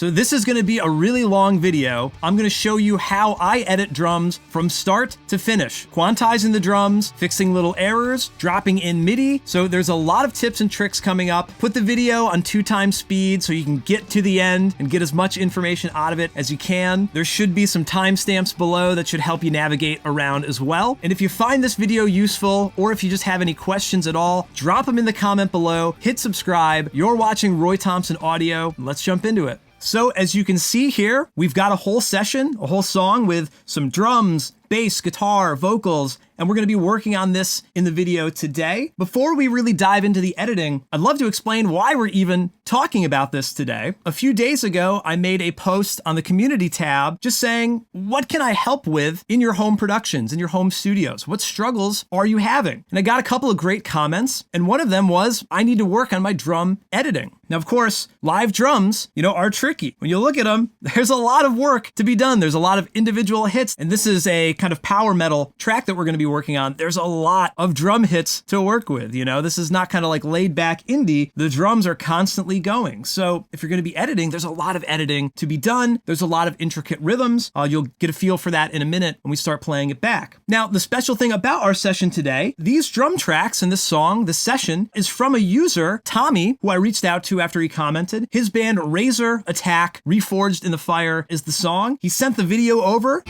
So this is gonna be a really long video. I'm gonna show you how I edit drums from start to finish, quantizing the drums, fixing little errors, dropping in MIDI. So there's a lot of tips and tricks coming up. Put the video on 2x speed so you can get to the end and get as much information out of it as you can. There should be some timestamps below that should help you navigate around as well. And if you find this video useful, or if you just have any questions at all, drop them in the comment below, hit subscribe. You're watching Roy Thompson Audio. Let's jump into it. So as you can see here, we've got a whole session, a whole song with some drums, bass, guitar, vocals, and we're gonna be working on this in the video today. Before we really dive into the editing, I'd love to explain why we're even talking about this today. A few days ago, I made a post on the community tab just saying, what can I help with in your home productions, in your home studios? What struggles are you having? And I got a couple of great comments, and one of them was, I need to work on my drum editing. Now, of course, live drums, are tricky. When you look at them, there's a lot of work to be done. There's a lot of individual hits, and this is a kind of power metal track that we're gonna be working on. There's a lot of drum hits to work with, This is not kind of like laid back indie. The drums are constantly going. So if you're gonna be editing, there's a lot of editing to be done. There's a lot of intricate rhythms. You'll get a feel for that in a minute when we start playing it back. Now, the special thing about our session today, these drum tracks in this song, this session, is from a user, Tommy, who I reached out to after he commented. His band Razor Attack, Reforged in the Fire is the song. He sent the video over.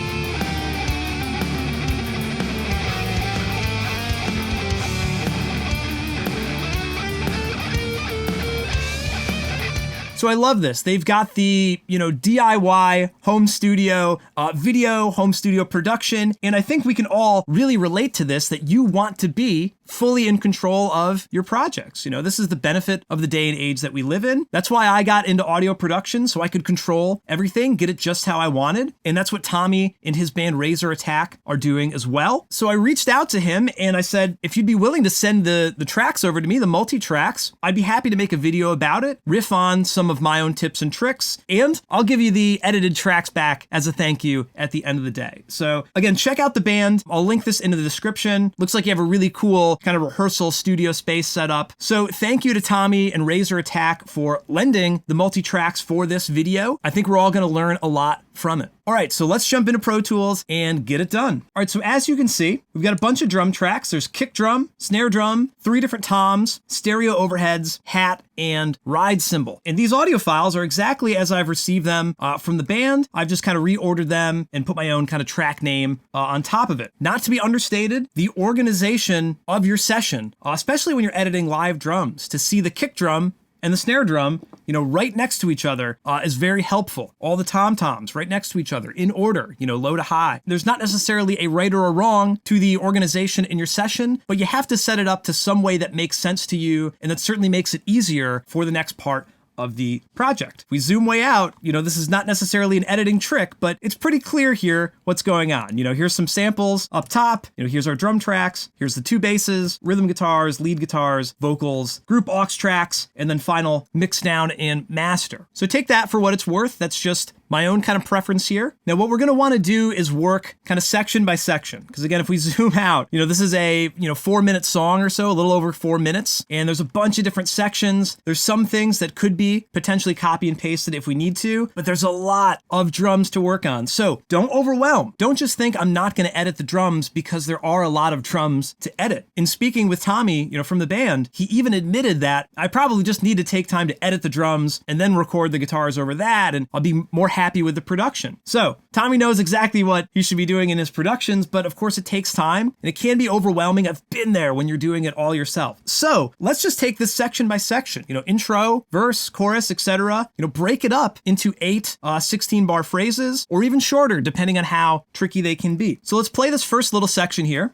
So I love this. They've got the, DIY home studio, video, home studio production. And I think we can all really relate to this, that you want to be fully in control of your projects. This is the benefit of the day and age that we live in. That's why I got into audio production, so I could control everything, get it just how I wanted. And that's what Tommy and his band Razor Attack are doing as well. So I reached out to him and I said, if you'd be willing to send the tracks over to me, the multi-tracks, I'd be happy to make a video about it, riff on some of my own tips and tricks, and I'll give you the edited tracks back as a thank you at the end of the day. So again, check out the band. I'll link this into the description. Looks like you have a really cool kind of rehearsal studio space set up. So thank you to Tommy and Razor Attack for lending the multi-tracks for this video. I think we're all gonna learn a lot from it. All right, so let's jump into Pro Tools and get it done. All right, so as you can see, we've got a bunch of drum tracks. There's kick drum, snare drum, 3 different toms, stereo overheads, hat, and ride cymbal. And these audio files are exactly as I've received them from the band. I've just kind of reordered them and put my own kind of track name on top of it. Not to be understated, the organization of your session, especially when you're editing live drums, to see the kick drum and the snare drum, right next to each other is very helpful. All the tom-toms right next to each other in order, low to high. There's not necessarily a right or a wrong to the organization in your session, but you have to set it up to some way that makes sense to you, and that certainly makes it easier for the next part of the project. If we zoom way out, this is not necessarily an editing trick, but it's pretty clear here what's going on. Here's some samples up top, here's our drum tracks, here's the 2 basses, rhythm guitars, lead guitars, vocals, group aux tracks, and then final mix down and master. So take that for what it's worth. That's just my own kind of preference here. Now, what we're gonna wanna do is work kind of section by section. Because again, if we zoom out, this is a 4-minute song or so, a little over 4 minutes, and there's a bunch of different sections. There's some things that could be potentially copy and pasted if we need to, but there's a lot of drums to work on. So don't overwhelm. Don't just think I'm not gonna edit the drums, because there are a lot of drums to edit. In speaking with Tommy, from the band, he even admitted that I probably just need to take time to edit the drums and then record the guitars over that, and I'll be more happy with the production. So Tommy knows exactly what he should be doing in his productions, but of course it takes time and it can be overwhelming. I've been there when you're doing it all yourself. So let's just take this section by section, intro, verse, chorus, etc. Break it up into 8 16-bar phrases, or even shorter, depending on how tricky they can be. So let's play this first little section here.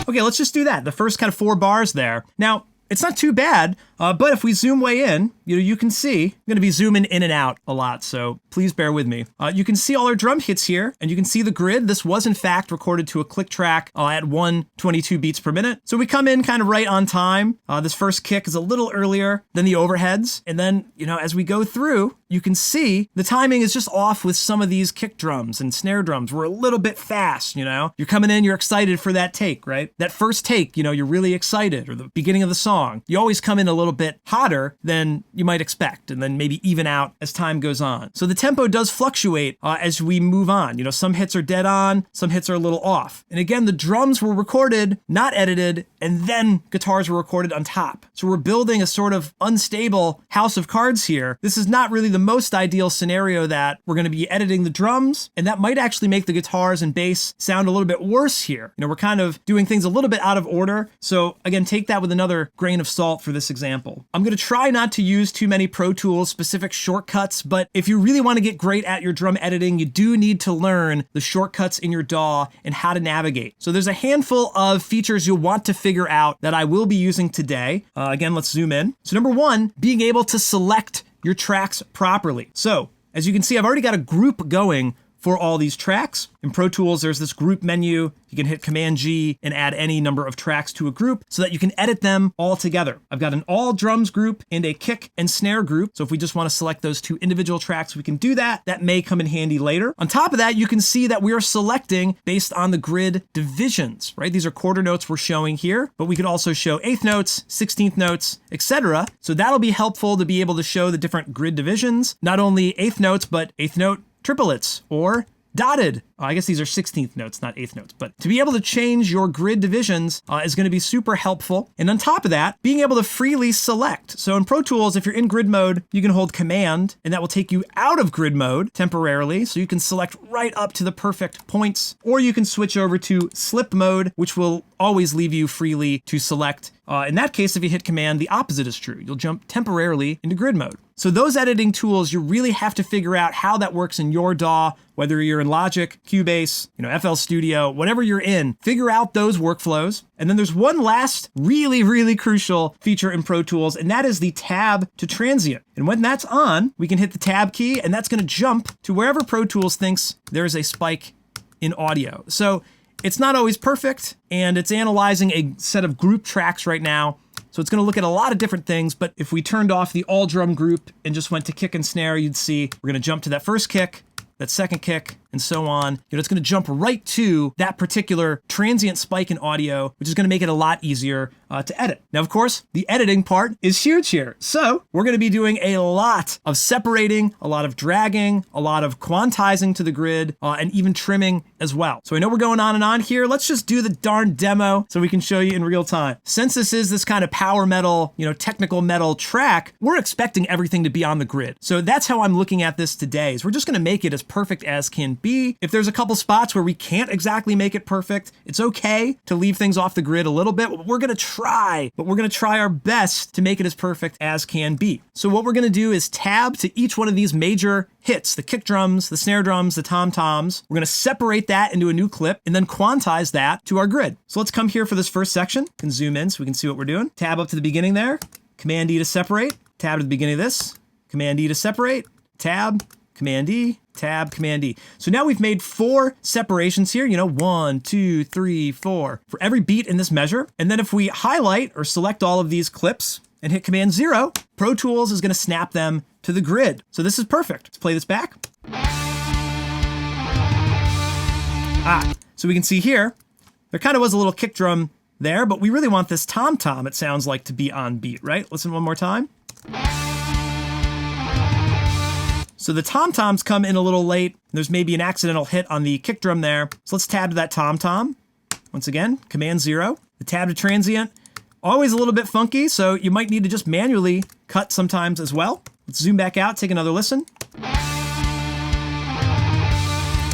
Okay, let's just do that. The first kind of 4 bars there. Now, it's not too bad. But if we zoom way in, you can see, I'm going to be zooming in and out a lot, so please bear with me. You can see all our drum hits here, and you can see the grid. This was in fact recorded to a click track at 122 beats per minute. So we come in kind of right on time. This first kick is a little earlier than the overheads. And then, as we go through, you can see the timing is just off with some of these kick drums and snare drums. We're a little bit fast, You're coming in, you're excited for that take, right? That first take, you're really excited, or the beginning of the song. You always come in a little bit hotter than you might expect, and then maybe even out as time goes on. So the tempo does fluctuate as we move on. Some hits are dead on, some hits are a little off. And again, the drums were recorded, not edited, and then guitars were recorded on top. So we're building a sort of unstable house of cards here. This is not really the most ideal scenario that we're going to be editing the drums, and that might actually make the guitars and bass sound a little bit worse here. We're kind of doing things a little bit out of order. So again, take that with another grain of salt for this example. I'm going to try not to use too many Pro Tools specific shortcuts, but if you really want to get great at your drum editing, you do need to learn the shortcuts in your DAW and how to navigate. So there's a handful of features you'll want to figure out that I will be using today. Again, let's zoom in. So number one, being able to select your tracks properly. So as you can see, I've already got a group going for all these tracks. In Pro Tools, there's this group menu. You can hit Command G and add any number of tracks to a group so that you can edit them all together. I've got an all drums group and a kick and snare group. So if we just want to select those two individual tracks, we can do that. That may come in handy later. On top of that, you can see that we are selecting based on the grid divisions, right? These are quarter notes we're showing here, but we could also show eighth notes, 16th notes, etc. So that'll be helpful to be able to show the different grid divisions, not only eighth notes, but eighth note triplets or dotted. I guess these are 16th notes, not eighth notes, but to be able to change your grid divisions is going to be super helpful. And on top of that, being able to freely select. So in Pro Tools, if you're in grid mode, you can hold Command and that will take you out of grid mode temporarily. So you can select right up to the perfect points, or you can switch over to slip mode, which will always leave you freely to select. In that case, if you hit Command, the opposite is true. You'll jump temporarily into grid mode. So those editing tools, you really have to figure out how that works in your DAW, whether you're in Logic, Cubase, FL Studio, whatever you're in, figure out those workflows. And then there's one last really, really crucial feature in Pro Tools, and that is the tab to transient. And when that's on, we can hit the tab key, and that's going to jump to wherever Pro Tools thinks there's a spike in audio. So it's not always perfect, and it's analyzing a set of group tracks right now. So it's going to look at a lot of different things, but if we turned off the all drum group and just went to kick and snare, you'd see we're going to jump to that first kick, that second kick, and so on. It's going to jump right to that particular transient spike in audio, which is going to make it a lot easier to edit. Now, of course, the editing part is huge here. So we're going to be doing a lot of separating, a lot of dragging, a lot of quantizing to the grid, and even trimming as well. So I know we're going on and on here. Let's just do the darn demo so we can show you in real time. Since this is this kind of power metal, technical metal track, we're expecting everything to be on the grid. So that's how I'm looking at this today, is we're just going to make it as perfect as can be. If there's a couple spots where we can't exactly make it perfect, it's okay to leave things off the grid a little bit. We're going to try our best to make it as perfect as can be. So what we're going to do is tab to each one of these major hits, the kick drums, the snare drums, the tom-toms. We're going to separate that into a new clip and then quantize that to our grid. So let's come here for this first section. You can zoom in so we can see what we're doing. Tab up to the beginning there, Command E to separate, tab to the beginning of this, Command E to separate, tab, Command E, tab, Command E. So now we've made 4 separations here, 1, 2, 3, 4, for every beat in this measure. And then if we highlight or select all of these clips and hit Command 0, Pro Tools is going to snap them to the grid. So this is perfect. Let's play this back. So we can see here, there kind of was a little kick drum there, but we really want this tom-tom, it sounds like, to be on beat, right? Listen one more time. So the tom-toms come in a little late. There's maybe an accidental hit on the kick drum there. So let's tab to that tom-tom. Once again, Command 0. The tab to transient, always a little bit funky, so you might need to just manually cut sometimes as well. Let's zoom back out, take another listen.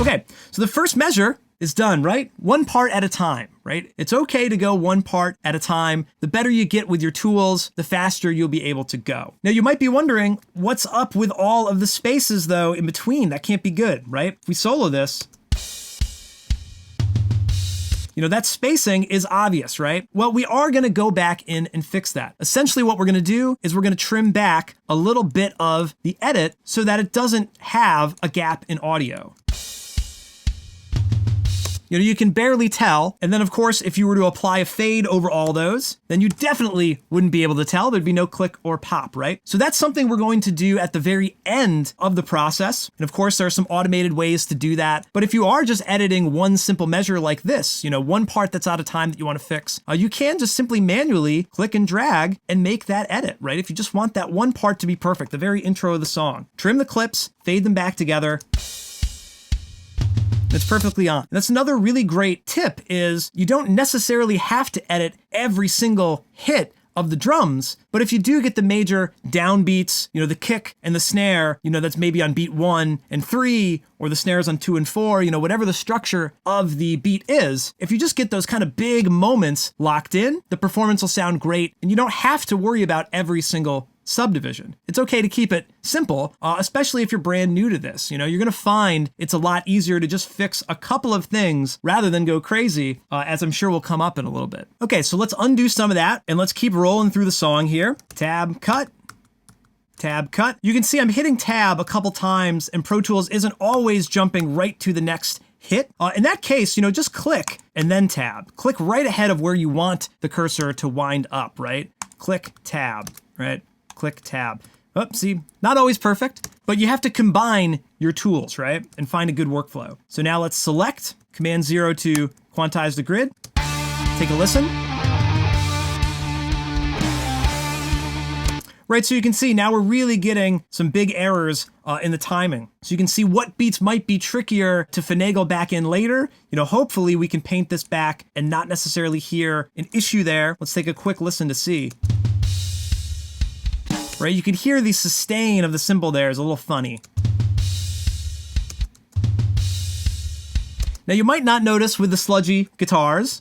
Okay, so the first measure is done, right? One part at a time, right? It's okay to go one part at a time. The better you get with your tools, the faster you'll be able to go. Now, you might be wondering, what's up with all of the spaces, though, in between? That can't be good, right? If we solo this, that spacing is obvious, right? Well, we are going to go back in and fix that. Essentially what we're going to do is we're going to trim back a little bit of the edit so that it doesn't have a gap in audio. You can barely tell. And then of course, if you were to apply a fade over all those, then you definitely wouldn't be able to tell. There'd be no click or pop, right? So that's something we're going to do at the very end of the process. And of course, there are some automated ways to do that. But if you are just editing one simple measure like this, one part that's out of time that you want to fix, you can just simply manually click and drag and make that edit, right? If you just want that one part to be perfect, the very intro of the song, trim the clips, fade them back together. It's perfectly on. And that's another really great tip is you don't necessarily have to edit every single hit of the drums, but if you do get the major downbeats, the kick and the snare, that's maybe on beat 1 and 3, or the snares on 2 and 4, whatever the structure of the beat is, if you just get those kind of big moments locked in, the performance will sound great, and you don't have to worry about every single subdivision. It's okay to keep it simple, especially if you're brand new to this. You're going to find it's a lot easier to just fix a couple of things rather than go crazy, as I'm sure will come up in a little bit. Okay, so let's undo some of that and let's keep rolling through the song here. Tab, cut. Tab, cut. You can see I'm hitting tab a couple times and Pro Tools isn't always jumping right to the next hit. In that case, just click and then tab. Click right ahead of where you want the cursor to wind up, right? Click, tab, right? Click tab. Oh, see, not always perfect, but you have to combine your tools, right? And find a good workflow. So now let's select Command 0 to quantize the grid. Take a listen. Right, so you can see now we're really getting some big errors in the timing. So you can see what beats might be trickier to finagle back in later. Hopefully we can paint this back and not necessarily hear an issue there. Let's take a quick listen to see. Right, you can hear the sustain of the cymbal there is a little funny. Now you might not notice with the sludgy guitars,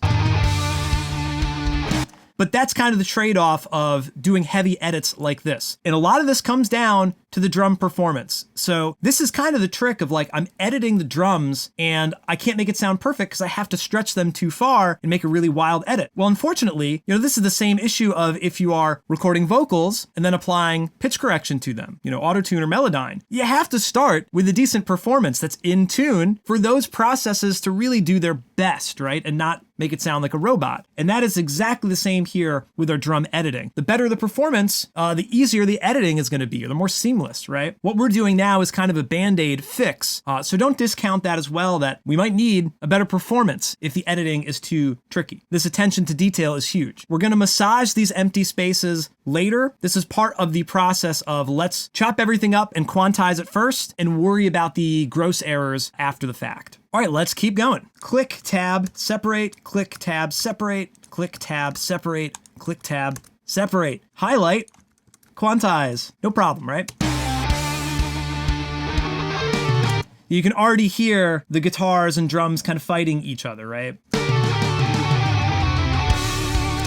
but that's kind of the trade-off of doing heavy edits like this. And a lot of this comes down to the drum performance. So this is kind of the trick of I'm editing the drums and I can't make it sound perfect because I have to stretch them too far and make a really wild edit. Well, unfortunately, this is the same issue of if you are recording vocals and then applying pitch correction to them, auto-tune or Melodyne. You have to start with a decent performance that's in tune for those processes to really do their best, right? And not make it sound like a robot. And that is exactly the same here with our drum editing. The better the performance, the easier the editing is going to be, or the more seamless, right? What we're doing now is kind of a Band-Aid fix. So don't discount that as well, that we might need a better performance if the editing is too tricky. This attention to detail is huge. We're going to massage these empty spaces later. This is part of the process of let's chop everything up and quantize it first and worry about the gross errors after the fact. All right, let's keep going. Click, tab, separate, click, tab, separate, click, tab, separate, click, tab, separate, highlight, quantize. No problem, right? You can already hear the guitars and drums kind of fighting each other, right?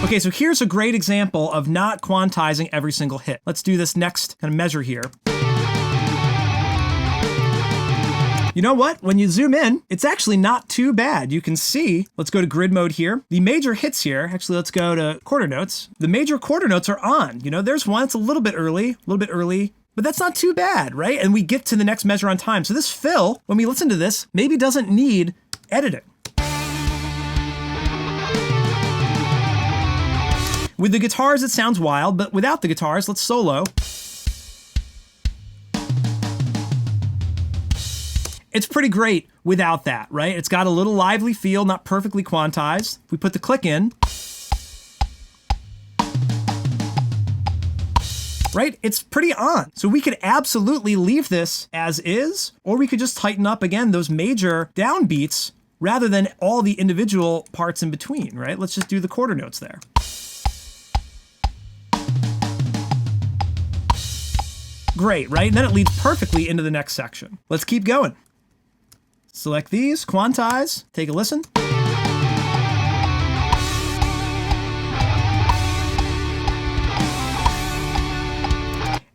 Okay, so here's a great example of not quantizing every single hit. Let's do this next kind of measure here. You know what? When you zoom in, it's actually not too bad. You can see, let's go to grid mode here. The major hits here, actually let's go to quarter notes. The major quarter notes are on. There's one, it's a little bit early, but that's not too bad, right? And we get to the next measure on time. So this fill, when we listen to this, maybe doesn't need editing. With the guitars, it sounds wild, but without the guitars, let's solo. It's pretty great without that, right? It's got a little lively feel, not perfectly quantized. If we put the click in, right? It's pretty on. So we could absolutely leave this as is, or we could just tighten up again those major downbeats rather than all the individual parts in between, right? Let's just do the quarter notes there. Great, right? And then it leads perfectly into the next section. Let's keep going. Select these, quantize, take a listen.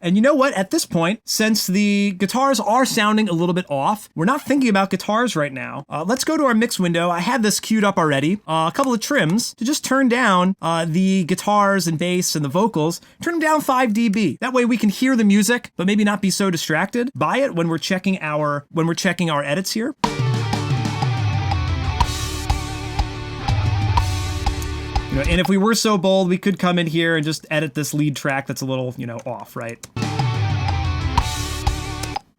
And you know what? At this point, since the guitars are sounding a little bit off, we're not thinking about guitars right now. Let's go to our mix window. I had this queued up already. A couple of trims to just turn down the guitars and bass and the vocals. Turn them down 5 dB. That way we can hear the music, but maybe not be so distracted by it when we're checking our edits here. You know, and if we were so bold, we could come in here and just edit this lead track that's a little, you know, off, right?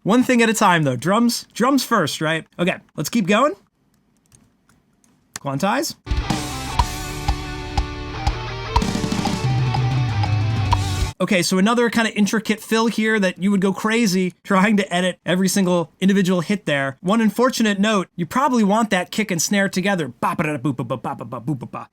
One thing at a time though, drums first, right? Okay, let's keep going. Quantize. Okay, so another kind of intricate fill here that you would go crazy trying to edit every single individual hit there. One unfortunate note, you probably want that kick and snare together. Ba-ba-da-boop-ba-ba-ba-ba-boop-ba-ba.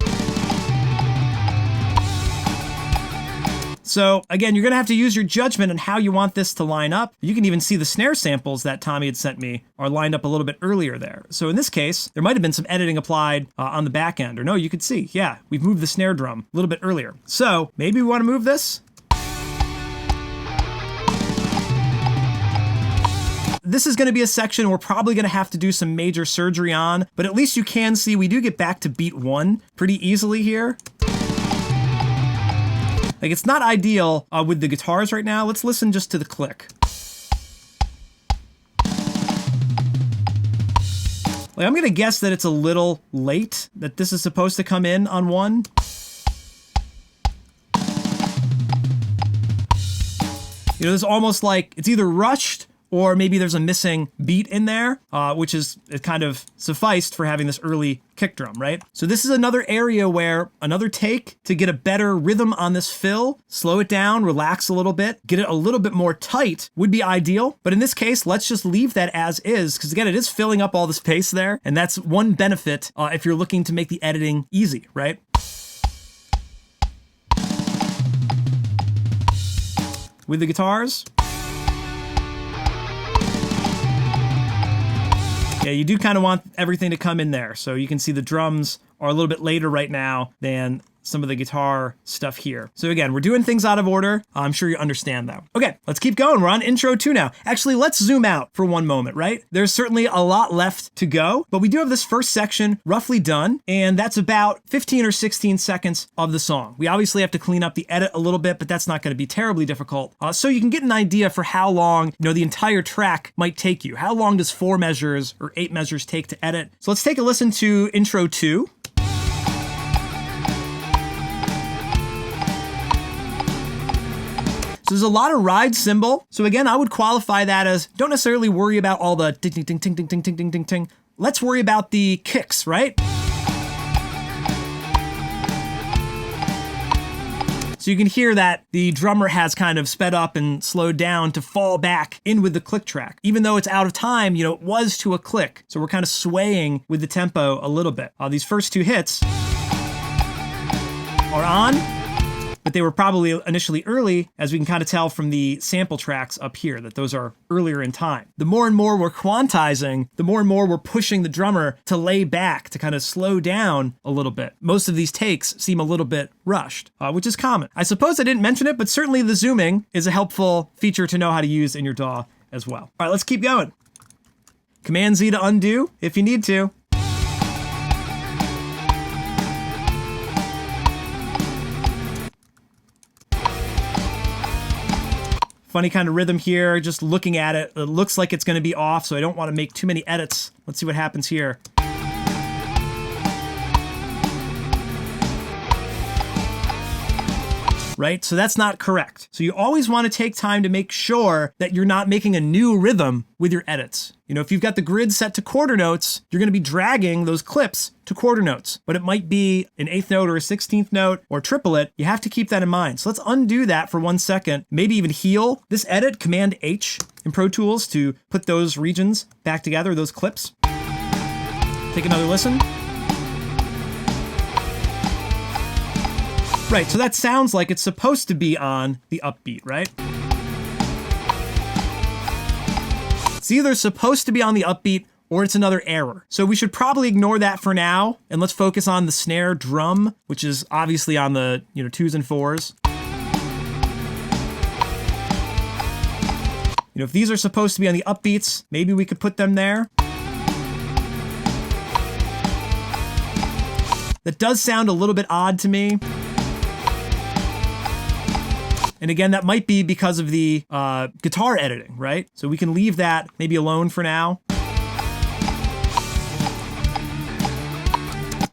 So again, you're gonna have to use your judgment on how you want this to line up. You can even see the snare samples that Tommy had sent me are lined up a little bit earlier there. So in this case, there might have been some editing applied on the back end, or no, you could see, yeah, we've moved the snare drum a little bit earlier. So maybe we wanna move this. This is gonna be a section we're probably gonna have to do some major surgery on, but at least you can see we do get back to beat 1 pretty easily here. Like, it's not ideal with the guitars right now. Let's listen just to the click. Like, I'm gonna guess that it's a little late, that this is supposed to come in on 1. You know, it's almost like it's either rushed or maybe there's a missing beat in there, which is it kind of sufficed for having this early kick drum, right? So this is another area where another take to get a better rhythm on this fill, slow it down, relax a little bit, get it a little bit more tight would be ideal. But in this case, let's just leave that as is, because again, it is filling up all the space there. And that's one benefit if you're looking to make the editing easy, right? With the guitars. Yeah, you do kind of want everything to come in there. So you can see the drums are a little bit later right now than some of the guitar stuff here. So again, we're doing things out of order. I'm sure you understand that. Okay, let's keep going. We're on intro 2 now. Actually, let's zoom out for one moment, right? There's certainly a lot left to go, but we do have this first section roughly done, and that's about 15 or 16 seconds of the song. We obviously have to clean up the edit a little bit, but that's not going to be terribly difficult. So you can get an idea for how long, the entire track might take you. How long does 4 measures or 8 measures take to edit? So let's take a listen to intro 2. So there's a lot of ride cymbal. So again, I would qualify that as don't necessarily worry about all the ding, ding, ding, ding, ding, ding, ding, ding, ding, ding. Let's worry about the kicks, right? So you can hear that the drummer has kind of sped up and slowed down to fall back in with the click track. Even though it's out of time, it was to a click. So we're kind of swaying with the tempo a little bit. These first 2 hits are on, but they were probably initially early, as we can kind of tell from the sample tracks up here, that those are earlier in time. The more and more we're quantizing, the more and more we're pushing the drummer to lay back, to kind of slow down a little bit. Most of these takes seem a little bit rushed, which is common. I suppose I didn't mention it, but certainly the zooming is a helpful feature to know how to use in your DAW as well. All right, let's keep going. Command Z to undo if you need to. Funny kind of rhythm here, just looking at it. It looks like it's going to be off, so I don't want to make too many edits. Let's see what happens here. Right? So that's not correct. So you always want to take time to make sure that you're not making a new rhythm with your edits. If you've got the grid set to quarter notes, you're going to be dragging those clips to quarter notes, but it might be an 8th note or a 16th note or triplet. You have to keep that in mind. So let's undo that for 1 second, maybe even heal this edit, Command H in Pro Tools to put those regions back together, those clips. Take another listen. Right, so that sounds like it's supposed to be on the upbeat, right? It's either supposed to be on the upbeat or it's another error. So we should probably ignore that for now, and let's focus on the snare drum, which is obviously on the 2s and 4s. You know, if these are supposed to be on the upbeats, maybe we could put them there. That does sound a little bit odd to me. And again, that might be because of the guitar editing, right? So we can leave that maybe alone for now.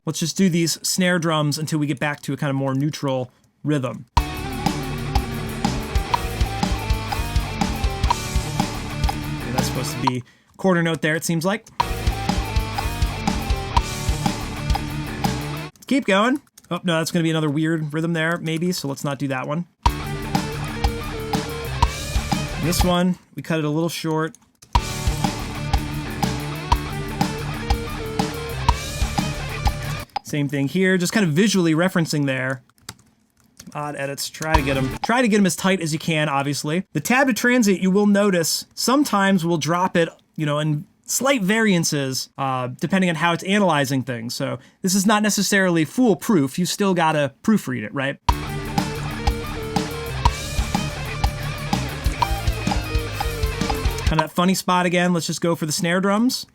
Let's just do these snare drums until we get back to a kind of more neutral rhythm. Okay, that's supposed to be quarter note there, it seems like. Keep going. Oh, no, that's going to be another weird rhythm there, maybe, so let's not do that one. This one, we cut it a little short. Same thing here, just kind of visually referencing there. Some odd edits, try to get them as tight as you can, obviously. The tab to transient, you will notice, sometimes we'll drop it, you know, in slight variances, depending on how it's analyzing things. So this is not necessarily foolproof, you still gotta proofread it, right? Kind of that funny spot again, let's just go for the snare drums.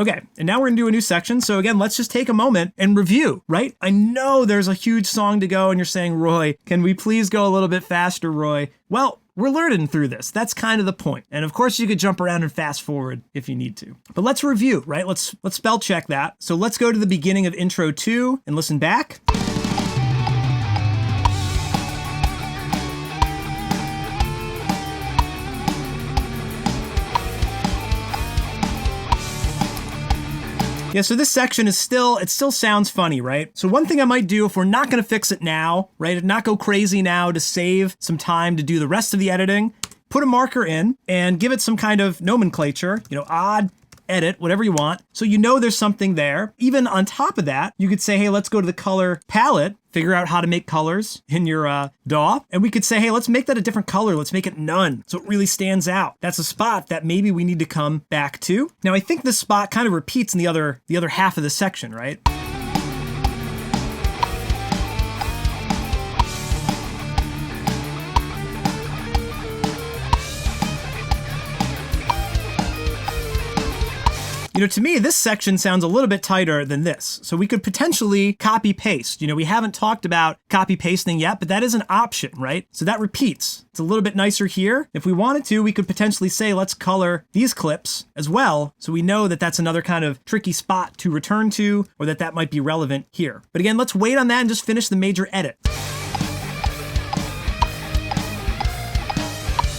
Okay, and now we're gonna do a new section. So again, let's just take a moment and review, right? I know there's a huge song to go and you're saying, Roy, can we please go a little bit faster, Roy? Well, we're learning through this. That's kind of the point. And of course you could jump around and fast forward if you need to. But let's review, right? Let's spell check that. So let's go to the beginning of intro 2 and listen back. Yeah, so this section is it still sounds funny, right? So one thing I might do if we're not gonna fix it now, right, and not go crazy now to save some time to do the rest of the editing, put a marker in and give it some kind of nomenclature, you know, odd, edit, whatever you want. So you know there's something there. Even on top of that, you could say, hey, let's go to the color palette, figure out how to make colors in your DAW. And we could say, hey, let's make that a different color. Let's make it none. So it really stands out. That's a spot that maybe we need to come back to. Now, I think this spot kind of repeats in the other half of the section, right? You know, to me, this section sounds a little bit tighter than this. So we could potentially copy paste. You know, we haven't talked about copy pasting yet, but that is an option, right? So that repeats. It's a little bit nicer here. If we wanted to, we could potentially say, let's color these clips as well. So we know that that's another kind of tricky spot to return to, or that might be relevant here. But again, let's wait on that and just finish the major edit.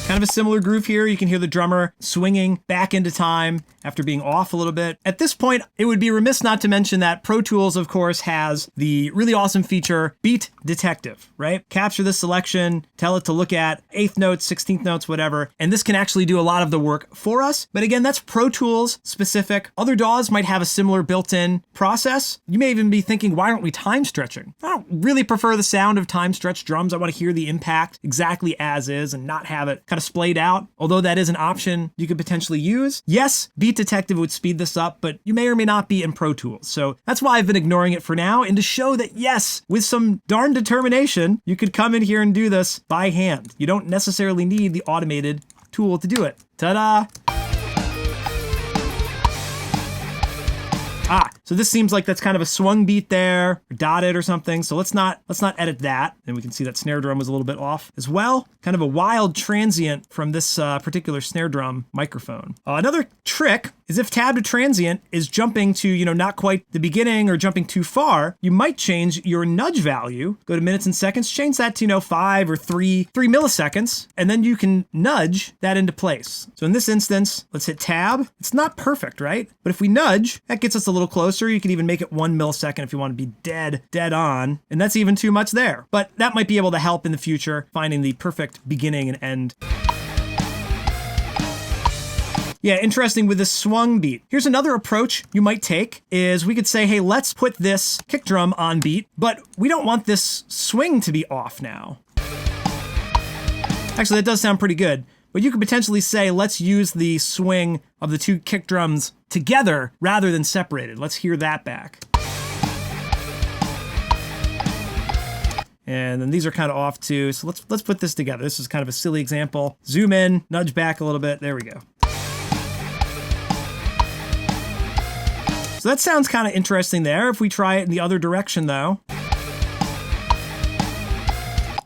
Kind of a similar groove here. You can hear the drummer swinging back into time after being off a little bit. At this point, it would be remiss not to mention that Pro Tools, of course, has the really awesome feature Beat Detective, right? Capture the selection, tell it to look at 8th notes, 16th notes, whatever, and this can actually do a lot of the work for us. But again, that's Pro Tools specific. Other DAWs might have a similar built-in process. You may even be thinking, why aren't we time stretching? I don't really prefer the sound of time stretched drums. I want to hear the impact exactly as is and not have it kind of splayed out, although that is an option you could potentially use. Yes, Beat Detective would speed this up, but you may or may not be in Pro Tools. So that's why I've been ignoring it for now, and to show that yes, with some darn determination, you could come in here and do this by hand. You don't necessarily need the automated tool to do it. Ta-da! So this seems like that's kind of a swung beat there, or dotted or something. So let's not edit that. And we can see that snare drum was a little bit off as well. Kind of a wild transient from this particular snare drum microphone. Another trick is if tab to transient is jumping to, you know, not quite the beginning or jumping too far, you might change your nudge value. Go to minutes and seconds, change that to, you know, 5 or 3 milliseconds, and then you can nudge that into place. So in this instance, let's hit tab. It's not perfect, right? But if we nudge, that gets us a little closer. You can even make it 1 millisecond if you want to be dead on, and that's even too much there. But that might be able to help in the future, finding the perfect beginning and end. Yeah, interesting with this swung beat. Here's another approach you might take is we could say, hey, let's put this kick drum on beat, but we don't want this swing to be off now. Actually, that does sound pretty good. But you could potentially say, let's use the swing of the two kick drums together rather than separated. Let's hear that back. And then these are kind of off too. So let's put this together. This is kind of a silly example. Zoom in, nudge back a little bit. There we go. So that sounds kind of interesting there. If we try it in the other direction though,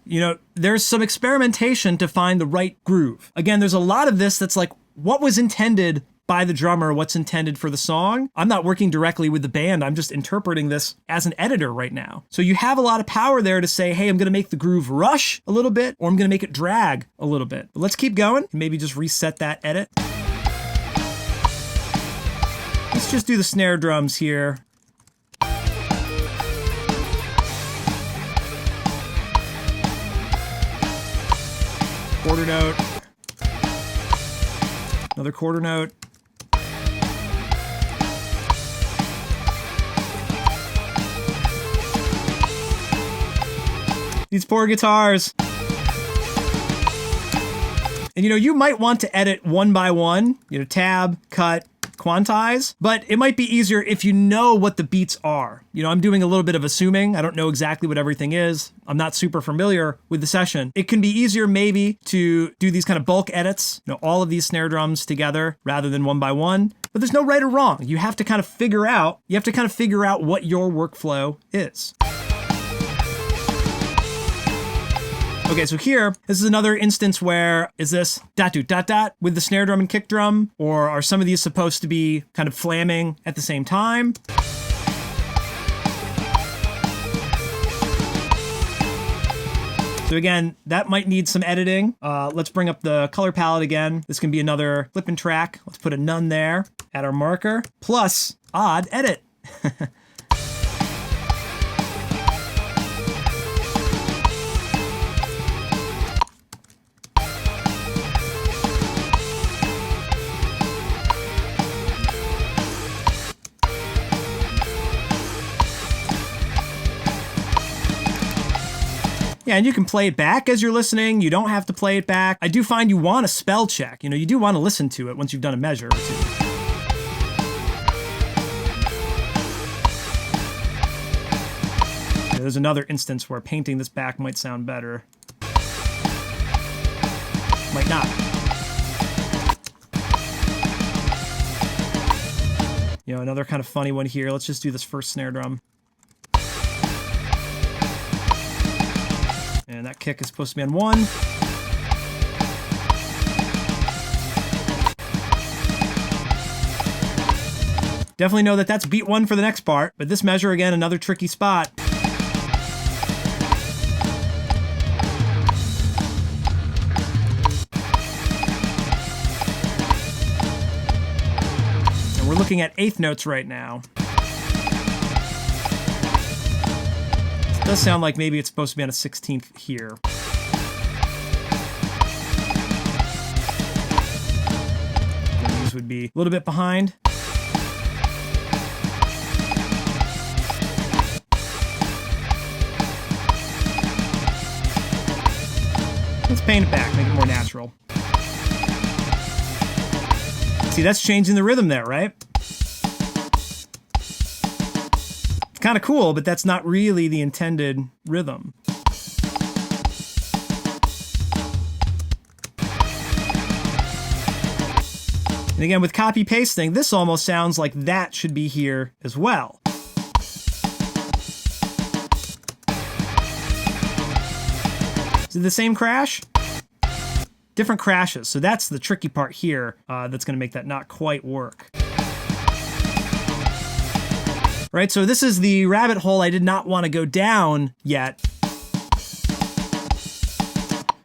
you know, there's some experimentation to find the right groove. Again, there's a lot of this that's like, what was intended by the drummer, what's intended for the song. I'm not working directly with the band. I'm just interpreting this as an editor right now. So you have a lot of power there to say, hey, I'm gonna make the groove rush a little bit, or I'm gonna make it drag a little bit. But let's keep going. Maybe just reset that edit. Let's just do the snare drums here. Quarter note. Another quarter note. These poor guitars. And you know, you might want to edit one by one, you know, tab, cut, quantize, but it might be easier if you know what the beats are. You know, I'm doing a little bit of assuming. I don't know exactly what everything is. I'm not super familiar with the session. It can be easier maybe to do these kind of bulk edits, you know, all of these snare drums together rather than one by one. But there's no right or wrong. You have to kind of figure out what your workflow is. Okay, so here, this is another instance where, is this dot dot dot dot with the snare drum and kick drum? Or are some of these supposed to be kind of flamming at the same time? So again, that might need some editing. Let's bring up the color palette again. This can be another flipping track. Let's put a none there, add our marker, plus odd edit. Yeah, and you can play it back as you're listening. You don't have to play it back. I do find you want a spell check. You know, you do want to listen to it once you've done a measure or two. Yeah, there's another instance where painting this back might sound better. Might not. You know, another kind of funny one here. Let's just do this first snare drum. And that kick is supposed to be on 1. Definitely know that that's beat 1 for the next part, but this measure, again, another tricky spot. And we're looking at 8th notes right now. It does sound like maybe it's supposed to be on a 16th here. And these would be a little bit behind. Let's paint it back, make it more natural. See, that's changing the rhythm there, right? Kind of cool, but that's not really the intended rhythm. And again, with copy pasting, this almost sounds like that should be here as well. Is it the same crash? Different crashes. So that's the tricky part here that's going to make that not quite work. Right, so this is the rabbit hole I did not want to go down yet.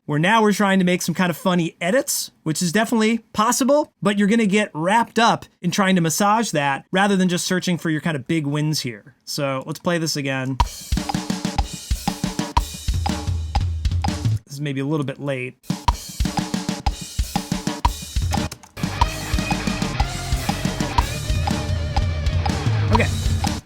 Where now we're trying to make some kind of funny edits, which is definitely possible, but you're going to get wrapped up in trying to massage that rather than just searching for your kind of big wins here. So let's play this again. This is maybe a little bit late. Okay.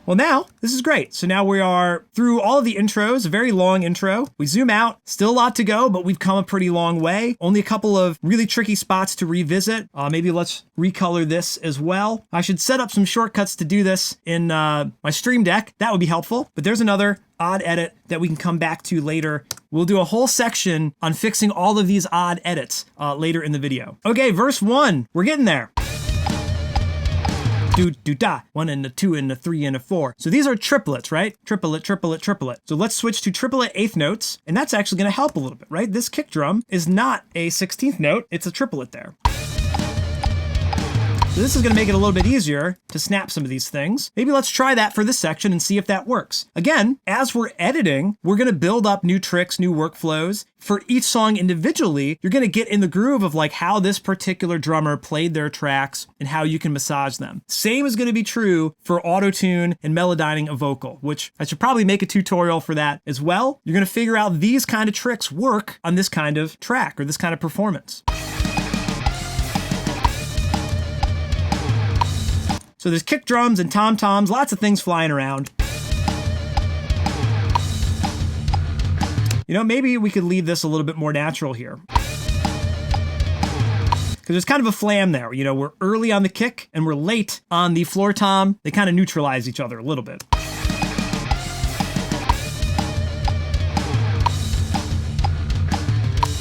Well, now this is great. So now we are through all of the intros, a very long intro. We zoom out, still a lot to go, but we've come a pretty long way. Only a couple of really tricky spots to revisit. Maybe let's recolor this as well. I should set up some shortcuts to do this in my Stream Deck. That would be helpful. But there's another odd edit that we can come back to later. We'll do a whole section on fixing all of these odd edits later in the video. Okay, verse 1, we're getting there. Do, do, da. 1 and a 2 and a 3 and a 4. So these are triplets, right? Triplet, triplet, triplet. So let's switch to triplet eighth notes, and that's actually gonna help a little bit, right? This kick drum is not a 16th note, it's a triplet there. So this is gonna make it a little bit easier to snap some of these things. Maybe let's try that for this section and see if that works. Again, as we're editing, we're gonna build up new tricks, new workflows. For each song individually, you're gonna get in the groove of like how this particular drummer played their tracks and how you can massage them. Same is gonna be true for auto-tune and melodyning a vocal, which I should probably make a tutorial for that as well. You're gonna figure out these kind of tricks work on this kind of track or this kind of performance. So there's kick drums and tom-toms, lots of things flying around. You know, maybe we could leave this a little bit more natural here. Because there's kind of a flam there. You know, we're early on the kick and we're late on the floor tom. They kind of neutralize each other a little bit.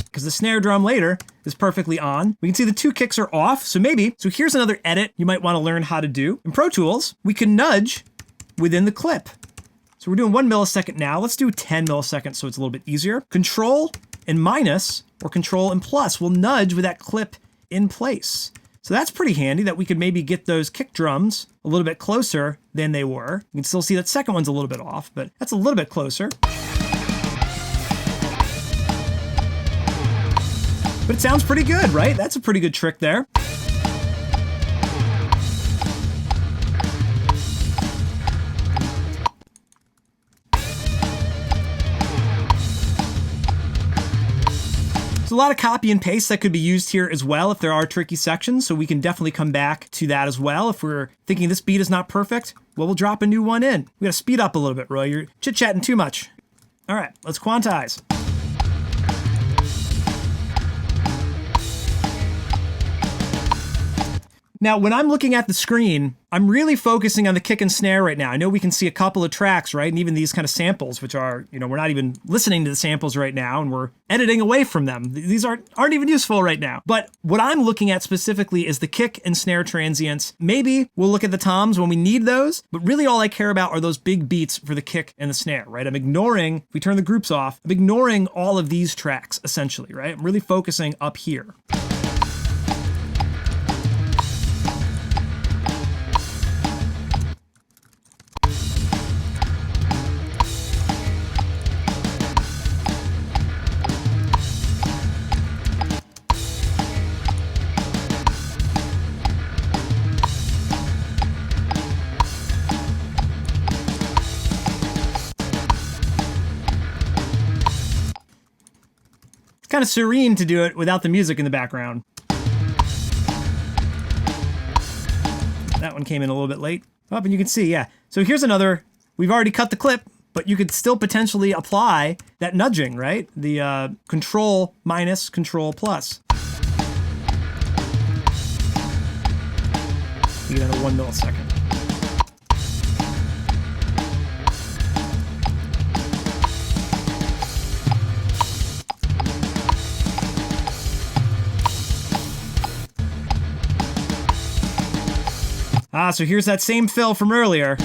Because the snare drum later is perfectly on. We can see the two kicks are off, so here's another edit you might want to learn how to do. In Pro Tools, we can nudge within the clip. So we're doing 1 millisecond now. Let's do 10 milliseconds so it's a little bit easier. Control and minus, or control and plus, will nudge with that clip in place. So that's pretty handy that we could maybe get those kick drums a little bit closer than they were. You can still see that second one's a little bit off, but that's a little bit closer. But it sounds pretty good, right? That's a pretty good trick there. There's a lot of copy and paste that could be used here as well if there are tricky sections, so we can definitely come back to that as well. If we're thinking this beat is not perfect, well, we'll drop a new one in. We gotta speed up a little bit, Roy. You're chit-chatting too much. All right, let's quantize. Now, when I'm looking at the screen, I'm really focusing on the kick and snare right now. I know we can see a couple of tracks, right? And even these kind of samples, which are, you know, we're not even listening to the samples right now and we're editing away from them. These aren't even useful right now. But what I'm looking at specifically is the kick and snare transients. Maybe we'll look at the toms when we need those, but really all I care about are those big beats for the kick and the snare, right? I'm ignoring, if we turn the groups off, I'm ignoring all of these tracks essentially, right? I'm really focusing up here. Kind of serene to do it without the music in the background. That one came in a little bit late. Oh, and you can see, yeah. So here's another, we've already cut the clip, but you could still potentially apply that nudging, right? The control minus, control plus. You get under 1 millisecond. So here's that same fill from earlier.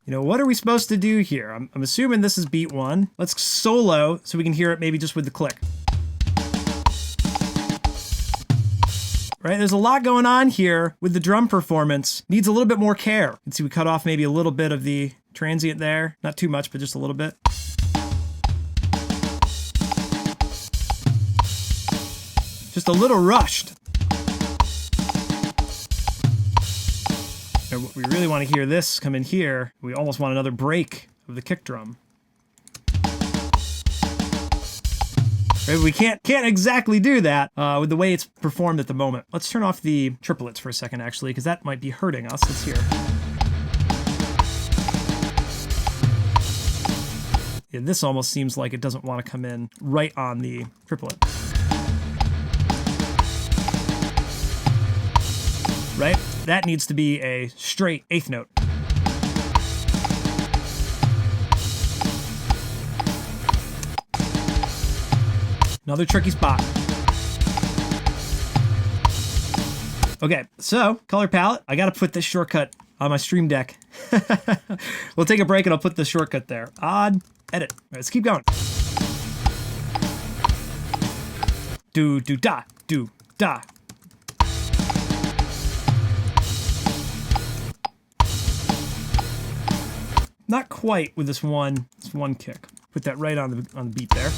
You know, what are we supposed to do here? I'm assuming this is beat 1. Let's solo so we can hear it maybe just with the click. Right, there's a lot going on here with the drum performance. Needs a little bit more care. You can see we cut off maybe a little bit of the transient there. Not too much, but just a little bit. Just a little rushed. And we really want to hear this come in here. We almost want another break of the kick drum. Right? We can't exactly do that with the way it's performed at the moment. Let's turn off the triplets for a second, actually, because that might be hurting us. Let's hear. Yeah, this almost seems like it doesn't want to come in right on the triplet. Right? That needs to be a straight eighth note. Another tricky spot. Okay, so color palette. I gotta put this shortcut on my Stream Deck. We'll take a break and I'll put the shortcut there. Odd, edit. All right, let's keep going. Do, da, do, da. Not quite with this one kick. Put that right on the beat there.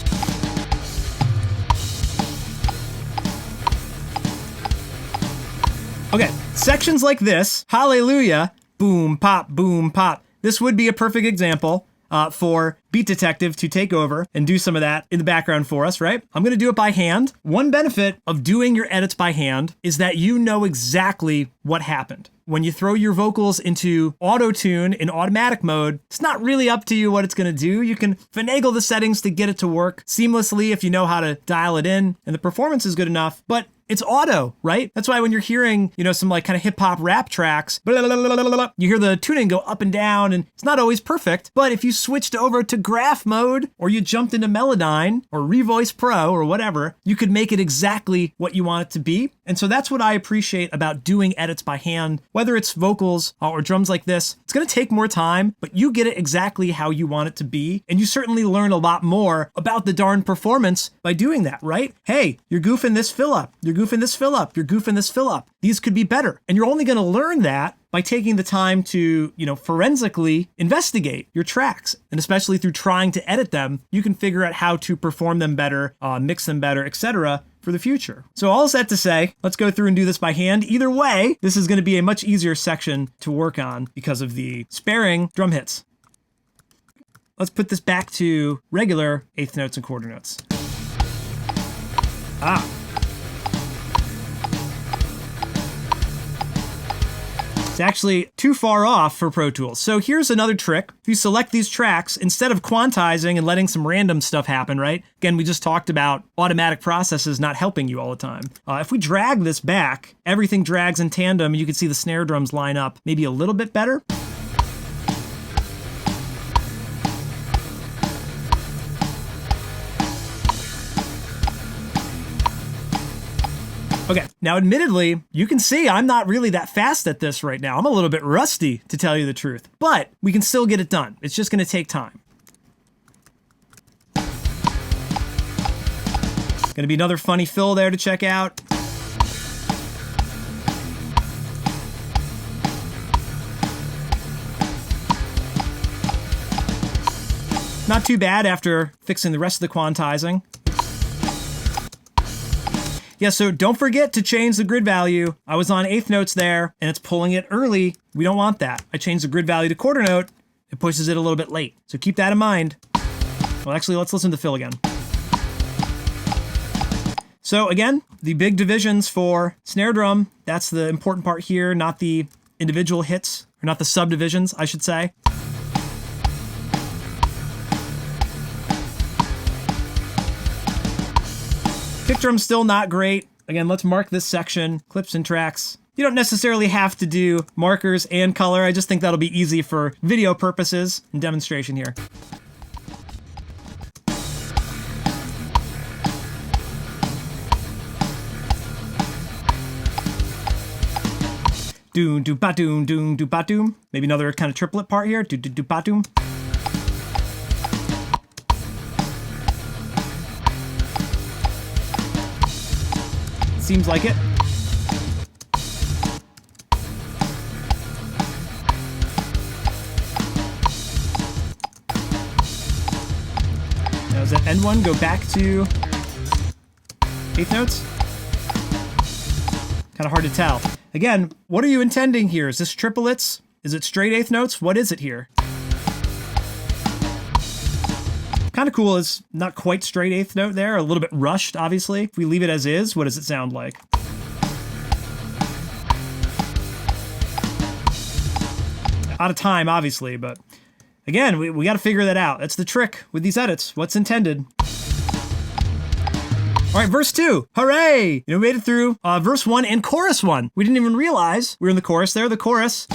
Okay, sections like this, hallelujah, boom, pop, boom, pop. This would be a perfect example for Beat Detective to take over and do some of that in the background for us, right? I'm gonna do it by hand. One benefit of doing your edits by hand is that you know exactly what happened. When you throw your vocals into auto-tune in automatic mode, it's not really up to you what it's gonna do. You can finagle the settings to get it to work seamlessly if you know how to dial it in, and the performance is good enough, but it's auto, right? That's why when you're hearing, some like kind of hip hop rap tracks, blah, blah, blah, blah, blah, you hear the tuning go up and down, and it's not always perfect. But if you switched over to graph mode, or you jumped into Melodyne or Revoice Pro or whatever, you could make it exactly what you want it to be. And so that's what I appreciate about doing edits by hand, whether it's vocals or drums like this. It's gonna take more time, but you get it exactly how you want it to be. And you certainly learn a lot more about the darn performance by doing that, right? Hey, you're goofing this fill up. You're goofing this fill up. You're goofing this fill up. These could be better. And you're only gonna learn that by taking the time to, forensically investigate your tracks. And especially through trying to edit them, you can figure out how to perform them better, mix them better, etc. for the future. So all that to say, let's go through and do this by hand. Either way, this is gonna be a much easier section to work on because of the sparing drum hits. Let's put this back to regular eighth notes and quarter notes. It's actually too far off for Pro Tools. So here's another trick. If you select these tracks, instead of quantizing and letting some random stuff happen, right? Again, we just talked about automatic processes not helping you all the time. If we drag this back, everything drags in tandem. You can see the snare drums line up maybe a little bit better. Okay, now admittedly, you can see I'm not really that fast at this right now. I'm a little bit rusty, to tell you the truth, but we can still get it done. It's just gonna take time. Gonna be another funny fill there to check out. Not too bad after fixing the rest of the quantizing. Yeah, so don't forget to change the grid value. I was on eighth notes there, and it's pulling it early. We don't want that. I changed the grid value to quarter note. It pushes it a little bit late. So keep that in mind. Well, actually, let's listen to the fill again. So again, the big divisions for snare drum, that's the important part here, not the individual hits, or not the subdivisions, I should say. Kick drum's still not great. Again, let's mark this section, clips and tracks. You don't necessarily have to do markers and color. I just think that'll be easy for video purposes and demonstration here. Doom, do ba doom, doom, do ba doom. Maybe another kind of triplet part here. Do do do ba doom. Seems like it. Now does that end one go back to eighth notes? Kind of hard to tell. Again, what are you intending here? Is this triplets? Is it straight eighth notes? What is it here? Kind kind of cool is not quite straight eighth note there, a little bit rushed, obviously. If we leave it as is, what does it sound like? Out of time, obviously, but again, we got to figure that out. That's the trick with these edits. What's intended? All right, verse 2. Hooray! We made it through verse 1 and chorus 1. We didn't even realize we were in the chorus there. The chorus.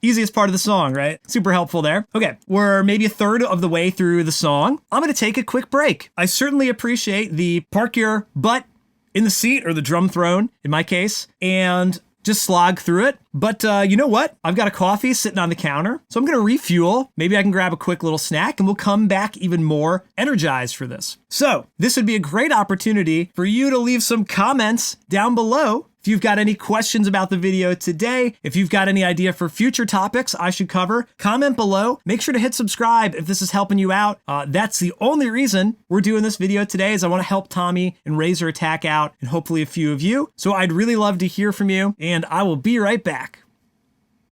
Easiest part of the song, right? Super helpful there. Okay, we're maybe a third of the way through the song. I'm going to take a quick break. I certainly appreciate the park your butt in the seat, or the drum throne, in my case, and just slog through it. But you know what? I've got a coffee sitting on the counter, so I'm going to refuel. Maybe I can grab a quick little snack, and we'll come back even more energized for this. So this would be a great opportunity for you to leave some comments down below. If you've got any questions about the video today, if you've got any idea for future topics I should cover, comment below. Make sure to hit subscribe if this is helping you out. That's the only reason we're doing this video today, is I want to help Tommy and Razor Attack out, and hopefully a few of you. So I'd really love to hear from you, and I will be right back.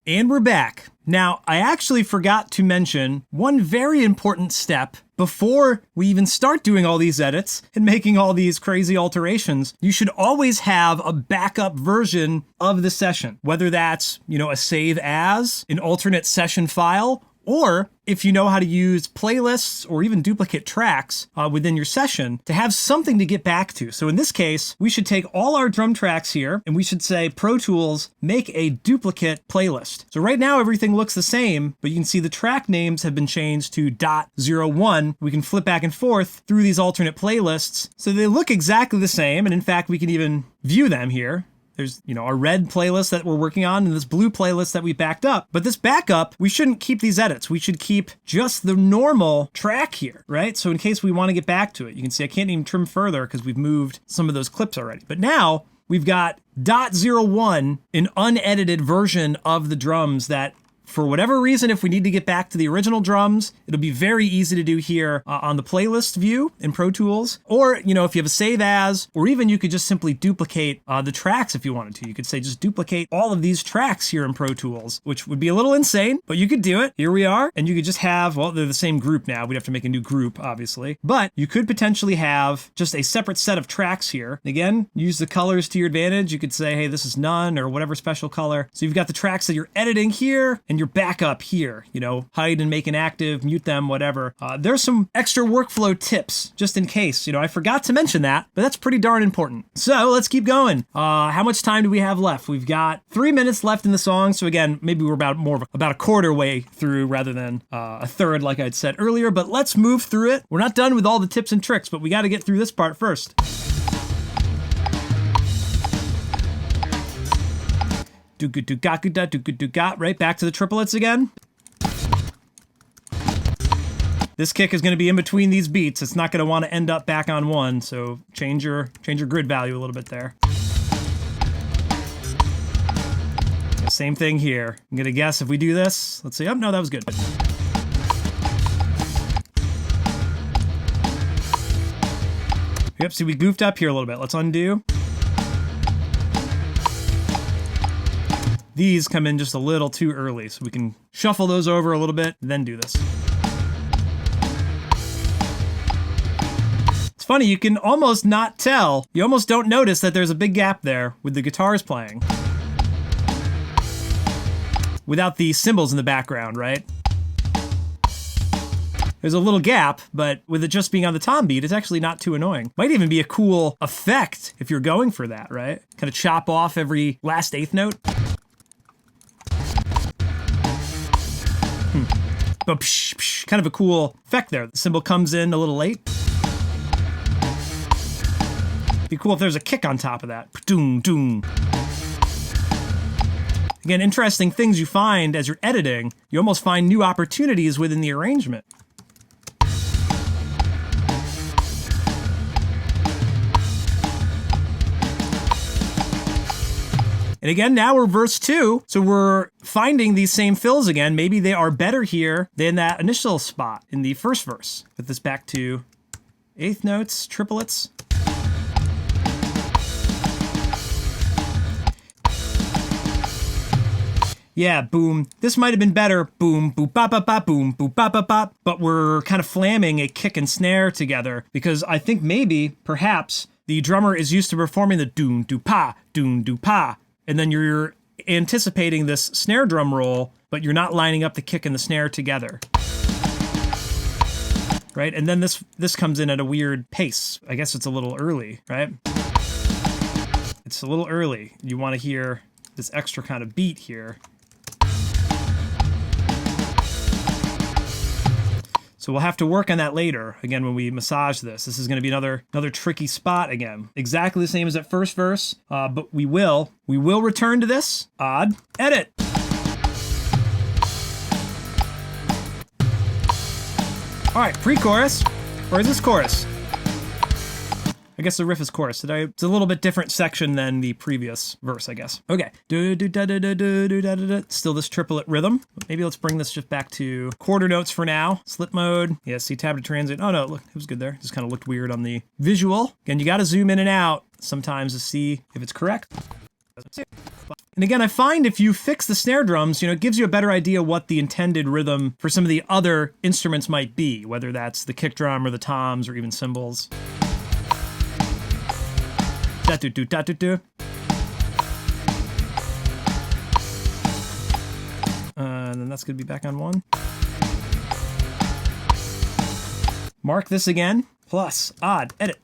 And we're back. Now, I actually forgot to mention one very important step before we even start doing all these edits and making all these crazy alterations. You should always have a backup version of the session, whether that's, a save as, an alternate session file, or if you know how to use playlists or even duplicate tracks within your session, to have something to get back to. So in this case, we should take all our drum tracks here and we should say, Pro Tools, make a duplicate playlist. So right now everything looks the same, but you can see the track names have been changed to .01. We can flip back and forth through these alternate playlists. So they look exactly the same. And in fact, we can even view them here. There's, our red playlist that we're working on and this blue playlist that we backed up. But this backup, we shouldn't keep these edits. We should keep just the normal track here, right? So in case we want to get back to it, you can see I can't even trim further because we've moved some of those clips already. But now we've got .01, an unedited version of the drums that, for whatever reason, if we need to get back to the original drums, it'll be very easy to do here on the playlist view in Pro Tools. Or, if you have a save as, or even you could just simply duplicate the tracks if you wanted to. You could say just duplicate all of these tracks here in Pro Tools, which would be a little insane, but you could do it. Here we are. And you could just have, well, they're the same group now. We'd have to make a new group, obviously. But you could potentially have just a separate set of tracks here. Again, use the colors to your advantage. You could say, hey, this is none, or whatever special color. So you've got the tracks that you're editing here, and your backup here, hide and make inactive, mute them, whatever. There's some extra workflow tips just in case. I forgot to mention that, but that's pretty darn important. So let's keep going. How much time do we have left? We've got 3 minutes left in the song. So again, maybe we're about a quarter way through rather than a third like I'd said earlier, but let's move through it. We're not done with all the tips and tricks, but we got to get through this part first. Right back to the triplets again. This kick is going to be in between these beats. It's not going to want to end up back on one, so change your grid value a little bit there. Same thing here. I'm going to guess if we do this. Let's see. Oh, no, that was good. Yep, see, we goofed up here a little bit. Let's undo. These come in just a little too early, so we can shuffle those over a little bit, then do this. It's funny, you can almost not tell. You almost don't notice that there's a big gap there with the guitars playing. Without the cymbals in the background, right? There's a little gap, but with it just being on the tom beat, it's actually not too annoying. Might even be a cool effect if you're going for that, right? Kind of chop off every last eighth note. But kind of a cool effect there. The cymbal comes in a little late. Be cool if there's a kick on top of that. Again, interesting things you find as you're editing. You almost find new opportunities within the arrangement. And again, now we're verse 2, so we're finding these same fills again. Maybe they are better here than that initial spot in the first verse. Put this back to eighth notes, triplets. Yeah, boom. This might have been better. Boom, boop, bop, bop, bop, boom, boop, bop, bop, bop. But we're kind of flamming a kick and snare together because I think maybe, perhaps, the drummer is used to performing the doon, doo, pa, doon, doo, pa. And then you're anticipating this snare drum roll, but you're not lining up the kick and the snare together. Right? And then this comes in at a weird pace. I guess it's a little early, right? It's a little early. You want to hear this extra kind of beat here. So we'll have to work on that later, again, when we massage this. This is going to be another tricky spot again. Exactly the same as that first verse, but we will return to this. Odd, edit. All right, pre-chorus, or is this chorus? I guess the riff is chorus. It's a little bit different section than the previous verse, I guess. Okay. Still this triplet rhythm. Maybe let's bring this just back to quarter notes for now. Slip mode. Yeah, C tab to transit. Oh no, look, it was good there. Just kind of looked weird on the visual. Again, you got to zoom in and out sometimes to see if it's correct. And again, I find if you fix the snare drums, it gives you a better idea what the intended rhythm for some of the other instruments might be, whether that's the kick drum or the toms or even cymbals. Da-do-do-da-do-do. And then that's going to be back on 1. Mark this again. Plus, odd, edit.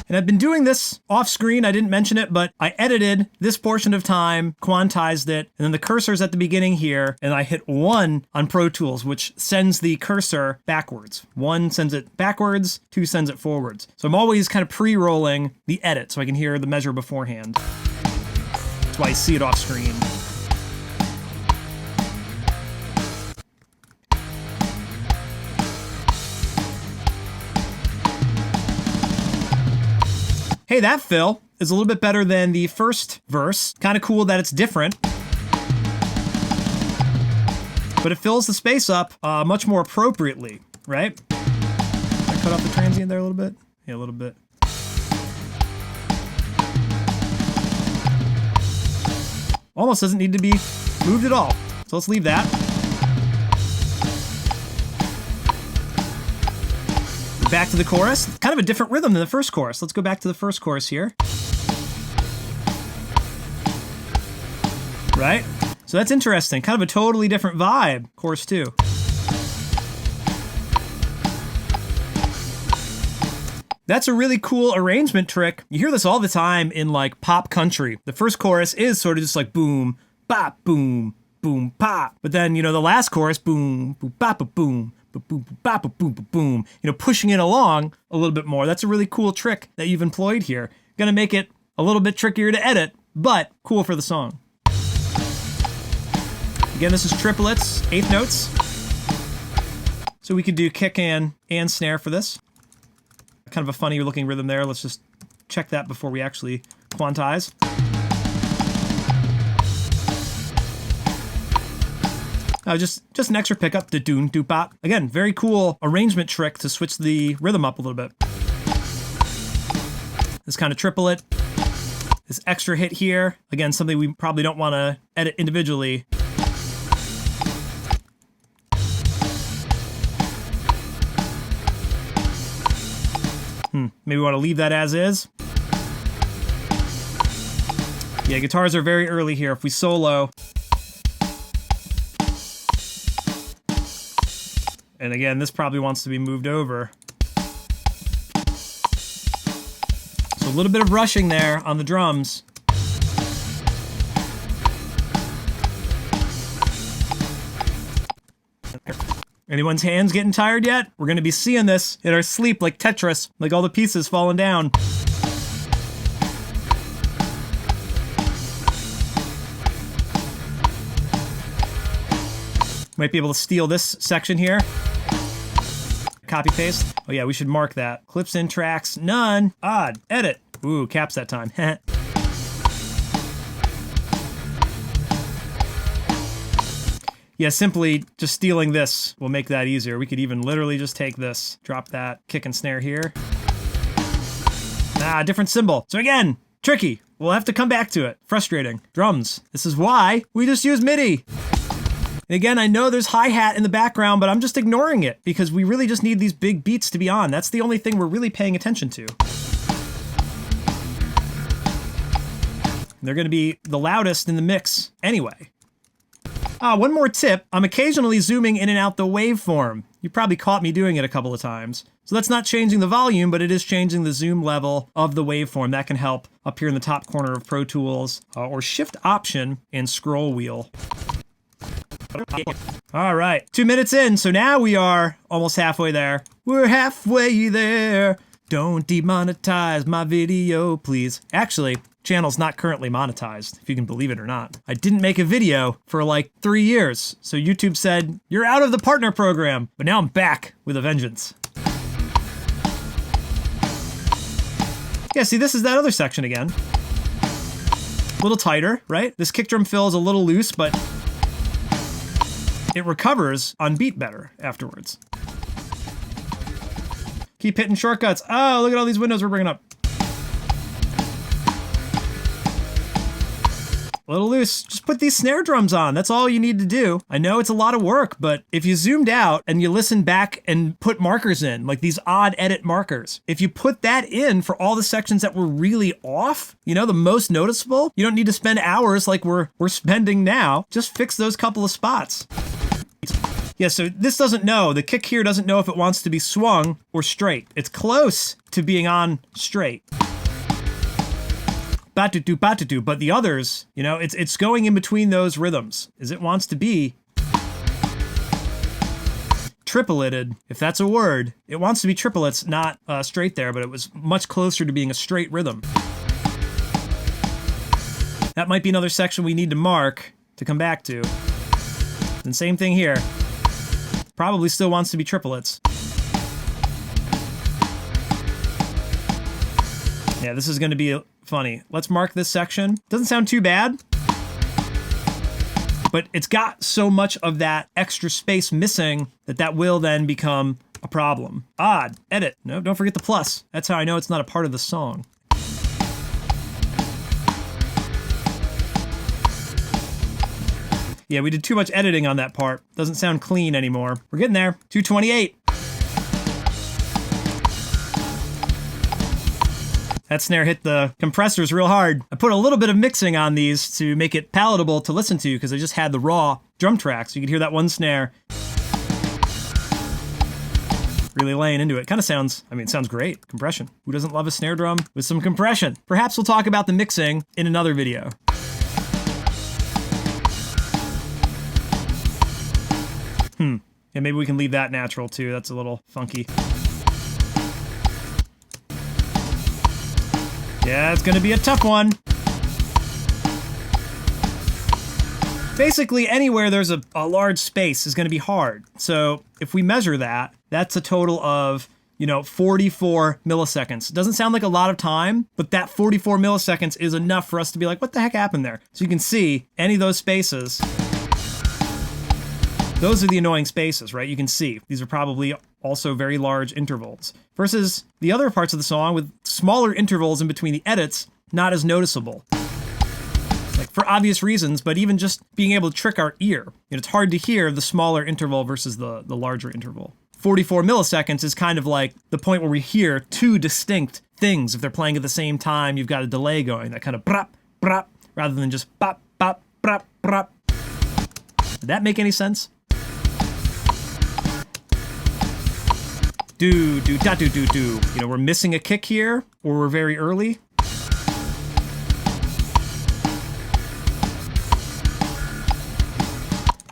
And I've been doing this off screen. I didn't mention it, but I edited this portion of time, quantized it, and then the cursor's at the beginning here, and I hit 1 on Pro Tools, which sends the cursor backwards. 1 sends it backwards, 2 sends it forwards. So I'm always kind of pre-rolling the edit so I can hear the measure beforehand. That's why I see it off screen. Hey, that fill is a little bit better than the first verse. Kind of cool that it's different. But it fills the space up much more appropriately, right? Did I cut off the transient there a little bit? Yeah, a little bit. Almost doesn't need to be moved at all. So let's leave that. Back to the chorus. Kind of a different rhythm than the first chorus. Let's go back to the first chorus here. Right? So that's interesting. Kind of a totally different vibe. Chorus 2. That's a really cool arrangement trick. You hear this all the time in like pop country. The first chorus is sort of just like boom, bop, boom, boom, pop. But then, the last chorus, boom, boom, bop, boom. Boom, boom, boom, boom, boom, pushing it along a little bit more. That's a really cool trick that you've employed here. Gonna make it a little bit trickier to edit, but cool for the song. Again, this is triplets, 8th notes. So we could do kick and snare for this. Kind of a funny looking rhythm there. Let's just check that before we actually quantize. Just an extra pickup, the doon, doo, bop. Again, very cool arrangement trick to switch the rhythm up a little bit. This kind of triplet, this extra hit here. Again, something we probably don't want to edit individually. Maybe we want to leave that as is. Yeah, guitars are very early here. If we solo... And again, this probably wants to be moved over. So a little bit of rushing there on the drums. Anyone's hands getting tired yet? We're going to be seeing this in our sleep like Tetris, like all the pieces falling down. Might be able to steal this section here. Copy paste. Oh yeah, we should mark that. Clips in tracks, none. Odd, edit. Ooh, caps that time. Yeah, simply just stealing this will make that easier. We could even literally just take this, drop that kick and snare here. Different cymbal. So again, tricky. We'll have to come back to it. Frustrating. Drums. This is why we just use MIDI. And again, I know there's hi-hat in the background, but I'm just ignoring it because we really just need these big beats to be on. That's the only thing we're really paying attention to. They're going to be the loudest in the mix anyway. One more tip. I'm occasionally zooming in and out the waveform. You probably caught me doing it a couple of times. So that's not changing the volume, but it is changing the zoom level of the waveform. That can help up here in the top corner of Pro Tools, or Shift Option and scroll wheel. All right, 2 minutes in, so now we are almost halfway there. We're halfway there. Don't demonetize my video, please. Actually, channel's not currently monetized, if you can believe it or not. I didn't make a video for like 3 years, so YouTube said, you're out of the partner program. But now I'm back with a vengeance. Yeah, see, this is that other section again. A little tighter, right? This kick drum fill is a little loose, but it recovers on beat better afterwards. Keep hitting shortcuts. Oh, look at all these windows we're bringing up. A little loose. Just put these snare drums on. That's all you need to do. I know it's a lot of work, but if you zoomed out and you listen back and put markers in, like these odd edit markers, if you put that in for all the sections that were really off, you know, the most noticeable, you don't need to spend hours like we're spending now. Just fix those couple of spots. Yeah, so this doesn't know. The kick here doesn't know if it wants to be swung or straight. It's close to being on straight. Ba-do-do, ba-do-do, but the others, you know, it's going in between those rhythms, as it wants to be tripleted, if that's a word. It wants to be triplets, not straight there, but it was much closer to being a straight rhythm. That might be another section we need to mark to come back to. And same thing here. Probably still wants to be triplets. Yeah, this is going to be funny. Let's mark this section. Doesn't sound too bad, but it's got so much of that extra space missing that will then become a problem. Odd. Edit. No, don't forget the plus. That's how I know it's not a part of the song. Yeah, we did too much editing on that part. Doesn't sound clean anymore. We're getting there. 228. That snare hit the compressors real hard. I put a little bit of mixing on these to make it palatable to listen to because I just had the raw drum tracks. You could hear that one snare really laying into it. Kind of sounds, I mean, it sounds great. Compression. Who doesn't love a snare drum with some compression? Perhaps we'll talk about the mixing in another video. Yeah, maybe we can leave that natural too. That's a little funky. Yeah, it's gonna be a tough one. Basically, anywhere there's a large space is gonna be hard. So if we measure that, that's a total of, 44 milliseconds. It doesn't sound like a lot of time, but that 44 milliseconds is enough for us to be like, what the heck happened there? So you can see any of those spaces. Those are the annoying spaces, right? You can see these are probably also very large intervals versus the other parts of the song with smaller intervals in between the edits, not as noticeable. Like for obvious reasons, but even just being able to trick our ear. It's hard to hear the smaller interval versus the larger interval. 44 milliseconds is kind of like the point where we hear two distinct things. If they're playing at the same time, you've got a delay going, that kind of brap, brap, rather than just bop, bop, brap, brap. Did that make any sense? Do, da, do. We're missing a kick here, or we're very early.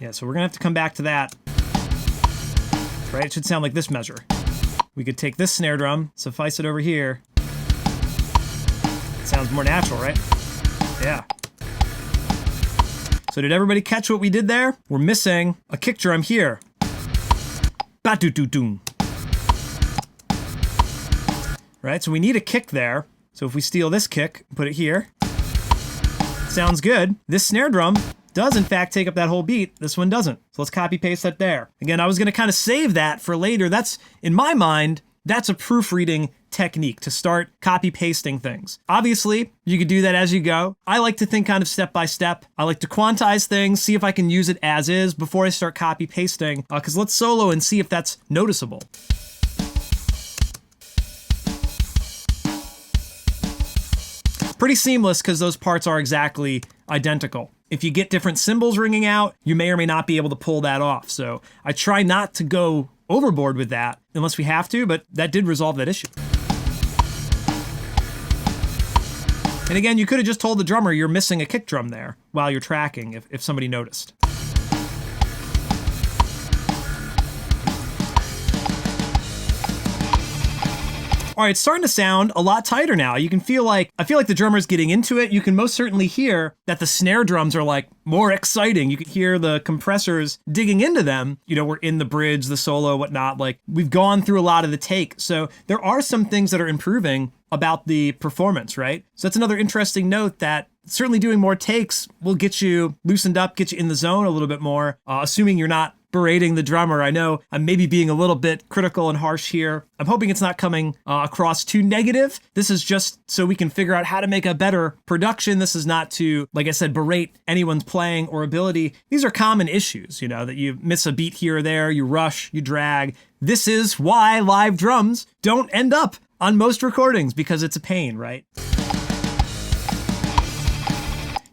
Yeah, so we're gonna have to come back to that. Right, it should sound like this measure. We could take this snare drum, suffice it over here. It sounds more natural, right? Yeah. So did everybody catch what we did there? We're missing a kick drum here. Ba-do-do-doom. Right, so we need a kick there. So if we steal this kick, put it here. Sounds good. This snare drum does in fact take up that whole beat. This one doesn't. So let's copy paste that there. Again, I was gonna kind of save that for later. That's, in my mind, That's a proofreading technique to start copy pasting things. Obviously, you could do that as you go. I like to think kind of step by step. I like to quantize things, see if I can use it as is before I start copy pasting, because let's solo and see if that's noticeable. Pretty seamless because those parts are exactly identical. If you get different cymbals ringing out, you may or may not be able to pull that off. So I try not to go overboard with that unless we have to, but that did resolve that issue. And again, you could have just told the drummer you're missing a kick drum there while you're tracking if somebody noticed. All right, it's starting to sound a lot tighter now. You can feel like, I feel like the drummer's getting into it. You can most certainly hear that the snare drums are like more exciting. You can hear the compressors digging into them. You know, we're in the bridge, the solo, whatnot. Like we've gone through a lot of the take. So there are some things that are improving about the performance, right? So that's another interesting note that certainly doing more takes will get you loosened up, get you in the zone a little bit more, assuming you're not berating the drummer. I know I'm maybe being a little bit critical and harsh here. I'm hoping it's not coming across too negative. This is just so we can figure out how to make a better production. This is not to, like I said, berate anyone's playing or ability. These are common issues, you know, that you miss a beat here or there, you rush, you drag. This is why live drums don't end up on most recordings, because it's a pain, right?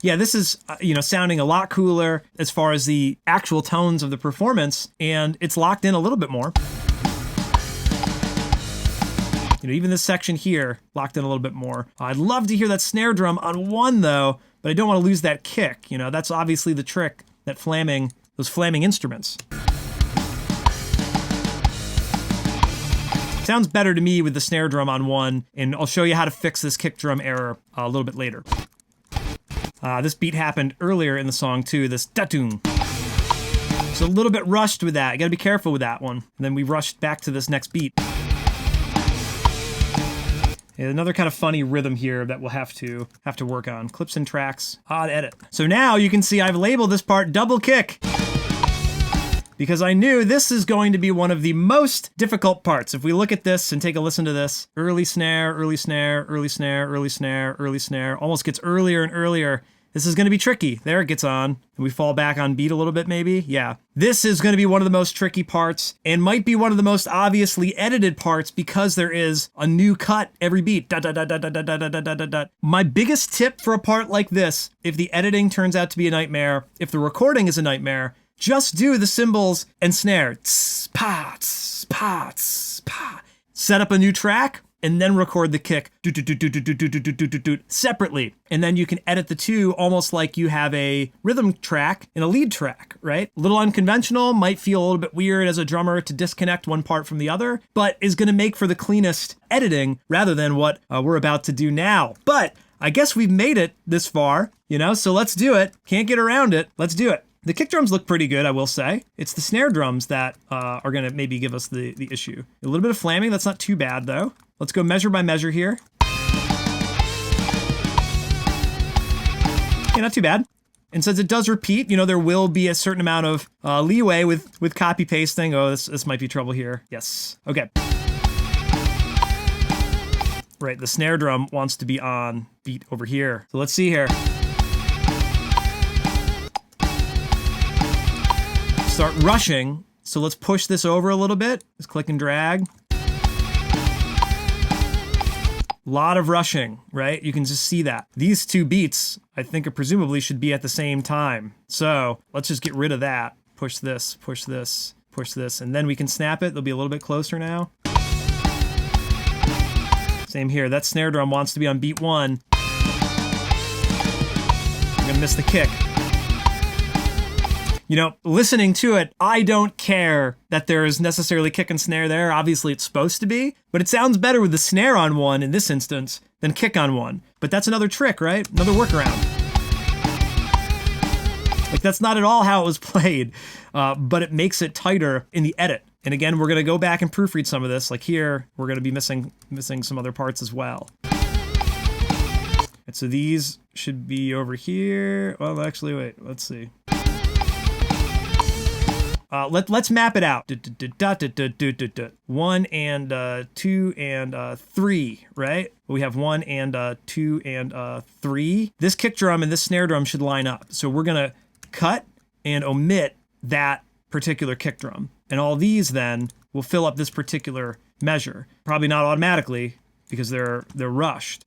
Yeah, this is, sounding a lot cooler as far as the actual tones of the performance, and it's locked in a little bit more. You know, even this section here, locked in a little bit more. I'd love to hear that snare drum on one though, but I don't want to lose that kick. You know, that's obviously the trick, that those flamming instruments. Sounds better to me with the snare drum on one, and I'll show you how to fix this kick drum error a little bit later. This beat happened earlier in the song too, this da-doom. So a little bit rushed with that. You gotta be careful with that one. And then we rushed back to this next beat. Yeah, another kind of funny rhythm here that we'll have to work on. Clips and tracks, odd edit. So now you can see I've labeled this part double kick, because I knew this is going to be one of the most difficult parts. If we look at this and take a listen to this, early snare, early snare, early snare, early snare, early snare, almost gets earlier and earlier. This is gonna be tricky. There it gets on. And we fall back on beat a little bit maybe. Yeah. This is gonna be one of the most tricky parts and might be one of the most obviously edited parts because there is a new cut every beat. Da, da, da, da, da, da, da, da, da, da, da. My biggest tip for a part like this, if the editing turns out to be a nightmare, if the recording is a nightmare, just do the cymbals and snare. Tss, pa, tss, pa, tss, pa. Set up a new track and then record the kick separately. And then you can edit the two almost like you have a rhythm track and a lead track, right? A little unconventional, might feel a little bit weird as a drummer to disconnect one part from the other, but is gonna make for the cleanest editing rather than what we're about to do now. But I guess we've made it this far, so let's do it. Can't get around it. Let's do it. The kick drums look pretty good, I will say. It's the snare drums that are gonna maybe give us the issue. A little bit of flamming, that's not too bad though. Let's go measure by measure here. Yeah, not too bad. And since it does repeat, there will be a certain amount of leeway with copy pasting. Oh, this might be trouble here. Yes, okay. Right, the snare drum wants to be on beat over here. So let's see here. Start rushing. So let's push this over a little bit. Let's click and drag. Lot of rushing, right? You can just see that. These two beats, I think, presumably should be at the same time. So let's just get rid of that. Push this, push this, push this, and then we can snap it. They'll be a little bit closer now. Same here. That snare drum wants to be on beat one. I'm gonna miss the kick. Listening to it, I don't care that there is necessarily kick and snare there. Obviously, it's supposed to be, but it sounds better with the snare on one in this instance than kick on one. But that's another trick, right? Another workaround. Like, that's not at all how it was played, but it makes it tighter in the edit. And again, we're gonna go back and proofread some of this. Like here, we're gonna be missing some other parts as well. And so these should be over here. Well, actually, wait, let's see. Let's map it out. 1 and 2 and 3, right? We have 1 and 2 and 3. This kick drum and this snare drum should line up. So we're gonna cut and omit that particular kick drum. And all these then will fill up this particular measure. Probably not automatically because they're rushed.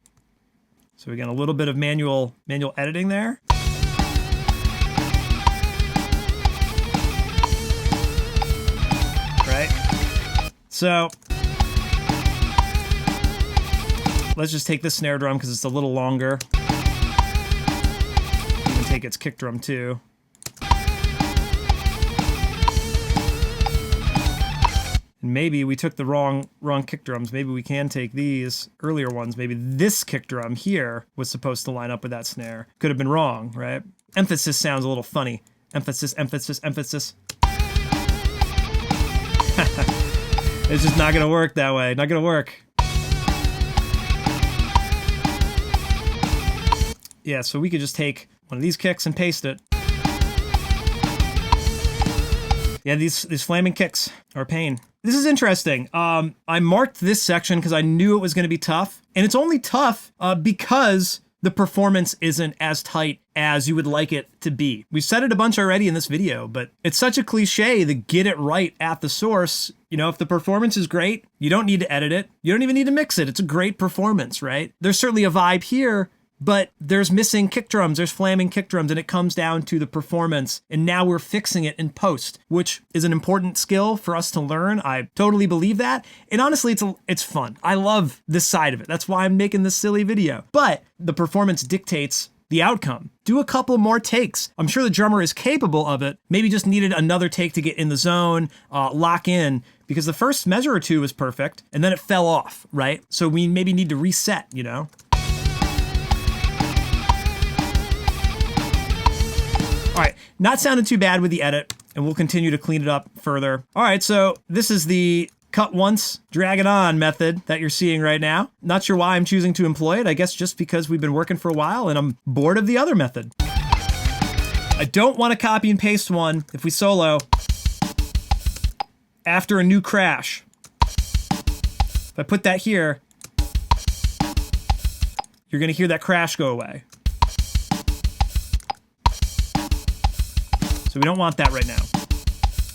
So we got a little bit of manual editing there. Right? So let's just take this snare drum because it's a little longer. You can take its kick drum too. And maybe we took the wrong kick drums. Maybe we can take these earlier ones. Maybe this kick drum here was supposed to line up with that snare. Could have been wrong, right? Emphasis sounds a little funny. Emphasis, emphasis, emphasis. It's just not gonna work that way. Not gonna work. Yeah, so we could just take one of these kicks and paste it. Yeah, these flaming kicks are a pain. This is interesting. I marked this section because I knew it was going to be tough. And it's only tough because the performance isn't as tight as you would like it to be. We've said it a bunch already in this video, but it's such a cliche to get it right at the source. You know, if the performance is great, you don't need to edit it. You don't even need to mix it. It's a great performance, right? There's certainly a vibe here, but there's missing kick drums, there's flaming kick drums, and it comes down to the performance. And now we're fixing it in post, which is an important skill for us to learn. I totally believe that. And honestly, it's fun. I love this side of it. That's why I'm making this silly video. But the performance dictates the outcome. Do a couple more takes. I'm sure the drummer is capable of it. Maybe just needed another take to get in the zone, lock in, because the first measure or two was perfect, and then it fell off, right? So we maybe need to reset, you know? All right, not sounding too bad with the edit, and we'll continue to clean it up further. All right, so this is the cut once, drag it on method that you're seeing right now. Not sure why I'm choosing to employ it. I guess just because we've been working for a while and I'm bored of the other method. I don't want to copy and paste one if we solo after a new crash. If I put that here, you're going to hear that crash go away. So we don't want that right now.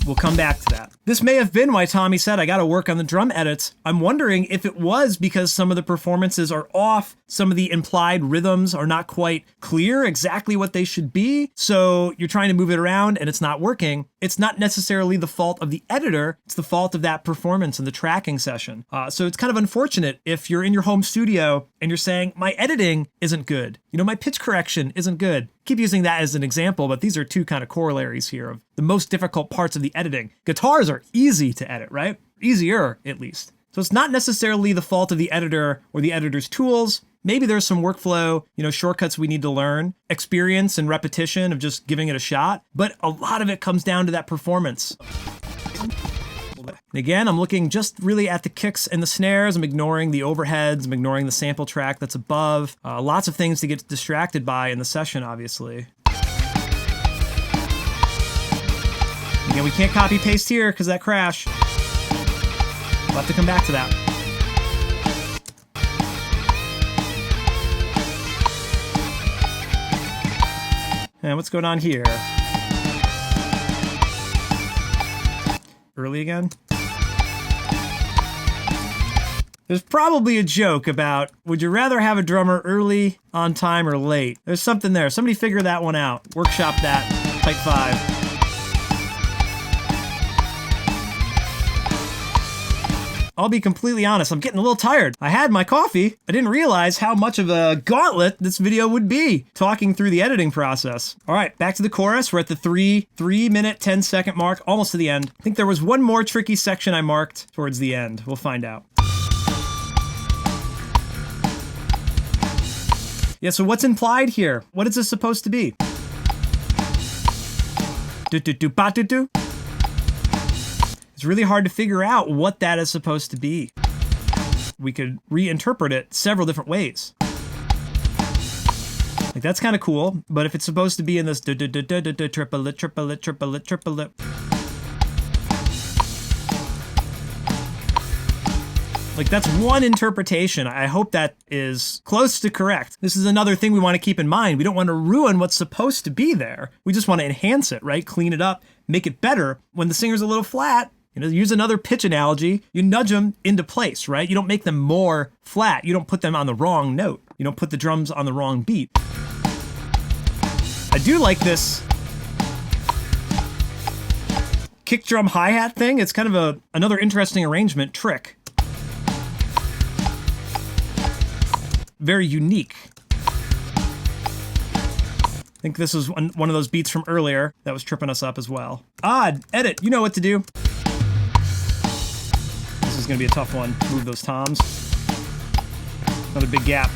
We'll come back to that. This may have been why Tommy said, I gotta work on the drum edits. I'm wondering if it was because some of the performances are off, some of the implied rhythms are not quite clear exactly what they should be, so you're trying to move it around and it's not working. It's not necessarily the fault of the editor, it's the fault of that performance and the tracking session. So it's kind of unfortunate if you're in your home studio and you're saying, my editing isn't good. You know, my pitch correction isn't good. Keep using that as an example, but these are two kind of corollaries here of the most difficult parts of the editing. Guitars are easy to edit, right? Easier, at least. So it's not necessarily the fault of the editor or the editor's tools. Maybe there's some workflow, shortcuts we need to learn, experience and repetition of just giving it a shot. But a lot of it comes down to that performance. Again, I'm looking just really at the kicks and the snares. I'm ignoring the overheads. I'm ignoring the sample track that's above. Lots of things to get distracted by in the session, obviously. Again, we can't copy paste here because that crash. We'll have to come back to that. And what's going on here? Early again? There's probably a joke about, would you rather have a drummer early, on time, or late? There's something there. Somebody figure that one out. Workshop that. Type 5. I'll be completely honest, I'm getting a little tired. I had my coffee. I didn't realize how much of a gauntlet this video would be, talking through the editing process. All right, back to the chorus. We're at the 3 minute, 10 second mark, almost to the end. I think there was one more tricky section I marked towards the end. We'll find out. Yeah, so what's implied here? What is this supposed to be? Do-do-do-ba-do-do. It's really hard to figure out what that is supposed to be. We could reinterpret it several different ways. Like, that's kind of cool, but if it's supposed to be in this triplet, triplet, triplet, triplet, Like, that's one interpretation. I hope that is close to correct. This is another thing we want to keep in mind. We don't want to ruin what's supposed to be there. We just want to enhance it, right? Clean it up, make it better. When the singer's a little flat, you know, use another pitch analogy, you nudge them into place, right? You don't make them more flat. You don't put them on the wrong note. You don't put the drums on the wrong beat. I do like this kick drum hi-hat thing. It's kind of another interesting arrangement trick. Very unique. I think this was one of those beats from earlier that was tripping us up as well. Odd, edit, you know what to do. This is gonna be a tough one. Move those toms. Another big gap.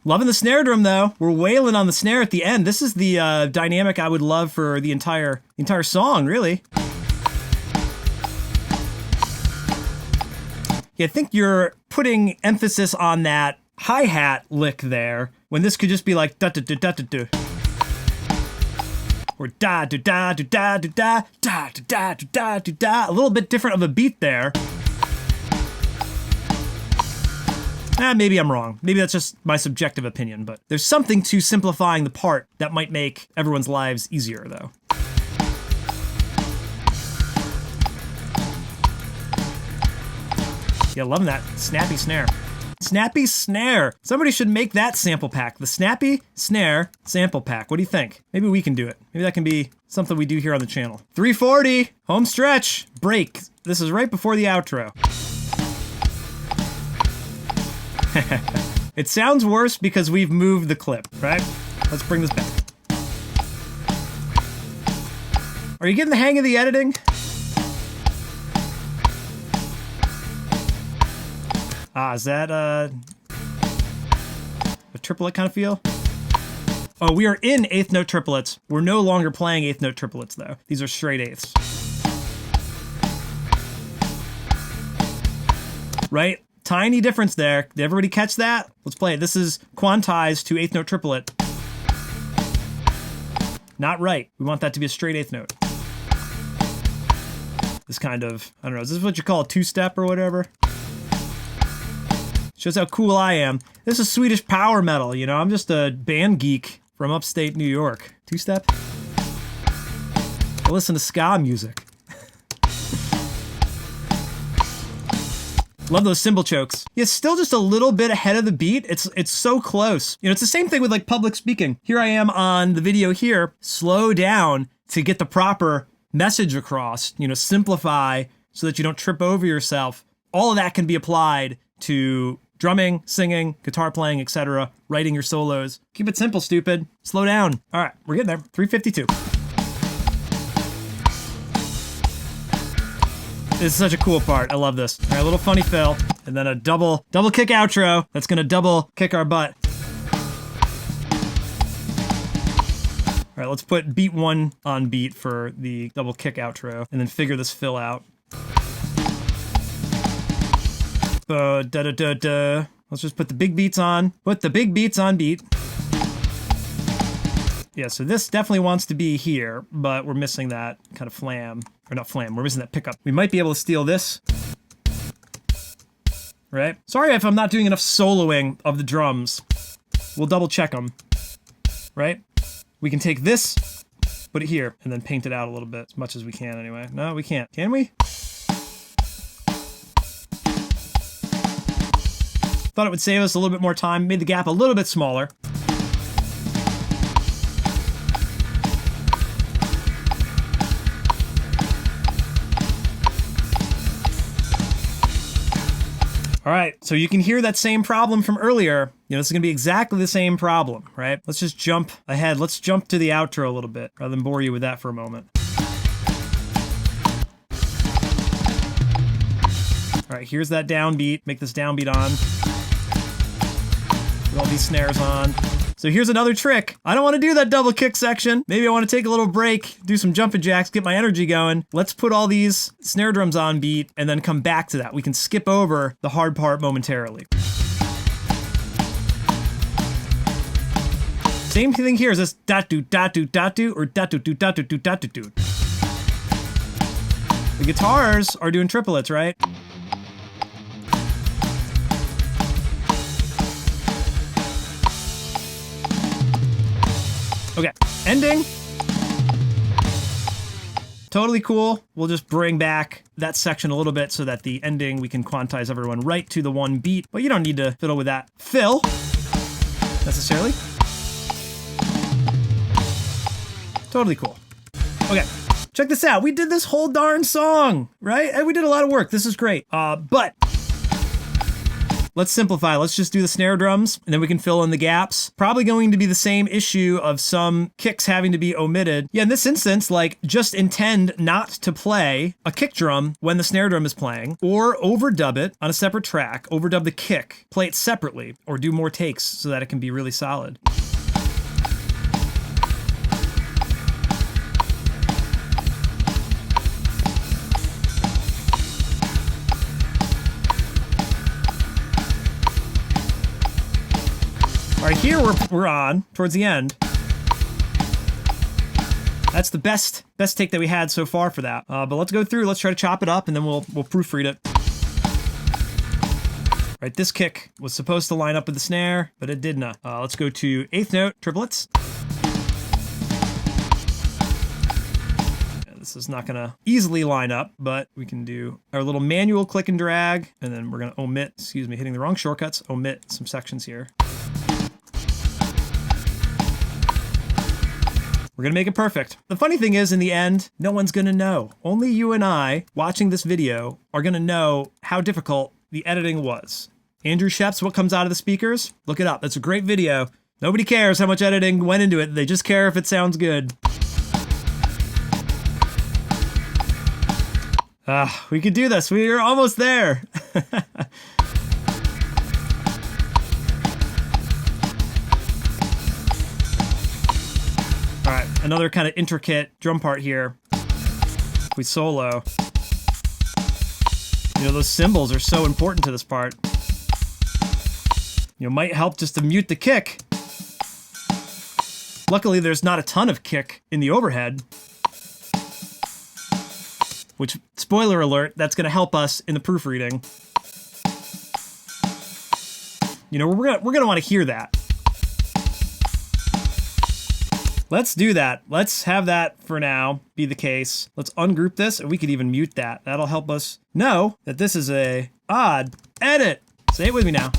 Loving the snare drum though. We're wailing on the snare at the end. This is the dynamic I would love for the entire song, really. Yeah, I think you're putting emphasis on that hi-hat lick there, when this could just be like da da da da da da. Or da da da da da da da da da da da da da. A little bit different of a beat there. Maybe I'm wrong. Maybe that's just my subjective opinion, but there's something to simplifying the part that might make everyone's lives easier, though. Yeah, loving that snappy snare. Snappy snare. Somebody should make that sample pack. The snappy snare sample pack. What do you think? Maybe we can do it. Maybe that can be something we do here on the channel. 340, home stretch, break. This is right before the outro. It sounds worse because we've moved the clip, right? Let's bring this back. Are you getting the hang of the editing? Is that a triplet kind of feel? Oh, we are in eighth note triplets. We're no longer playing eighth note triplets though. These are straight eighths. Right? Tiny difference there. Did everybody catch that? Let's play it. This is quantized to eighth note triplet. Not right. We want that to be a straight eighth note. This kind of, I don't know, is this what you call a two-step or whatever? Shows how cool I am. This is Swedish power metal, you know? I'm just a band geek from upstate New York. Two-step? I listen to ska music. Love those cymbal chokes. Yeah, still just a little bit ahead of the beat. It's so close. You know, it's the same thing with like public speaking. Here I am on the video here. Slow down to get the proper message across. You know, simplify so that you don't trip over yourself. All of that can be applied to drumming, singing, guitar playing, etc. Writing your solos. Keep it simple, stupid. Slow down. All right, we're getting there. 352. This is such a cool part. I love this. All right, a little funny fill, and then a double kick outro that's gonna double kick our butt. All right, let's put beat one on beat for the double kick outro, and then figure this fill out. Da da da da. Let's just put the big beats on. Put the big beats on beat. Yeah, so this definitely wants to be here, but we're missing that kind of flam. Or not flam, we're missing that pickup. We might be able to steal this. Right? Sorry if I'm not doing enough soloing of the drums. We'll double check them. Right? We can take this, put it here, and then paint it out a little bit, as much as we can anyway. No, we can't. Can we? Thought it would save us a little bit more time, made the gap a little bit smaller. All right, so you can hear that same problem from earlier. You know, this is gonna be exactly the same problem, right? Let's just jump ahead. Let's jump to the outro a little bit, rather than bore you with that for a moment. All right, here's that downbeat. Make this downbeat on. Put all these snares on. So here's another trick. I don't want to do that double kick section. Maybe I want to take a little break, do some jumping jacks, get my energy going. Let's put all these snare drums on beat and then come back to that. We can skip over the hard part momentarily. Same thing here. Is this da-do, da-do, da-do, or da-do-do, da-do-do, da-do-do? The guitars are doing triplets, right? Okay, ending. Totally cool. We'll just bring back that section a little bit so that the ending, we can quantize everyone right to the one beat, but you don't need to fiddle with that fill necessarily. Totally cool. Okay, check this out. We did this whole darn song, right? And we did a lot of work. This is great. But let's simplify. Let's just do the snare drums, and then we can fill in the gaps. Probably going to be the same issue of some kicks having to be omitted. Yeah, in this instance, like, just intend not to play a kick drum when the snare drum is playing, or overdub it on a separate track, overdub the kick, play it separately, or do more takes so that it can be really solid. All right, here we're on towards the end. That's the best take that we had so far for that. But let's go through. Let's try to chop it up, and then we'll proofread it. Right, this kick was supposed to line up with the snare, but it did not. Let's go to 8th note triplets. This is not gonna easily line up, but we can do our little manual click and drag, and then we're gonna omit, excuse me, hitting the wrong shortcuts, omit some sections here. We're gonna make it perfect. The funny thing is, in the end, no one's gonna know. Only you and I, watching this video, are gonna know how difficult the editing was. Andrew Scheps, what comes out of the speakers? Look it up, it's a great video. Nobody cares how much editing went into it, they just care if it sounds good. We could do this, we're almost there. All right, another kind of intricate drum part here. If we solo. You know, those cymbals are so important to this part. You know, might help just to mute the kick. Luckily, there's not a ton of kick in the overhead. Which, spoiler alert, that's gonna help us in the proofreading. You know, we're gonna wanna hear that. Let's do that. Let's have that for now be the case. Let's ungroup this, and we could even mute that. That'll help us know that this is a odd edit. Say it with me now.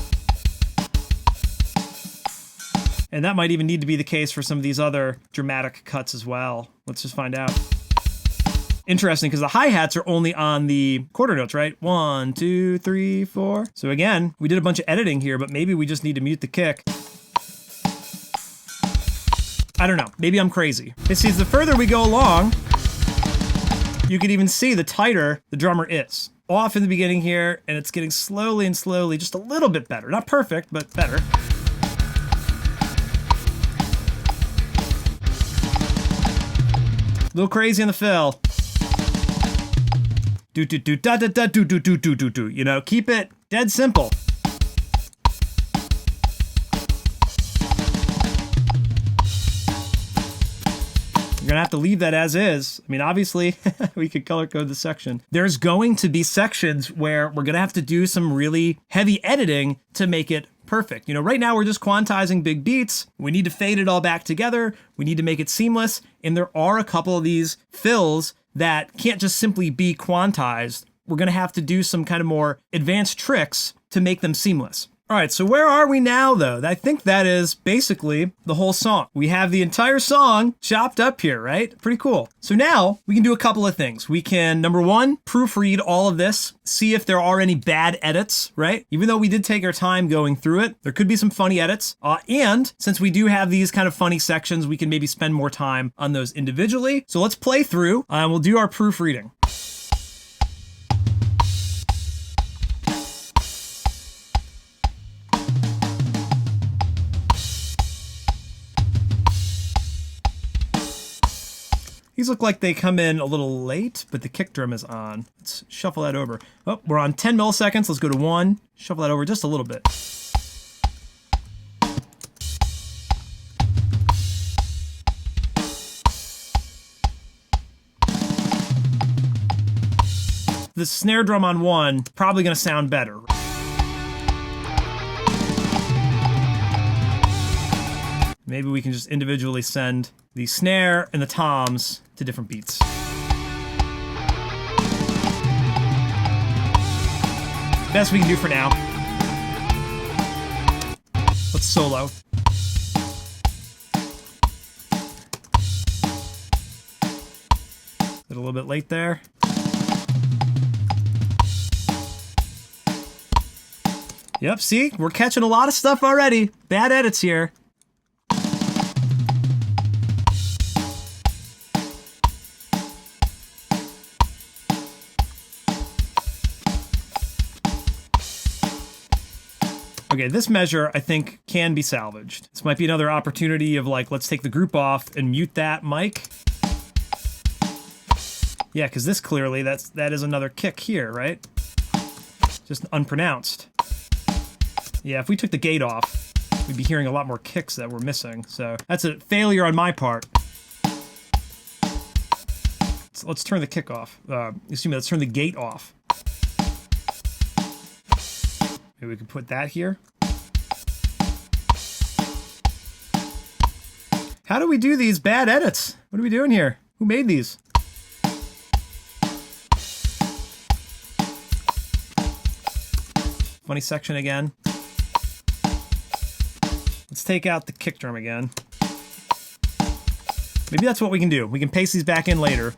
And that might even need to be the case for some of these other dramatic cuts as well. Let's just find out. Interesting, because the hi-hats are only on the quarter notes, right? 1, 2, 3, 4. So again, we did a bunch of editing here, but maybe we just need to mute the kick. I don't know, maybe I'm crazy. It seems the further we go along, you can even see the tighter the drummer is. Off in the beginning here, and it's getting slowly and slowly just a little bit better. Not perfect, but better. A little crazy in the fill. Do do do da da da do do do do do do. You know, keep it dead simple. You're gonna have to leave that as is. I mean, obviously, we could color code the section. There's going to be sections where we're gonna have to do some really heavy editing to make it perfect. You know, right now we're just quantizing big beats. We need to fade it all back together. We need to make it seamless. And there are a couple of these fills that can't just simply be quantized. We're gonna have to do some kind of more advanced tricks to make them seamless. All right, so where are we now, though? I think that is basically the whole song. We have the entire song chopped up here, right? Pretty cool. So now we can do a couple of things. We can, number one, proofread all of this, see if there are any bad edits, right? Even though we did take our time going through it, there could be some funny edits. And since we do have these kind of funny sections, we can maybe spend more time on those individually. So let's play through and we'll do our proofreading. These look like they come in a little late, but the kick drum is on. Let's shuffle that over. Oh, we're on 10 milliseconds. Let's go to 1. Shuffle that over just a little bit. The snare drum on 1, probably gonna sound better. Maybe we can just individually send the snare and the toms to different beats. Best we can do for now. Let's solo. A little bit late there. Yep, see? We're catching a lot of stuff already. Bad edits here. Okay, this measure, I think, can be salvaged. This might be another opportunity of like, let's take the group off and mute that mic. Yeah, because this clearly, that is another kick here, right? Just unpronounced. Yeah, if we took the gate off, we'd be hearing a lot more kicks that we're missing. So that's a failure on my part. So let's turn the kick off. Let's turn the gate off. Maybe we could put that here. How do we do these bad edits? What are we doing here? Who made these? Funny section again. Let's take out the kick drum again. Maybe that's what we can do. We can paste these back in later.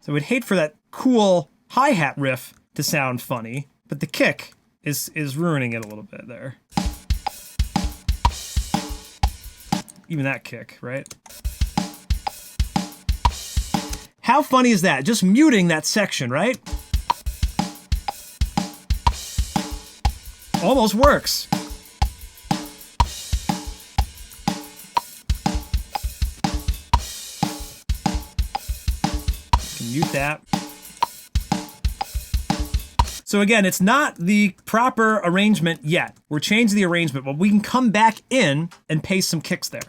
So we'd hate for that cool hi-hat riff to sound funny, but the kick is ruining it a little bit there. Even that kick, right? How funny is that? Just muting that section, right? Almost works. Mute that. So again, it's not the proper arrangement yet. We're changing the arrangement, but we can come back in and paste some kicks there.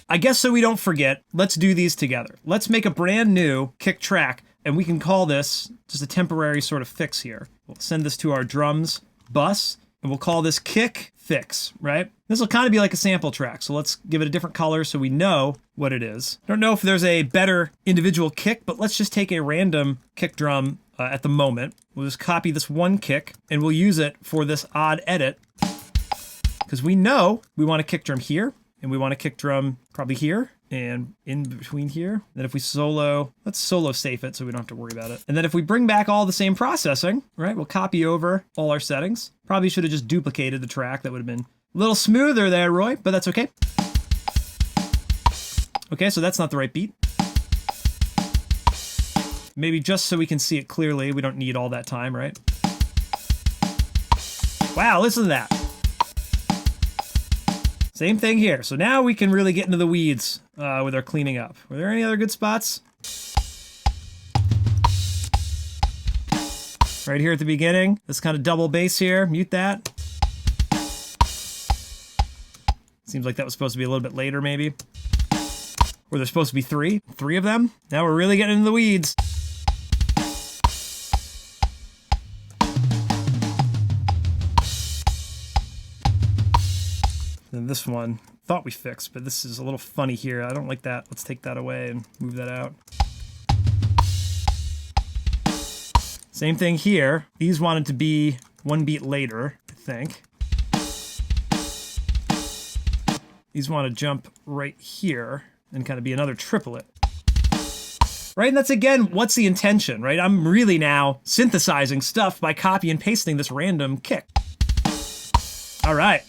I guess so we don't forget, let's do these together. Let's make a brand new kick track, and we can call this just a temporary sort of fix here. We'll send this to our drums bus, and we'll call this kick fix, right? This will kind of be like a sample track, so let's give it a different color so we know what it is. I don't know if there's a better individual kick, but let's just take a random kick drum at the moment. We'll just copy this one kick, and we'll use it for this odd edit, because we know we want a kick drum here, and we want a kick drum probably here, and in between here. Then if we solo, let's solo safe it so we don't have to worry about it. And then if we bring back all the same processing, right, we'll copy over all our settings. Probably should have just duplicated the track. That would have been a little smoother there, Roy, but that's okay. Okay, so that's not the right beat. Maybe just so we can see it clearly, we don't need all that time, right? Wow, listen to that. Same thing here. So now we can really get into the weeds with our cleaning up. Were there any other good spots? Right here at the beginning, this kind of double bass here, mute that. Seems like that was supposed to be a little bit later, maybe. Or there's supposed to be three of them. Now we're really getting into the weeds. And this one, thought we fixed, but this is a little funny here. I don't like that. Let's take that away and move that out. Same thing here. These wanted to be one beat later, I think. These want to jump right here and kind of be another triplet. Right, and that's again, what's the intention, right? I'm really now synthesizing stuff by copy and pasting this random kick. All right.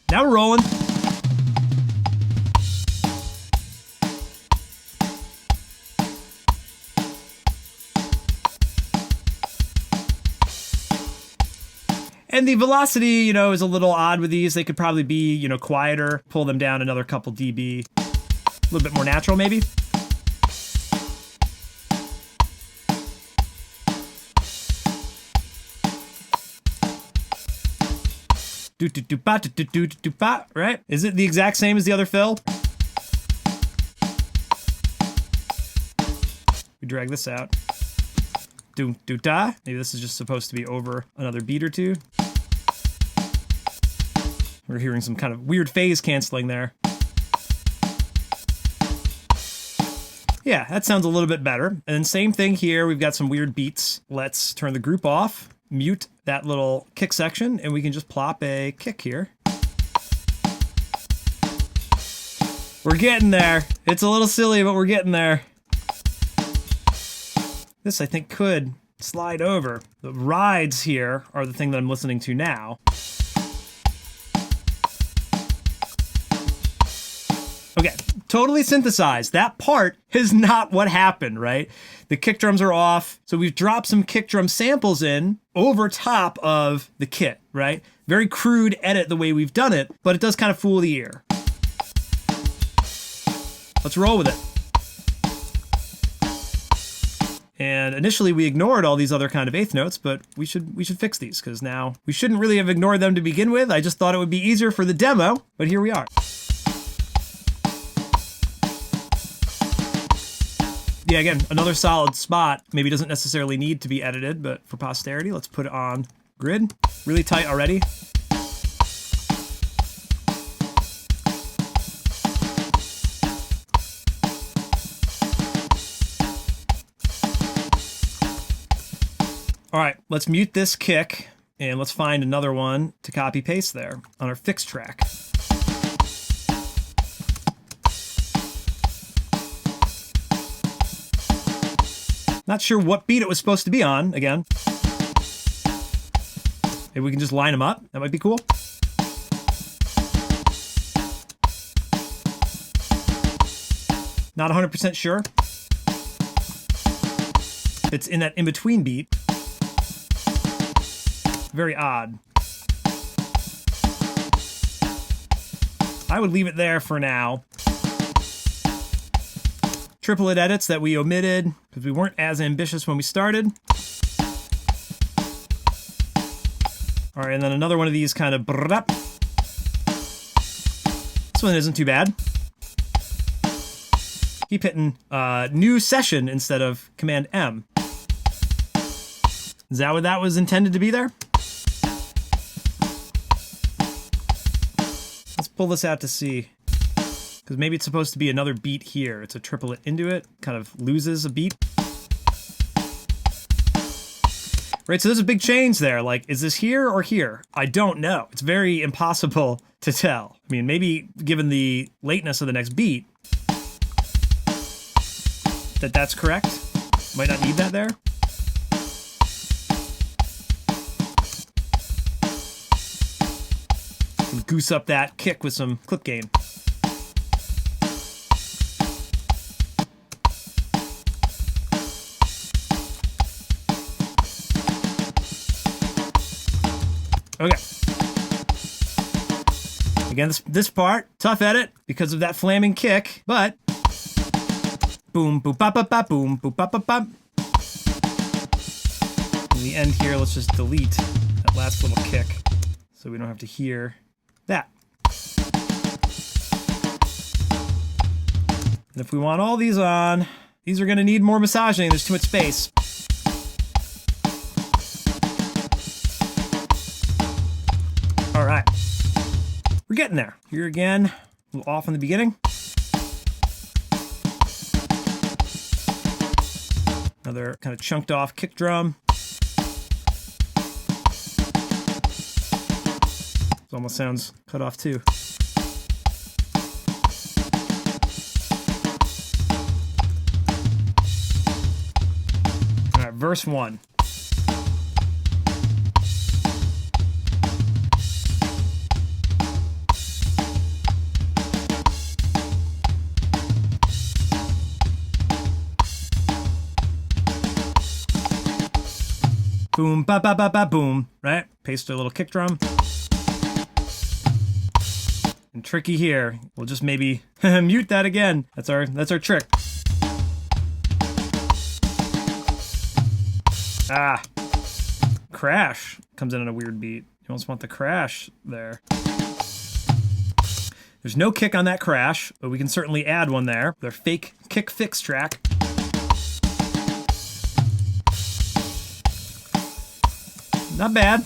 Now we're rolling. And the velocity, you know, is a little odd with these. They could probably be, you know, quieter, pull them down another couple dB. A little bit more natural, maybe. Do-do-do-ba, right? Is it the exact same as the other fill? We drag this out. Do-do-da. Maybe this is just supposed to be over another beat or two. We're hearing some kind of weird phase canceling there. Yeah, that sounds a little bit better. And then same thing here, we've got some weird beats. Let's turn the group off, mute that little kick section, and we can just plop a kick here. We're getting there. It's a little silly, but we're getting there. This, I think, could slide over. The rides here are the thing that I'm listening to now. Okay, totally synthesized. That part is not what happened, right? The kick drums are off, so we've dropped some kick drum samples in over top of the kit, right? Very crude edit the way we've done it, but it does kind of fool the ear. Let's roll with it. And initially we ignored all these other kind of eighth notes, but we should fix these, because now we shouldn't really have ignored them to begin with. I just thought it would be easier for the demo, but here we are. Yeah, again, another solid spot. Maybe doesn't necessarily need to be edited, but for posterity, let's put it on grid. Really tight already. All right, let's mute this kick, and let's find another one to copy paste there on our fix track. Not sure what beat it was supposed to be on, again. Maybe we can just line them up. That might be cool. Not 100% sure. It's in that in-between beat. Very odd. I would leave it there for now. Triplet edits that we omitted because we weren't as ambitious when we started. All right, and then another one of these kind of brrrap. This one isn't too bad. Keep hitting new session instead of Command M. Is that what that was intended to be there? Let's pull this out to see. Because maybe it's supposed to be another beat here. It's a triplet into it, kind of loses a beat. Right, so there's a big change there. Like, is this here or here? I don't know. It's very impossible to tell. I mean, maybe given the lateness of the next beat, that's correct. Might not need that there. And goose up that kick with some clip gain. Okay. Again, this part, tough edit because of that flaming kick, but boom, boop, bop, bop, bop, boom, boop, bop, bop, bop. In the end here, let's just delete that last little kick so we don't have to hear that. And if we want all these on, these are going to need more massaging. There's too much space. All right, we're getting there. Here again, a little off in the beginning. Another kind of chunked off kick drum. It almost sounds cut off too. All right, verse 1. Boom, ba ba ba ba boom, right? Paste a little kick drum. And tricky here, we'll just maybe mute that again. That's our trick. Ah, crash comes in on a weird beat. You almost want the crash there. There's no kick on that crash, but we can certainly add one there. Their fake kick fix track. Not bad.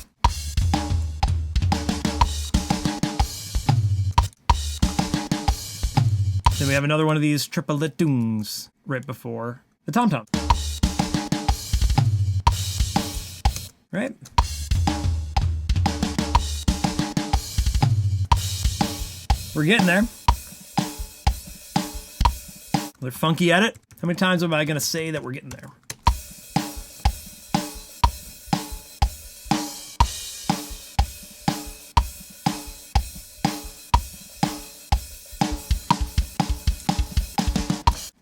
we have another one of these tripletungs right before the tom-tom. Right? We're getting there. Another funky edit. How many times am I going to say that we're getting there?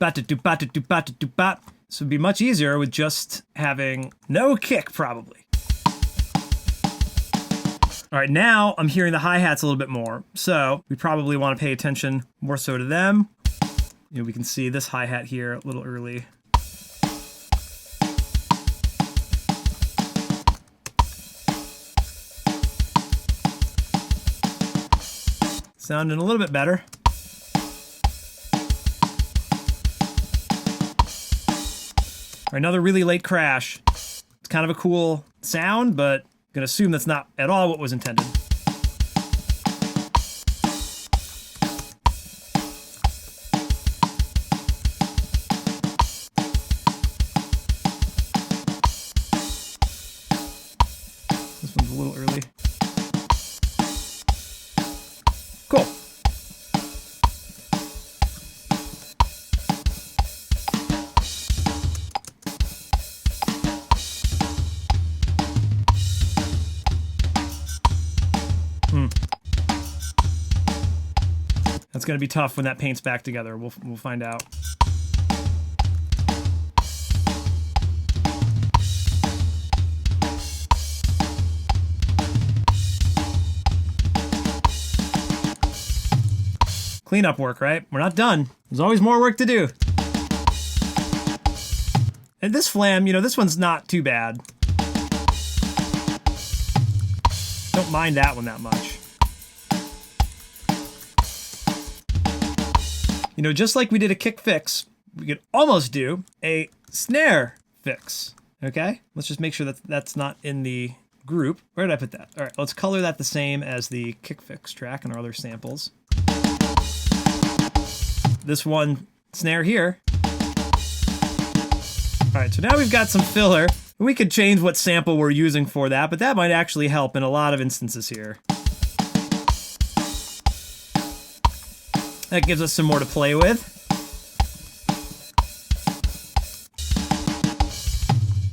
Ba-da-do-ba-da-do-ba-da-do-ba. This would be much easier with just having no kick, probably. All right, now I'm hearing the hi-hats a little bit more, so we probably want to pay attention more so to them. You know, we can see this hi-hat here a little early. Sounding a little bit better. All right, another really late crash. It's kind of a cool sound, but I'm gonna assume that's not at all what was intended. This one's a little early. Cool. That's going to be tough when that paints back together. We'll find out. Cleanup work, right? We're not done. There's always more work to do. And this flam, you know, this one's not too bad. Don't mind that one that much. You know, just like we did a kick fix, we could almost do a snare fix, okay? Let's just make sure that that's not in the group. Where did I put that? All right, let's color that the same as the kick fix track and our other samples. This one snare here. All right, so now we've got some filler. We could change what sample we're using for that, but that might actually help in a lot of instances here. That gives us some more to play with.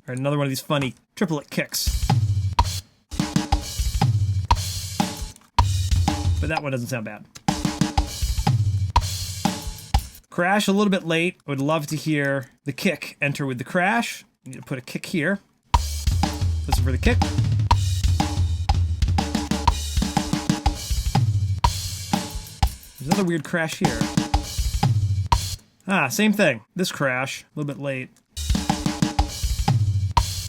All right, another one of these funny triplet kicks. But that one doesn't sound bad. Crash a little bit late. I would love to hear the kick enter with the crash. I need to put a kick here. Listen for the kick. There's another weird crash here. Ah, same thing. This crash, a little bit late.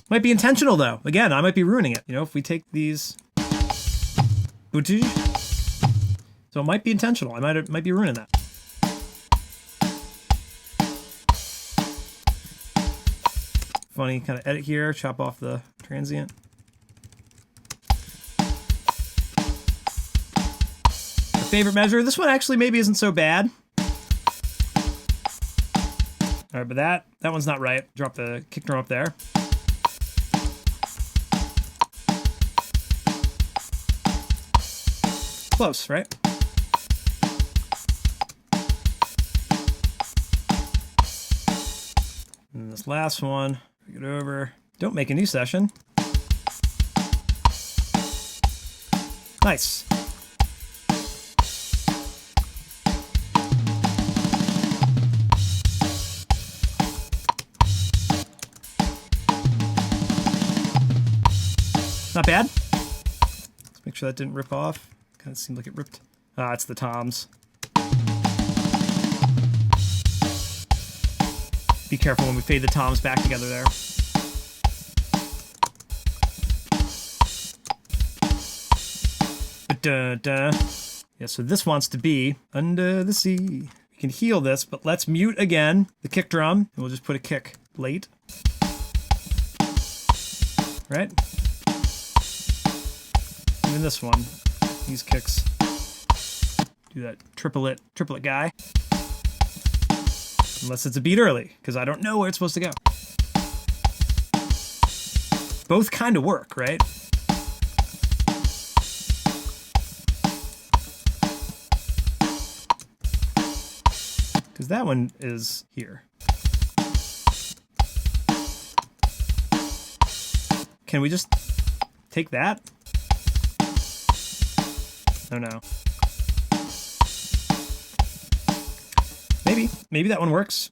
Might be intentional though. Again, I might be ruining it. You know, if we take these... So it might be intentional. I might be ruining that. Funny kind of edit here, chop off the transient. Favorite measure. This one actually maybe isn't so bad. All right, but that one's not right. Drop the kick drum up there. Close, right? And this last one, bring it over. Don't make a new session. Nice. Not bad. Let's make sure that didn't rip off. Kind of seemed like it ripped. Ah, it's the toms. Be careful when we fade the toms back together there. Yeah, so this wants to be Under the Sea. We can heal this, but let's mute again the kick drum, and we'll just put a kick late. Right? Even this one, these kicks. Do that triplet guy. Unless it's a beat early, because I don't know where it's supposed to go. Both kind of work, right? Because that one is here. Can we just take that? Oh no. Maybe that one works.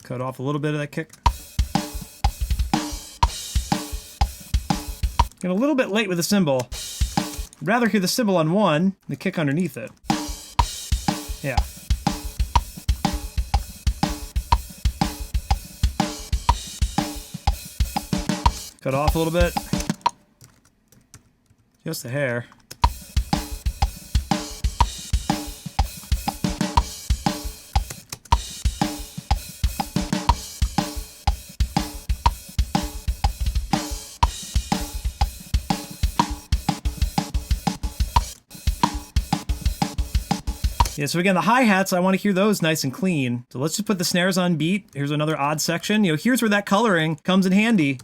Cut off a little bit of that kick. Get a little bit late with the cymbal. I'd rather hear the cymbal on one than the kick underneath it. Yeah. Cut off a little bit. Just a hair. Yeah, so again, the hi-hats, I want to hear those nice and clean. So let's just put the snares on beat. Here's another odd section. You know, here's where that coloring comes in handy.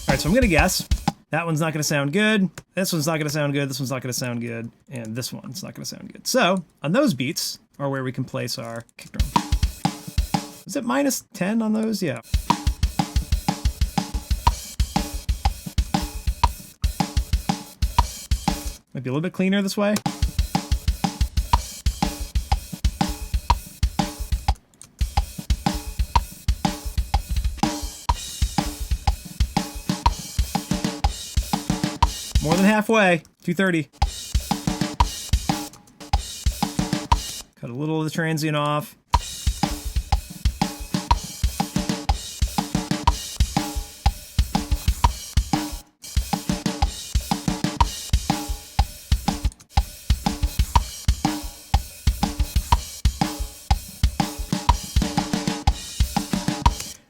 All right, so I'm going to guess. That one's not going to sound good. This one's not going to sound good. This one's not going to sound good. And this one's not going to sound good. So on those beats are where we can place our kick drum. Is it minus 10 on those? Yeah. Might be a little bit cleaner this way. More than halfway, 230. Cut a little of the transient off.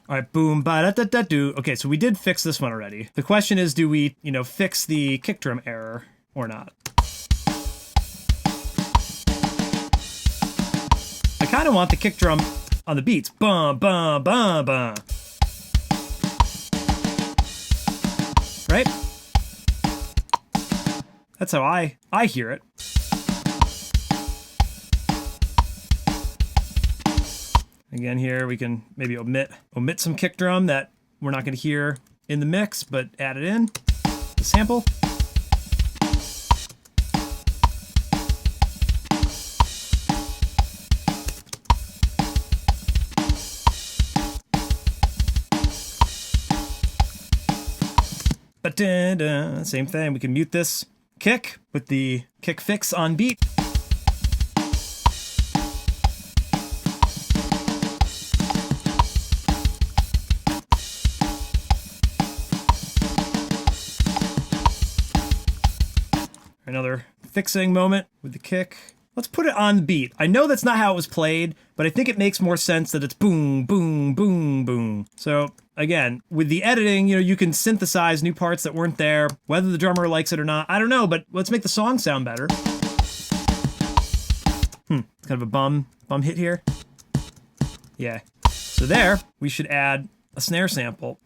All right, boom, ba-da-da-da-do. Okay, so we did fix this one already. The question is, do we, fix the kick drum error or not? I kind of want the kick drum on the beats. Bum, bum, bum, bum. Right? That's how I hear it. Again, here we can maybe omit some kick drum that we're not going to hear in the mix, but add it in, the sample. But same thing, we can mute this kick with the kick fix on beat. Another fixing moment with the kick. Let's put it on the beat. I know that's not how it was played, but I think it makes more sense that it's boom, boom, boom, boom. So again, with the editing, you can synthesize new parts that weren't there, whether the drummer likes it or not. I don't know, but let's make the song sound better. It's kind of a bum hit here. Yeah. So there, we should add a snare sample.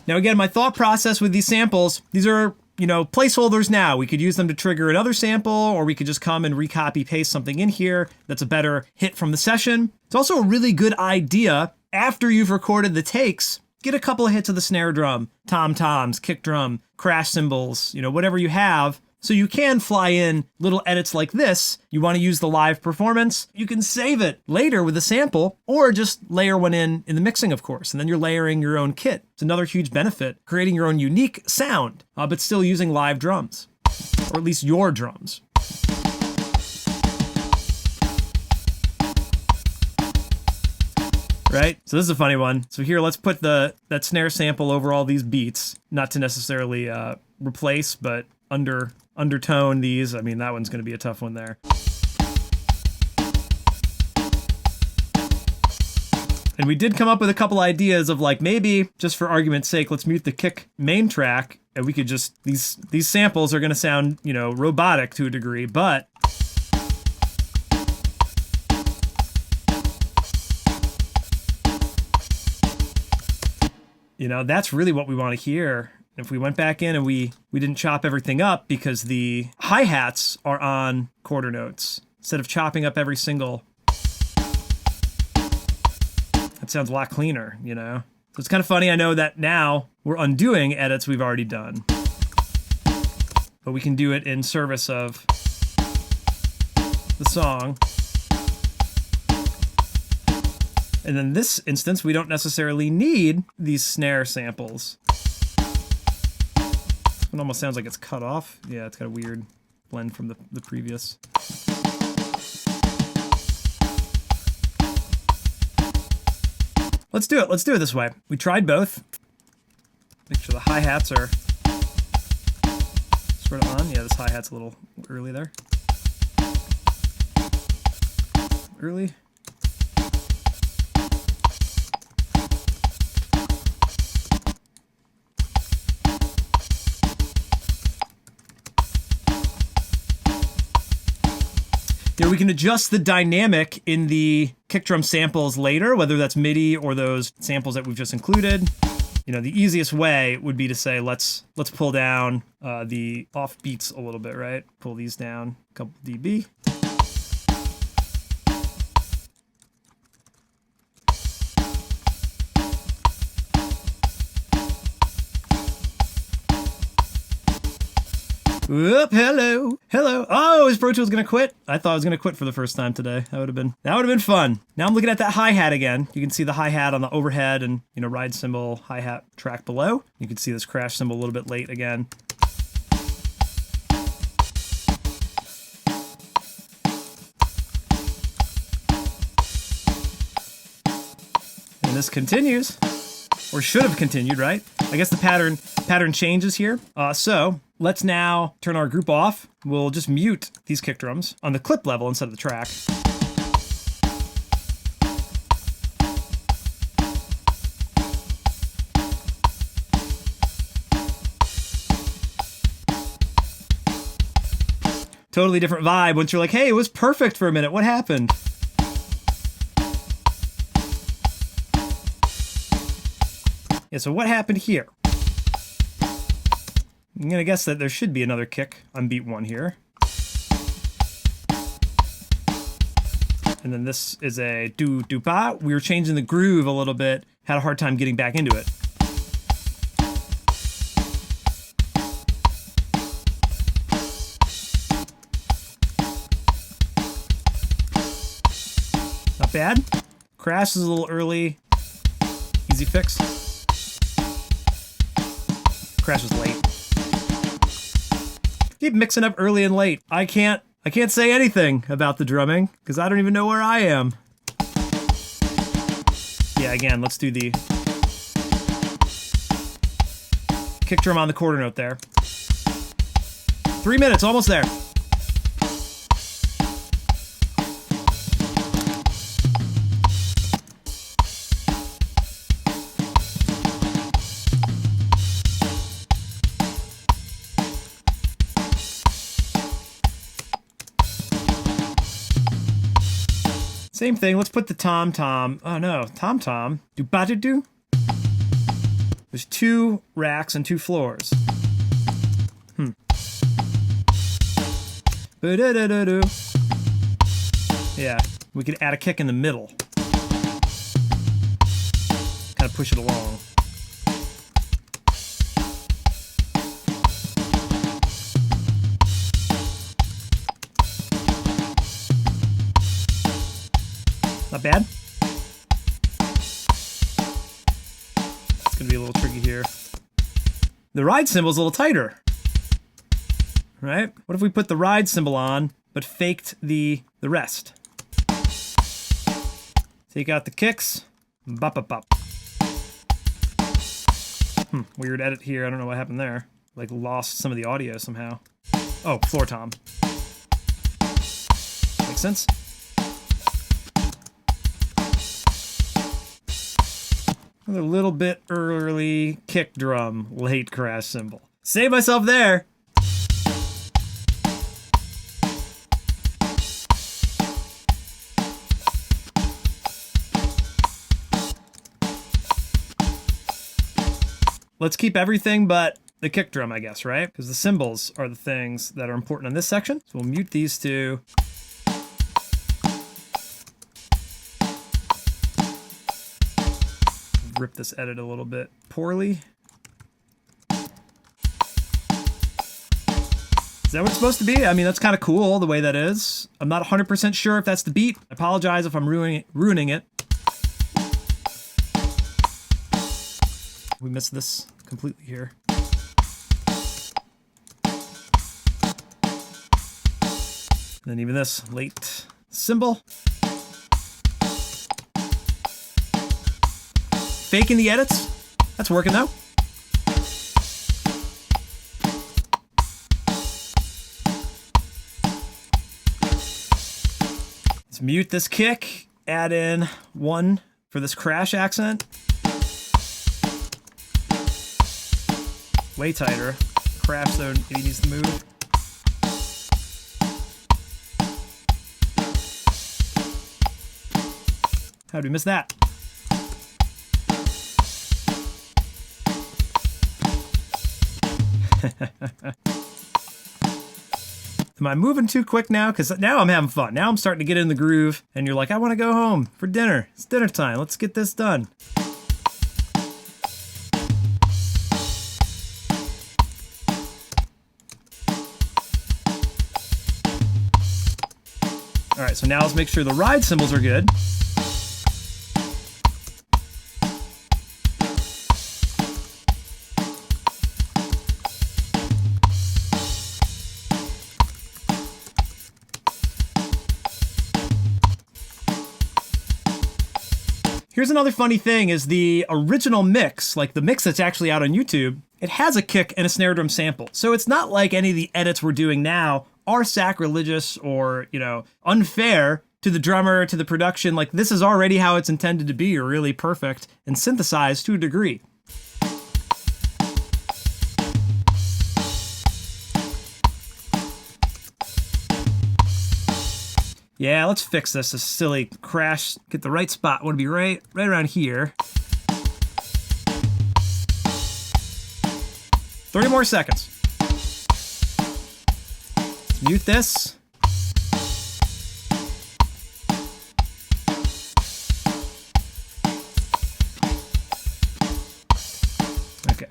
Now again, my thought process with these samples, these are placeholders now. We could use them to trigger another sample, or we could just come and recopy paste something in here that's a better hit from the session. It's also a really good idea after you've recorded the takes, get a couple of hits of the snare drum, tom-toms, kick drum, crash cymbals, whatever you have. So you can fly in little edits like this. You want to use the live performance, you can save it later with a sample, or just layer one in the mixing, of course, and then you're layering your own kit. It's another huge benefit, creating your own unique sound, but still using live drums, or at least your drums. Right? So this is a funny one. So here, let's put that snare sample over all these beats, not to necessarily replace, but undertone these. I mean, that one's going to be a tough one there. And we did come up with a couple ideas of like, maybe just for argument's sake, let's mute the kick main track and we could just, these samples are gonna sound, you know, robotic to a degree, but you know, that's really what we want to hear. If we went back in and we didn't chop everything up because the hi-hats are on quarter notes, instead of chopping up every single, that sounds a lot cleaner, you know? So it's kind of funny, I know that now we're undoing edits we've already done. But we can do it in service of the song. And in this instance, we don't necessarily need these snare samples. It almost sounds like it's cut off. Yeah, it's got a weird blend from the previous. Let's do it. Let's do it this way. We tried both. Make sure the hi-hats are sort of on. Yeah, this hi-hat's a little early there. Early. You know, we can adjust the dynamic in the kick drum samples later, whether that's MIDI or those samples that we've just included. You know, the easiest way would be to say, let's pull down the off beats a little bit, right? Pull these down a couple dB. Whoop, hello. Oh, is Pro Tools gonna quit? I thought I was gonna quit for the first time today. That would have been fun. Now I'm looking at that hi-hat again. You can see the hi-hat on the overhead and, you know, ride cymbal hi-hat track below. You can see this crash cymbal a little bit late again. And this continues, or should have continued, right? I guess the pattern changes here. So let's now turn our group off. We'll just mute these kick drums on the clip level instead of the track. Totally different vibe once you're like, hey, it was perfect for a minute. What happened? Yeah, so what happened here? I'm gonna guess that there should be another kick on beat 1 here. And then this is a do-do-pa. We were changing the groove a little bit, had a hard time getting back into it. Not bad. Crash is a little early. Easy fix. Crash was late. Keep mixing up early and late. I can't say anything about the drumming because I don't even know where I am. Yeah, again, let's do the kick drum on the quarter note there. 3 minutes, almost there. Same thing, let's put the tom-tom. Oh no, tom-tom. Do-ba-do-do. There's 2 racks and 2 floors. Ba-da-da-da-do. Yeah, we could add a kick in the middle. Kind of push it along. Not bad. It's gonna be a little tricky here. The ride cymbal's a little tighter, right? What if we put the ride cymbal on, but faked the rest? Take out the kicks. Bop-bop-bop. Weird edit here. I don't know what happened there. Like lost some of the audio somehow. Oh, floor tom. Makes sense. with a little bit early kick drum, late crash cymbal. Save myself there. Let's keep everything but the kick drum, I guess, right? Because the cymbals are the things that are important in this section. So we'll mute these two. Rip this edit a little bit poorly. Is that what it's supposed to be? I mean, that's kind of cool the way that is. I'm not 100% sure if that's the beat. I apologize if I'm ruining it. We missed this completely here. And then even this late cymbal. Faking the edits. That's working though. Let's mute this kick. Add in one for this crash accent. Way tighter. Crash zone, it needs to move. How did we miss that? Am I moving too quick now? Because now I'm having fun. Now I'm starting to get in the groove, and you're like, I want to go home for dinner. It's dinner time. Let's get this done. All right, so now let's make sure the ride cymbals are good. Here's another funny thing is the original mix, like the mix that's actually out on YouTube, it has a kick and a snare drum sample. So it's not like any of the edits we're doing now are sacrilegious or, you know, unfair to the drummer, to the production. Like this is already how it's intended to be, or really perfect and synthesized to a degree. Yeah, let's fix this silly crash. Get the right spot. I want to be right around here. 30 more seconds. Let's mute this. Okay.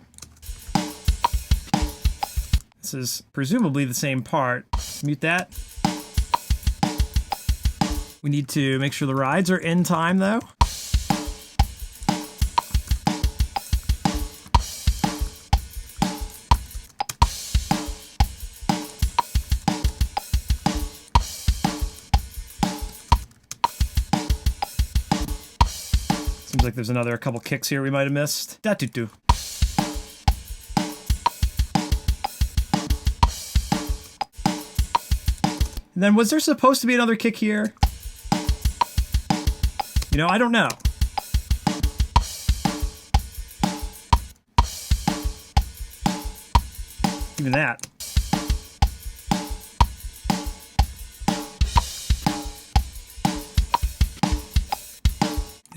This is presumably the same part. Let's mute that. We need to make sure the rides are in time, though. Seems like there's a couple kicks here we might have missed. Da-doo-doo. And then was there supposed to be another kick here? You know, I don't know. Even that.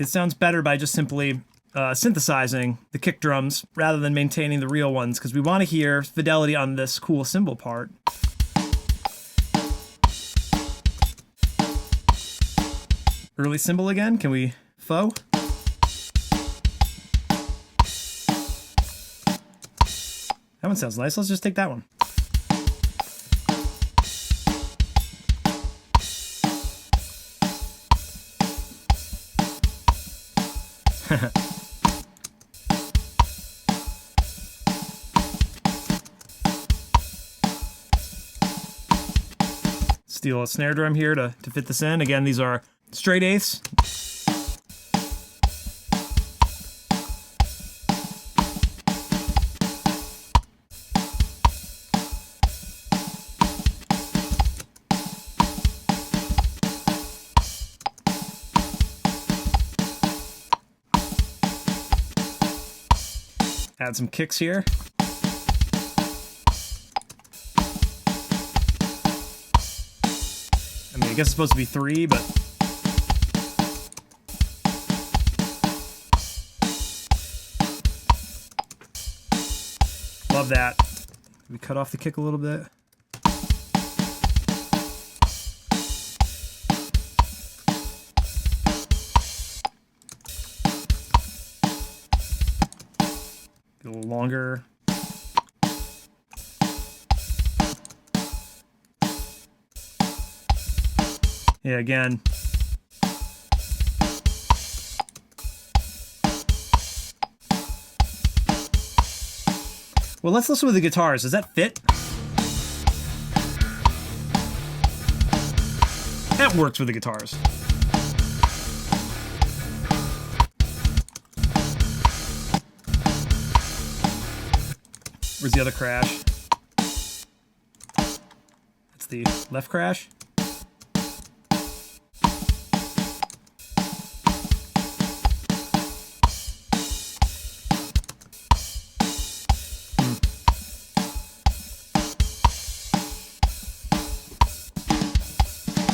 It sounds better by just simply synthesizing the kick drums rather than maintaining the real ones, because we want to hear fidelity on this cool cymbal part. Early cymbal again. Can we faux? That one sounds nice. Let's just take that one. Steal a snare drum here to fit this in. Again, these are straight eighths. Add some kicks here. I mean, I guess it's supposed to be 3, but... Love that. We cut off the kick a little bit. Get a little longer. Yeah, again. Well, let's listen with the guitars. Does that fit? That works with the guitars. Where's the other crash? That's the left crash.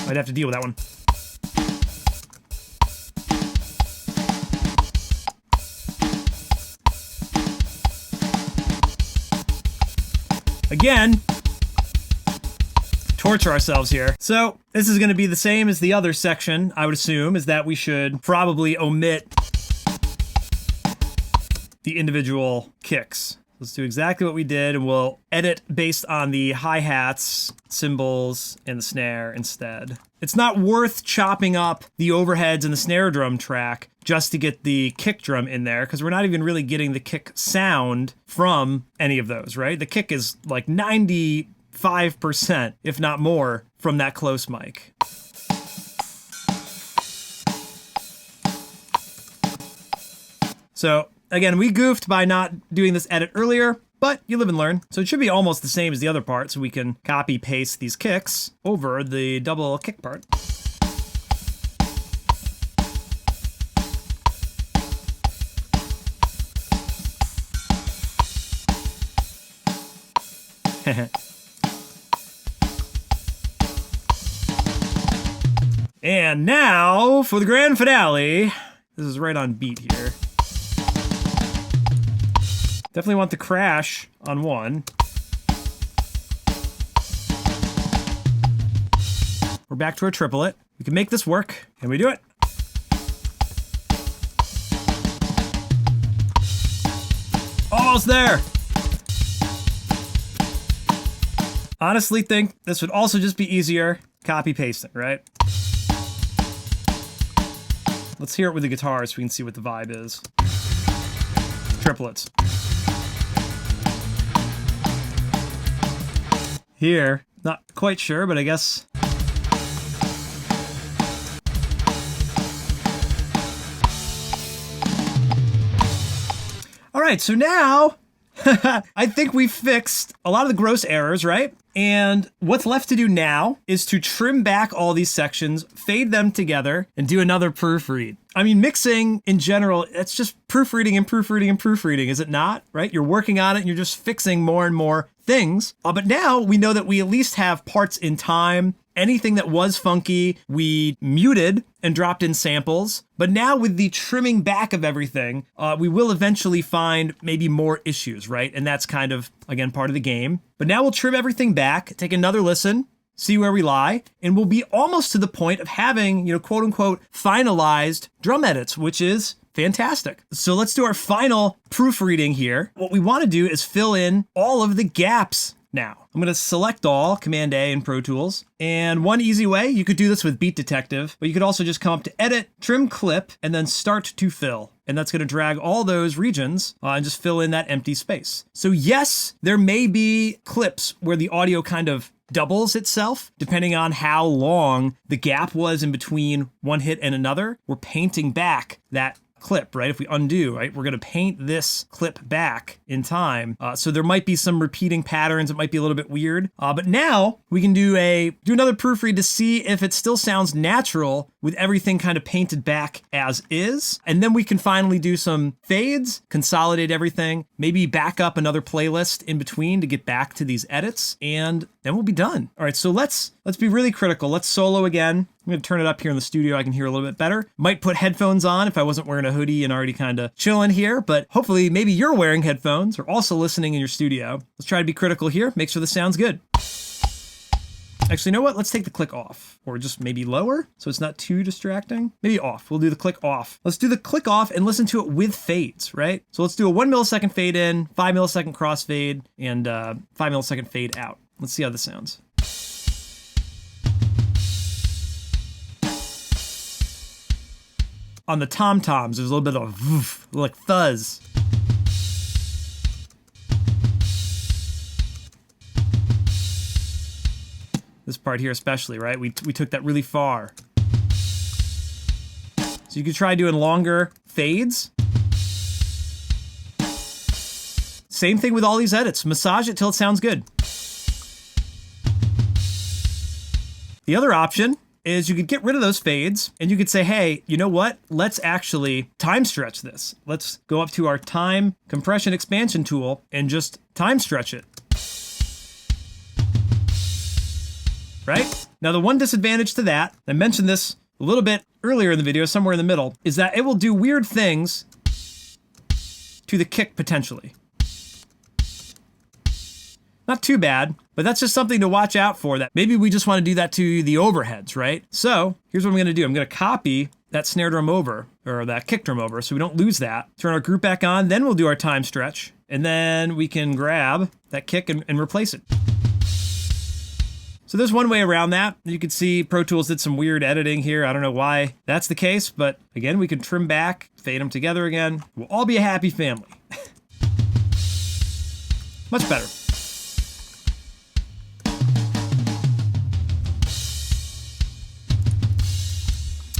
I'd have to deal with that one. Again, torture ourselves here. So this is going to be the same as the other section, I would assume, is that we should probably omit the individual kicks. Let's do exactly what we did, and we'll edit based on the hi-hats, cymbals, and the snare instead. It's not worth chopping up the overheads and the snare drum track just to get the kick drum in there, because we're not even really getting the kick sound from any of those, right? The kick is like 95%, if not more, from that close mic. So, again, we goofed by not doing this edit earlier, but you live and learn. So it should be almost the same as the other part, so we can copy paste these kicks over the double kick part. And now for the grand finale. This is right on beat here. Definitely want the crash on one. We're back to our triplet. We can make this work. Can we do it? Almost there. Honestly think this would also just be easier copy pasting, right? Let's hear it with the guitar so we can see what the vibe is. Triplets. Here, not quite sure, but I guess. All right, so now I think we fixed a lot of the gross errors, right? And what's left to do now is to trim back all these sections, fade them together, and do another proofread. I mean, mixing in general, it's just proofreading and proofreading and proofreading, is it not? Right? You're working on it and you're just fixing more and more things. But now we know that we at least have parts in time. Anything that was funky, we muted and dropped in samples. But now with the trimming back of everything, we will eventually find maybe more issues, right? And that's kind of, again, part of the game. But now we'll trim everything back, take another listen, see where we lie, and we'll be almost to the point of having, quote unquote, finalized drum edits, which is fantastic. So let's do our final proofreading here. What we want to do is fill in all of the gaps now. I'm going to select all, Command A in Pro Tools. And one easy way, you could do this with Beat Detective, but you could also just come up to Edit, Trim Clip, and then Start to Fill. And that's going to drag all those regions and just fill in that empty space. So yes, there may be clips where the audio kind of doubles itself, depending on how long the gap was in between one hit and another. We're painting back that clip, right? If we undo, right, we're going to paint this clip back in time. So there might be some repeating patterns. It might be a little bit weird. But now we can do another proofread to see if it still sounds natural with everything kind of painted back as is. And then we can finally do some fades, consolidate everything, maybe back up another playlist in between to get back to these edits, and then we'll be done. All right, so let's be really critical. Let's solo again. I'm gonna turn it up here in the studio. I can hear a little bit better. Might put headphones on if I wasn't wearing a hoodie and already kind of chilling here, but hopefully maybe you're wearing headphones or also listening in your studio. Let's try to be critical here. Make sure this sounds good. Actually, you know what? Let's take the click off, or just maybe lower so it's not too distracting. Maybe off. We'll do the click off. Let's do the click off and listen to it with fades, right? So let's do a 1 millisecond fade in, 5 millisecond crossfade, and 5 millisecond fade out. Let's see how this sounds. On the tom-toms, there's a little bit of woof, like fuzz. This part here especially, right? We took that really far. So you could try doing longer fades. Same thing with all these edits. Massage it till it sounds good. The other option is you could get rid of those fades and you could say, hey, you know what? Let's actually time stretch this. Let's go up to our time compression expansion tool and just time stretch it. Right? Now, the one disadvantage to that, I mentioned this a little bit earlier in the video, somewhere in the middle, is that it will do weird things to the kick potentially. Not too bad, but that's just something to watch out for. That maybe we just want to do that to the overheads, right? So here's what I'm going to do. I'm going to copy that snare drum over, or that kick drum over, so we don't lose that. Turn our group back on, then we'll do our time stretch, and then we can grab that kick and replace it. So there's one way around that. You can see Pro Tools did some weird editing here. I don't know why that's the case, but again, we can trim back, fade them together again. We'll all be a happy family. Much better.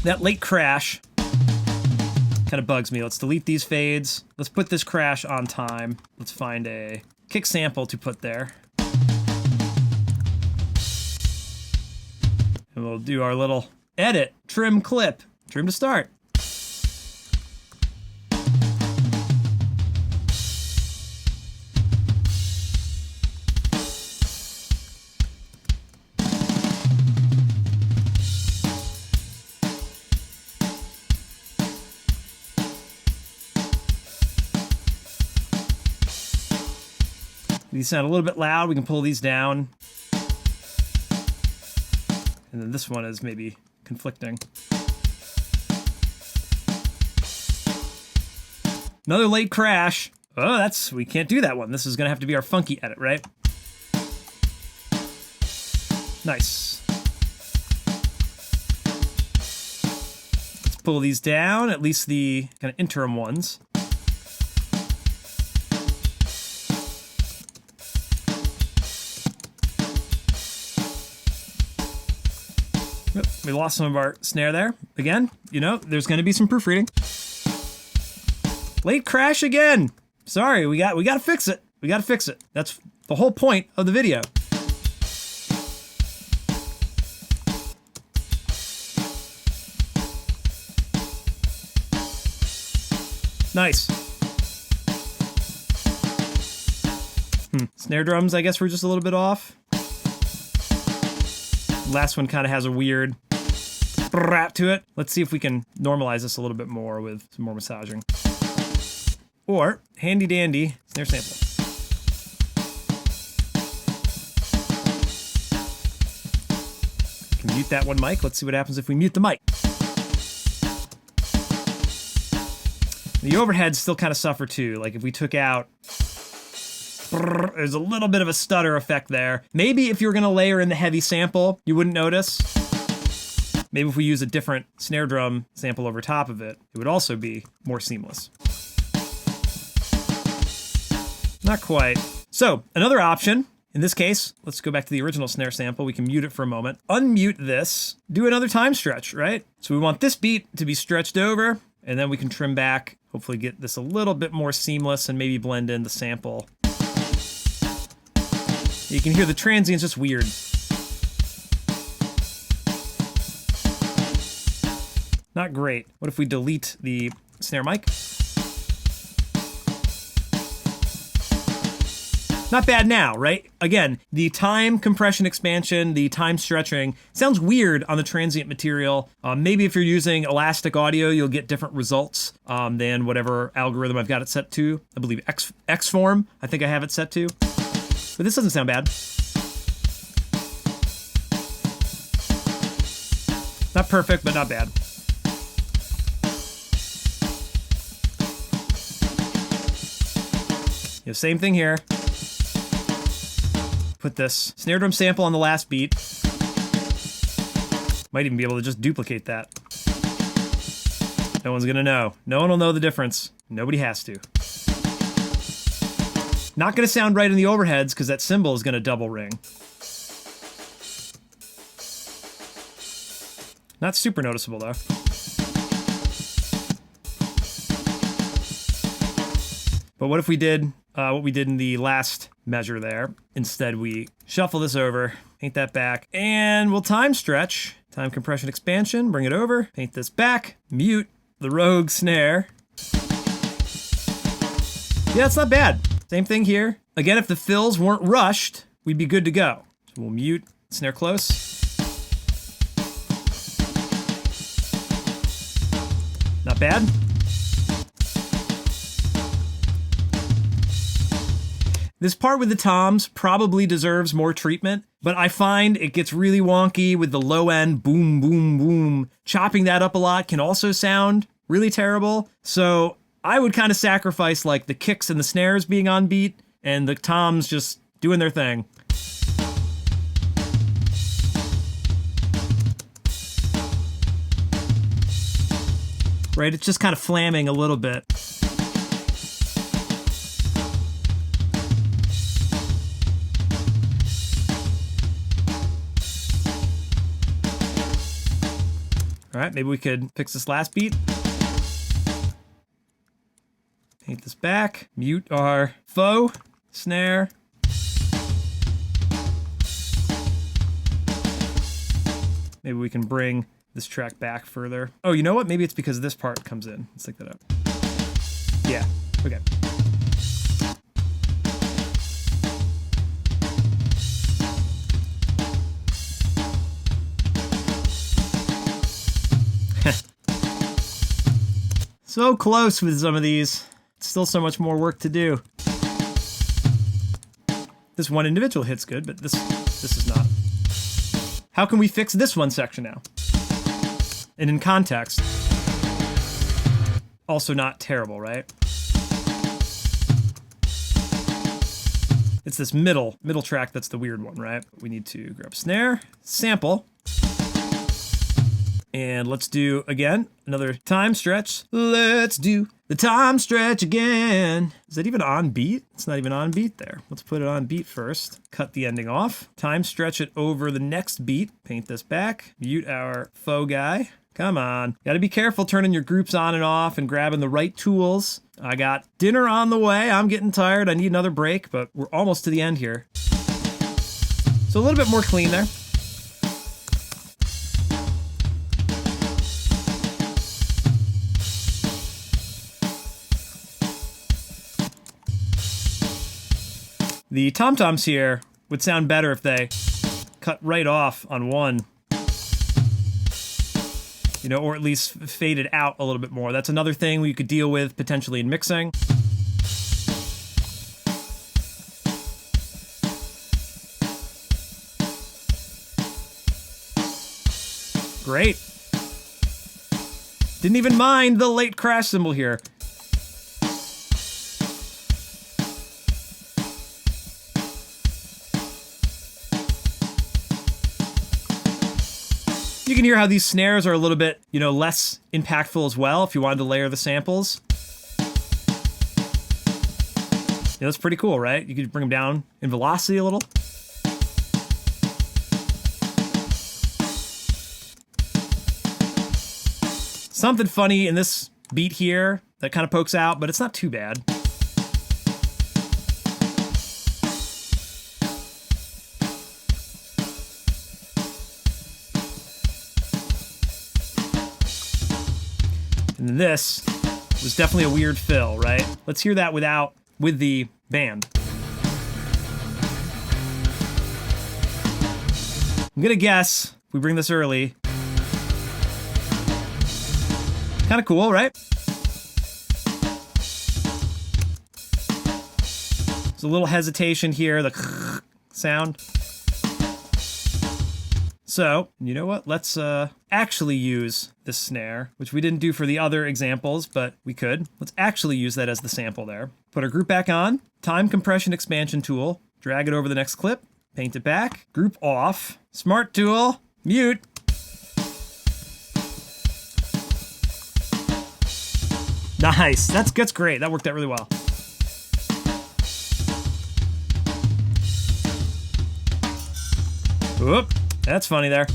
That late crash kind of bugs me. Let's delete these fades. Let's put this crash on time. Let's find a kick sample to put there. And we'll do our little edit, trim clip, trim to start. These sound a little bit loud. We can pull these down. And then this one is maybe conflicting. Another late crash. Oh, we can't do that one. This is gonna have to be our funky edit, right? Nice. Let's pull these down, at least the kind of interim ones. We lost some of our snare there. Again, you know, there's going to be some proofreading. Late crash again. Sorry, we got to fix it. We got to fix it. That's the whole point of the video. Nice. Snare drums, I guess we're just a little bit off. Last one kind of has a weird rap to it. Let's see if we can normalize this a little bit more with some more massaging. Or handy dandy snare sample. We can mute that one mic. Let's see what happens if we mute the mic. The overheads still kind of suffer too. Like if we took out, there's a little bit of a stutter effect there. Maybe if you were gonna layer in the heavy sample, you wouldn't notice. Maybe if we use a different snare drum sample over top of it, it would also be more seamless. Not quite. So another option, in this case, let's go back to the original snare sample. We can mute it for a moment. Unmute this, do another time stretch, right? So we want this beat to be stretched over, and then we can trim back, hopefully get this a little bit more seamless and maybe blend in the sample. You can hear the transient's just weird. Not great. What if we delete the snare mic? Not bad now, right? Again, the time compression expansion, the time stretching sounds weird on the transient material. Maybe if you're using elastic audio, you'll get different results than whatever algorithm I've got it set to. I believe X-form, I think I have it set to. But this doesn't sound bad. Not perfect, but not bad. Same thing here. Put this snare drum sample on the last beat. Might even be able to just duplicate that. No one's gonna know. No one will know the difference. Nobody has to. Not gonna sound right in the overheads because that cymbal is gonna double ring. Not super noticeable though. But what if we did what we did in the last measure there? Instead, we shuffle this over, paint that back, and we'll time stretch, time compression expansion, bring it over, paint this back, mute the rogue snare. Yeah, it's not bad. Same thing here. Again, if the fills weren't rushed, we'd be good to go. So we'll mute snare close. Not bad. This part with the toms probably deserves more treatment, but I find it gets really wonky with the low end boom, boom, boom. Chopping that up a lot can also sound really terrible. So I would kind of sacrifice like the kicks and the snares being on beat and the toms just doing their thing. Right, it's just kind of flamming a little bit. All right, maybe we could fix this last beat. Paint this back, mute our faux snare. Maybe we can bring this track back further. Oh, you know what? Maybe it's because this part comes in. Let's take that up. Yeah, okay. So close with some of these. Still so much more work to do. This one individual hit's good, but this is not. How can we fix this one section now? And in context, also not terrible, right? It's this middle track that's the weird one, right? We need to grab snare, sample, and let's do, again, another time stretch. Let's do the time stretch again. Is that even on beat? It's not even on beat there. Let's put it on beat first. Cut the ending off. Time stretch it over the next beat. Paint this back. Mute our faux guy. Come on. Gotta be careful turning your groups on and off and grabbing the right tools. I got dinner on the way. I'm getting tired. I need another break, but we're almost to the end here. So a little bit more clean there. The tom-toms here would sound better if they cut right off on one. You know, or at least faded out a little bit more. That's another thing we could deal with potentially in mixing. Great. Didn't even mind the late crash cymbal here. You can hear how these snares are a little bit, you know, less impactful as well if you wanted to layer the samples. Yeah, that's pretty cool, right? You could bring them down in velocity a little. Something funny in this beat here that kind of pokes out, but it's not too bad. And this was definitely a weird fill, right? Let's hear that with the band. I'm gonna guess, if we bring this early, kind of cool, right? There's a little hesitation here, the sound. So, you know what? Let's actually use this snare, which we didn't do for the other examples, but we could. Let's actually use that as the sample there. Put our group back on, time compression expansion tool, drag it over the next clip, paint it back, group off, smart tool, mute. Nice, that's great. That worked out really well. Whoop. That's funny there.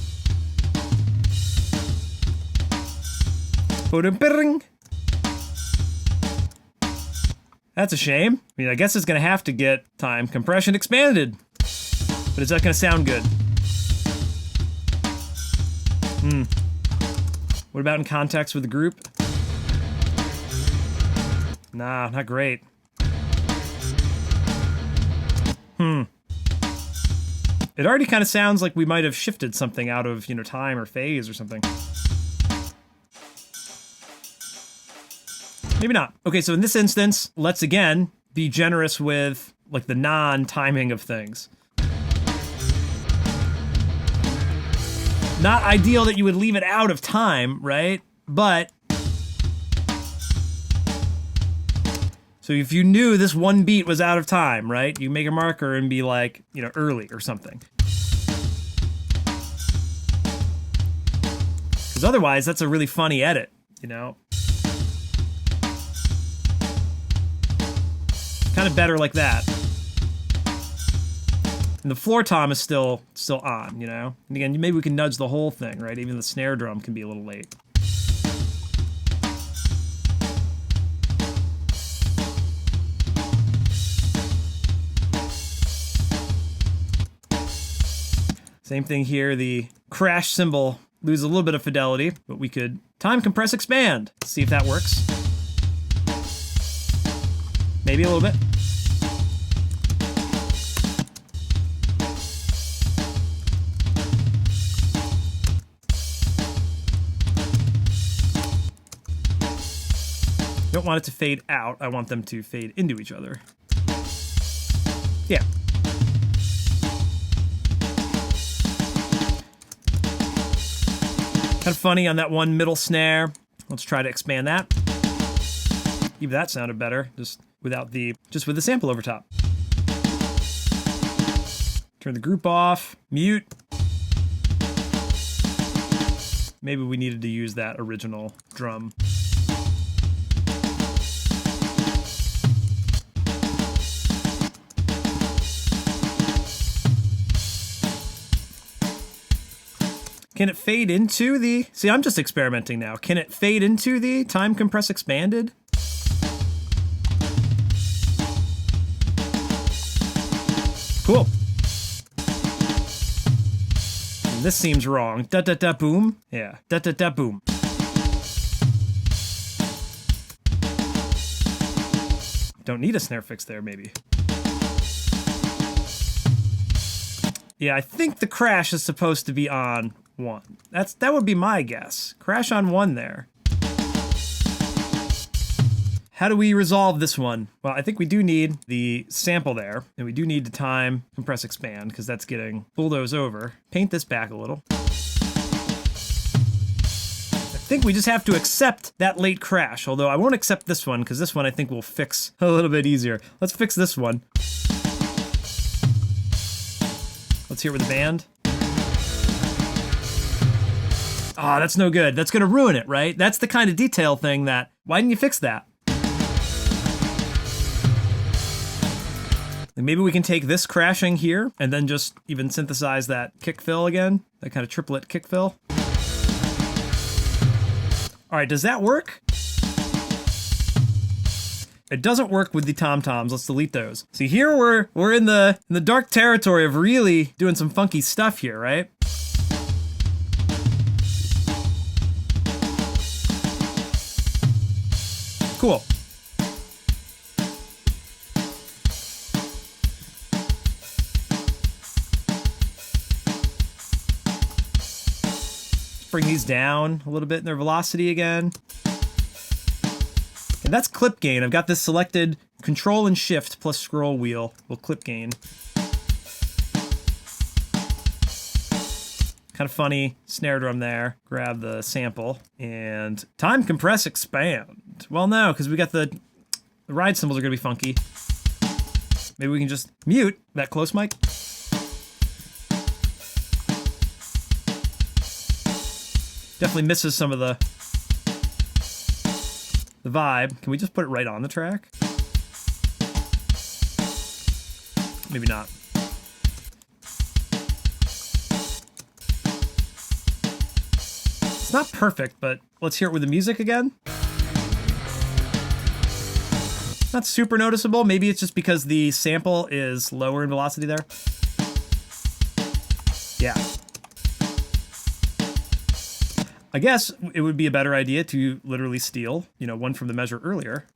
That's a shame. I mean, I guess it's gonna have to get time compression expanded. But is that gonna sound good? What about in context with the group? Nah, not great. It already kind of sounds like we might have shifted something out of, time or phase or something. Maybe not. Okay, so in this instance, let's again be generous with like the non-timing of things. Not ideal that you would leave it out of time, right? But so if you knew this one beat was out of time, right? You make a marker and be like, early or something. Because otherwise, that's a really funny edit, Kind of better like that. And the floor tom is still on, And again, maybe we can nudge the whole thing, right? Even the snare drum can be a little late. Same thing here, the crash cymbal loses a little bit of fidelity, but we could time compress expand. See if that works. Maybe a little bit. Don't want it to fade out, I want them to fade into each other. Yeah. Kind of funny on that one middle snare. Let's try to expand that. Even that sounded better, just with the sample over top. Turn the group off, mute. Maybe we needed to use that original drum. Can it fade into the... See, I'm just experimenting now. Can it fade into the time compress expanded? Cool. And this seems wrong. Da-da-da-boom. Yeah, da-da-da-boom. Don't need a snare fix there, maybe. Yeah, I think the crash is supposed to be on 1. That would be my guess. Crash on 1 there. How do we resolve this one? Well, I think we do need the sample there, and we do need to time compress expand, because that's getting bulldozed over. Paint this back a little. I think we just have to accept that late crash, although I won't accept this one, because this one I think we'll fix a little bit easier. Let's fix this one. Let's hear it with the band. Ah, that's no good. That's gonna ruin it, right? That's the kind of detail thing that, why didn't you fix that? And maybe we can take this crashing here and then just even synthesize that kick fill again, that kind of triplet kick fill. All right, does that work? It doesn't work with the tom-toms. Let's delete those. See, here we're in the dark territory of really doing some funky stuff here, right? Cool. Bring these down a little bit in their velocity again. And that's clip gain. I've got this selected. Control and Shift plus scroll wheel will clip gain. Kind of funny snare drum there. Grab the sample and time compress expand. Well, no, because we got the ride cymbals are gonna be funky. Maybe we can just mute that close mic. Definitely misses some of the vibe. Can we just put it right on the track? Maybe not. It's not perfect, but let's hear it with the music again. Not super noticeable. Maybe it's just because the sample is lower in velocity there. Yeah. I guess it would be a better idea to literally steal, you know, one from the measure earlier.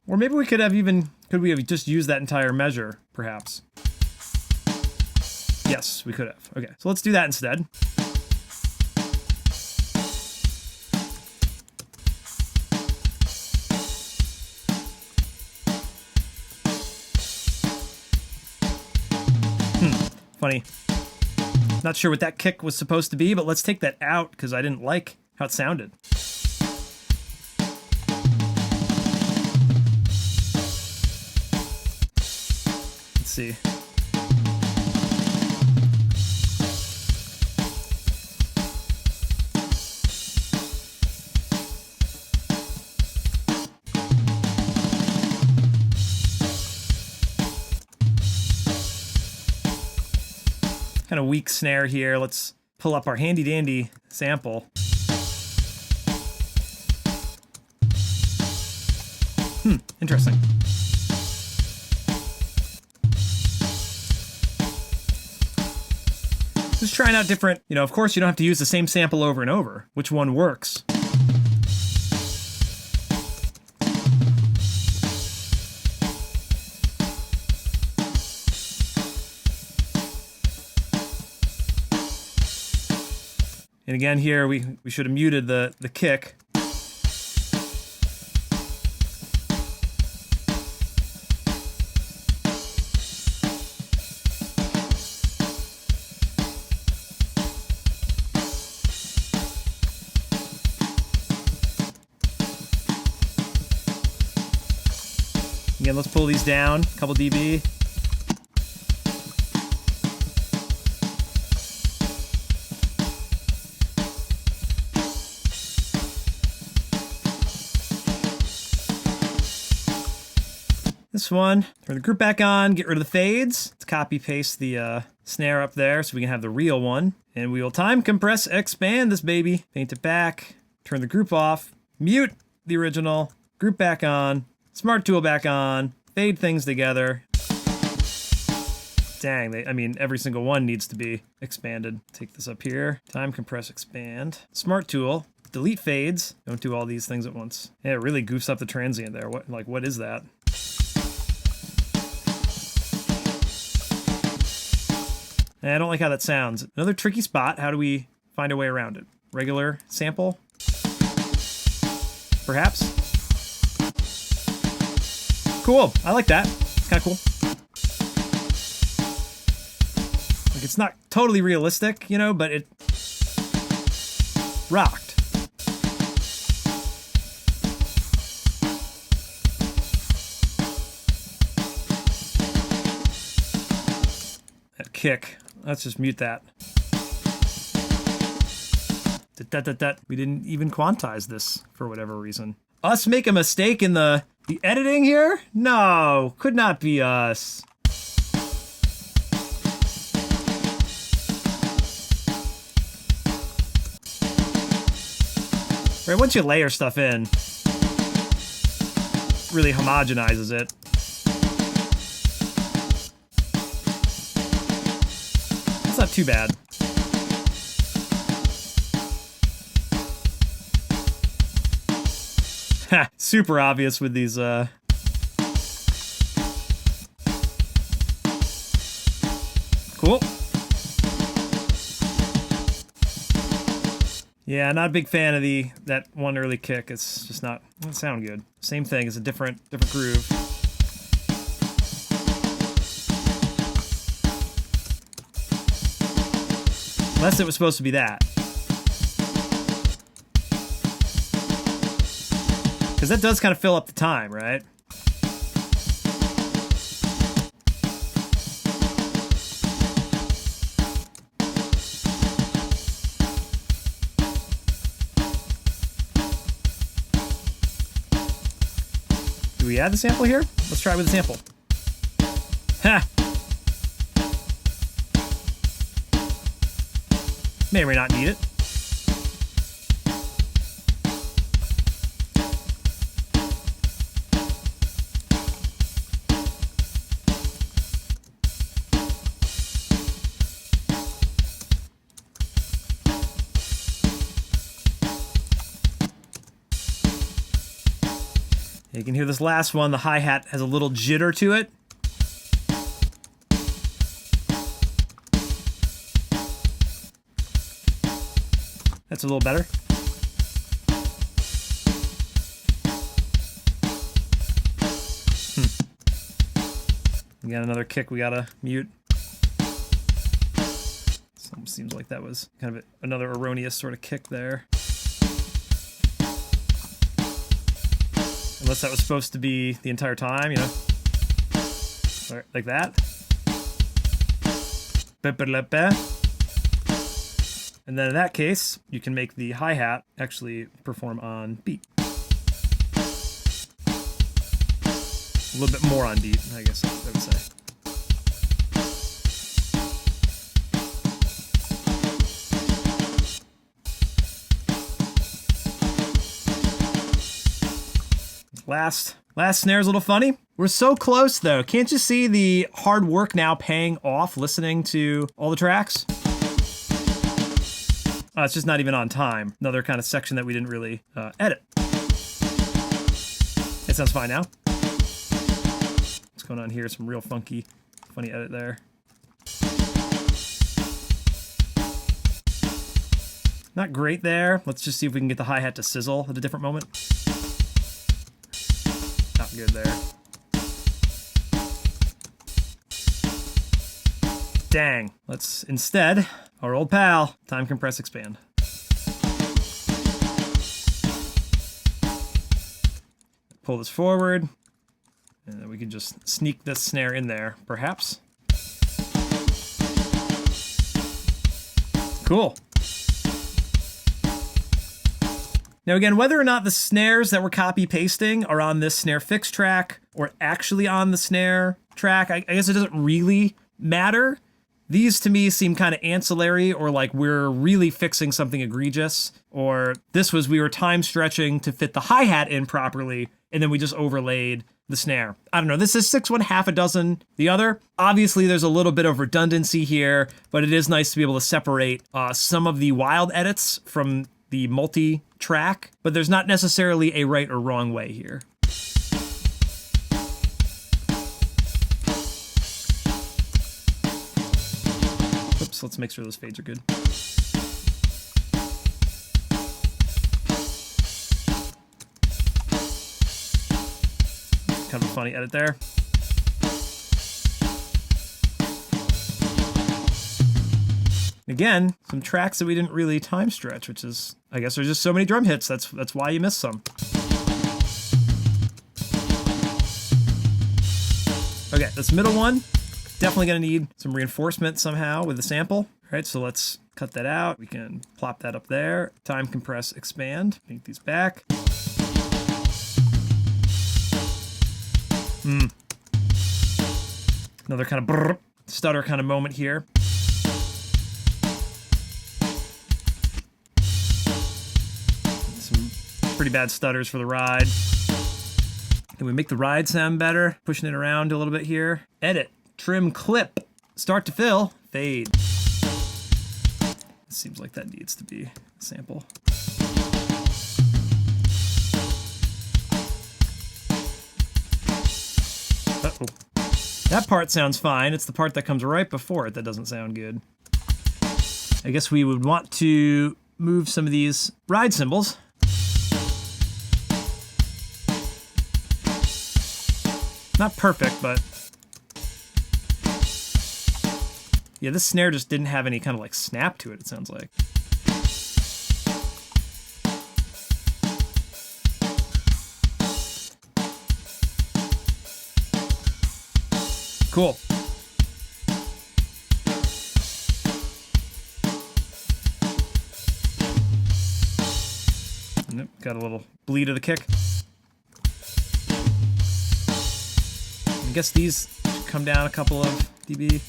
Or maybe we could have could we have just used that entire measure, perhaps? Yes, we could have. Okay, so let's do that instead. Funny. Not sure what that kick was supposed to be, but let's take that out because I didn't like how it sounded. Let's see. Kind of weak snare here. Let's pull up our handy dandy sample. Interesting. Just trying out different, you know, of course you don't have to use the same sample over and over. Which one works? And again here, we should have muted the kick. Again, let's pull these down, a couple dB. This one, turn the group back on, get rid of the fades. Let's copy paste the snare up there so we can have the real one. And we will time compress expand this baby. Paint it back, turn the group off, mute the original, group back on, smart tool back on, fade things together. Dang, I mean, every single one needs to be expanded. Take this up here, time compress expand, smart tool, delete fades. Don't do all these things at once. Yeah, it really goofs up the transient there. What is that? I don't like how that sounds. Another tricky spot. How do we find a way around it? Regular sample? Perhaps? Cool. I like that. It's kind of cool. Like, it's not totally realistic, you know, but it rocked. That kick. Let's just mute that. We didn't even quantize this for whatever reason. Us make a mistake in the editing here? No, could not be us. Right, once you layer stuff in, it really homogenizes it. It's not too bad. Super obvious with these, Cool. Yeah, not a big fan of that one early kick. It's just not, it doesn't sound good. Same thing, it's a different groove. Unless it was supposed to be that. Because that does kind of fill up the time, right? Do we add the sample here? Let's try with the sample. Ha! May or may not need it. You can hear this last one, the hi-hat has a little jitter to it. That's a little better. We got another kick we gotta mute. Seems like that was kind of another erroneous sort of kick there. Unless that was supposed to be the entire time, you know? Like that. And then in that case, you can make the hi-hat actually perform on beat. A little bit more on beat, I guess I would say. Last snare's a little funny. We're so close though. Can't you see the hard work now paying off listening to all the tracks? It's just not even on time. Another kind of section that we didn't really edit. It sounds fine now. What's going on here? Some real funny edit there. Not great there. Let's just see if we can get the hi-hat to sizzle at a different moment. Not good there. Dang. Let's instead, our old pal, time compress expand. Pull this forward, and then we can just sneak this snare in there, perhaps. Cool. Now again, whether or not the snares that we're copy pasting are on this Snare Fix track or actually on the snare track, I guess it doesn't really matter. These to me seem kind of ancillary, or like we're really fixing something egregious, or we were time stretching to fit the hi-hat in properly, and then we just overlaid the snare. I don't know, this is 6 1 half a dozen the other. Obviously there's a little bit of redundancy here, but it is nice to be able to separate some of the wild edits from the multi-track, but there's not necessarily a right or wrong way here. Oops, let's make sure those fades are good. Kind of a funny edit there. Again, some tracks that we didn't really time stretch, which is, I guess there's just so many drum hits, that's why you miss some. Okay, this middle one, definitely gonna need some reinforcement somehow with the sample. All right, so let's cut that out. We can plop that up there. Time compress expand, make these back. Another kind of brrr, stutter kind of moment here. Some pretty bad stutters for the ride. Can we make the ride sound better? Pushing it around a little bit here. Edit, trim, clip, start to fill, fade. It seems like that needs to be a sample. Cool. That part sounds fine. It's the part that comes right before it that doesn't sound good. I guess we would want to move some of these ride cymbals. Not perfect, but yeah, this snare just didn't have any kind of like snap to it, it sounds like. Cool. Nope, got a little bleed of the kick. I guess these should come down a couple of dB.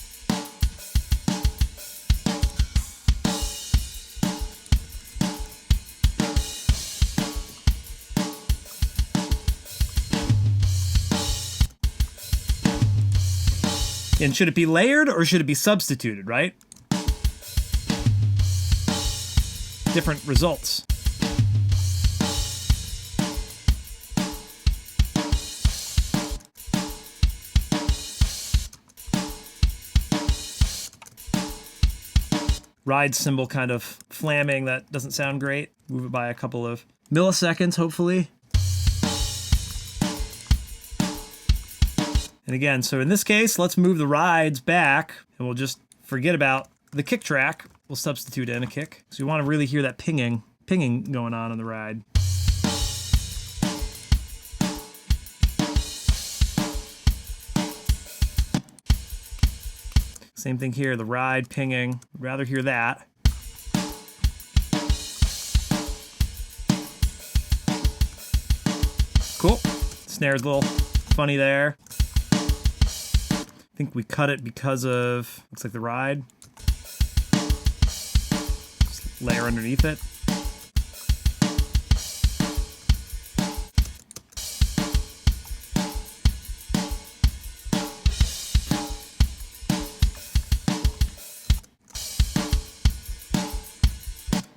And should it be layered or should it be substituted, right? Different results. Ride cymbal kind of flamming, that doesn't sound great. Move it by a couple of milliseconds, hopefully. And again, so in this case, let's move the rides back and we'll just forget about the kick track. We'll substitute in a kick. So you want to really hear that pinging going on the ride. Same thing here, the ride pinging. I'd rather hear that. Cool. Snare's a little funny there. I think we cut it because of, looks like the ride. Just layer underneath it.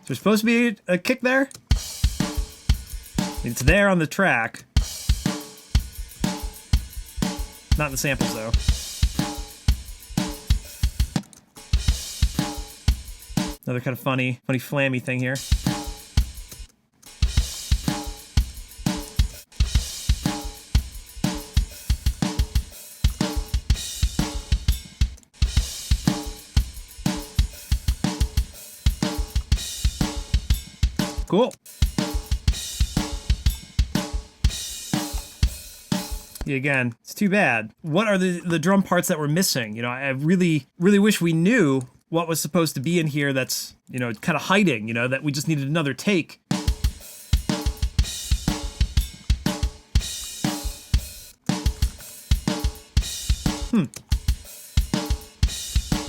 Is there supposed to be a kick there? It's there on the track. Not in the samples though. Another kind of funny flammy thing here. Cool. Yeah, again, it's too bad. What are the drum parts that we're missing? You know, I really wish we knew what was supposed to be in here that's, you know, kind of hiding, you know, that we just needed another take.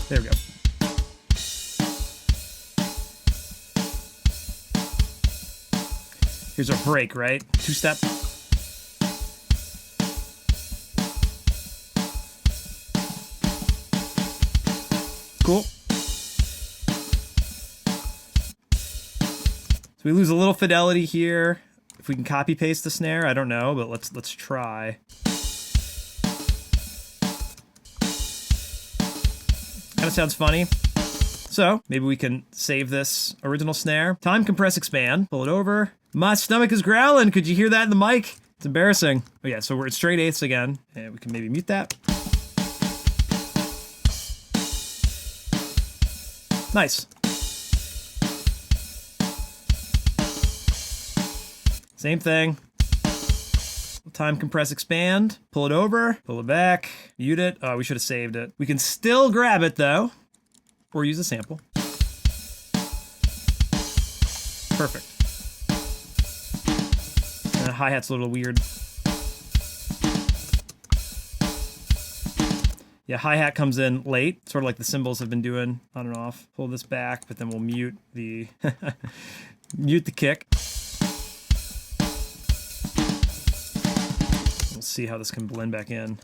There we go. Here's our break, right? Two-step. Cool. So we lose a little fidelity here. If we can copy paste the snare, I don't know, but let's try. Kind of sounds funny. So maybe we can save this original snare. Time, compress, expand. Pull it over. My stomach is growling. Could you hear that in the mic? It's embarrassing. Oh yeah, so we're at straight eighths again. And we can maybe mute that. Nice. Same thing. Time, compress, expand. Pull it over. Pull it back. Mute it. Oh, we should have saved it. We can still grab it though. Or use a sample. Perfect. And the hi-hat's a little weird. Yeah, hi-hat comes in late, sort of like the cymbals have been doing on and off. Pull this back, but then we'll mute the mute the kick. We'll see how this can blend back in.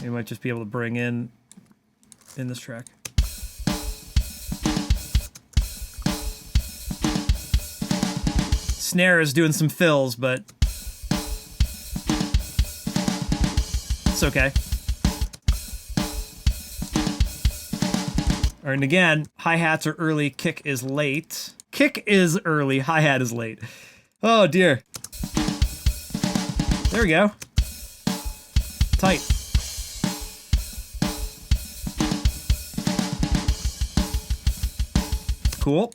You might just be able to bring in this track. snare is doing some fills, but it's okay. All right, and again, hi-hats are early, kick is late. Kick is early, hi-hat is late. Oh dear. There we go. Tight. Cool.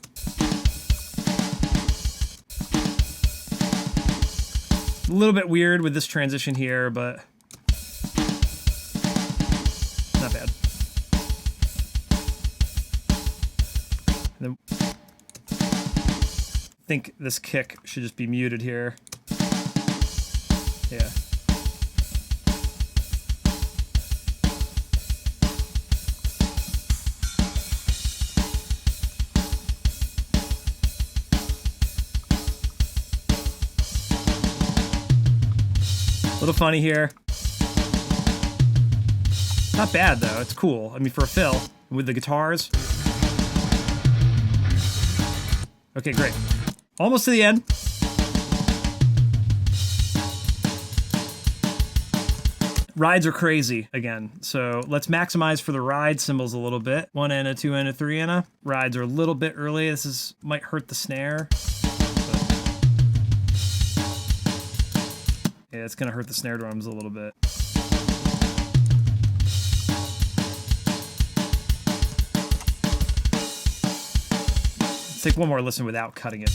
A little bit weird with this transition here, but not bad. And then I think this kick should just be muted here. Yeah. A little funny here. Not bad though, it's cool. I mean, for a fill with the guitars. Okay, great. Almost to the end. Rides are crazy again. So let's maximize for the ride cymbals a little bit. 1 and a 2 and a 3 and a. Rides are a little bit early. This might hurt the snare. Yeah, it's gonna hurt the snare drums a little bit. Let's take one more listen without cutting it.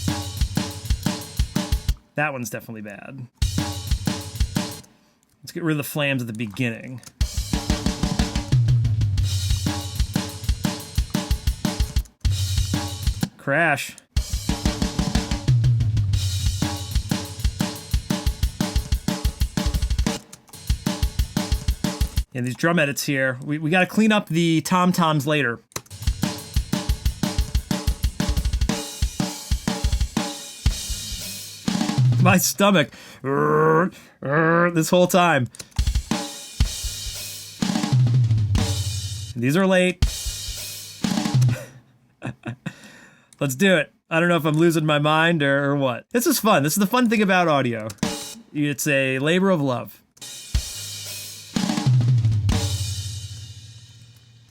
That one's definitely bad. Let's get rid of the flams at the beginning. Crash. And these drum edits here, we got to clean up the tom-toms later. My stomach, this whole time. These are late. Let's do it. I don't know if I'm losing my mind or what. This is fun. This is the fun thing about audio. It's a labor of love.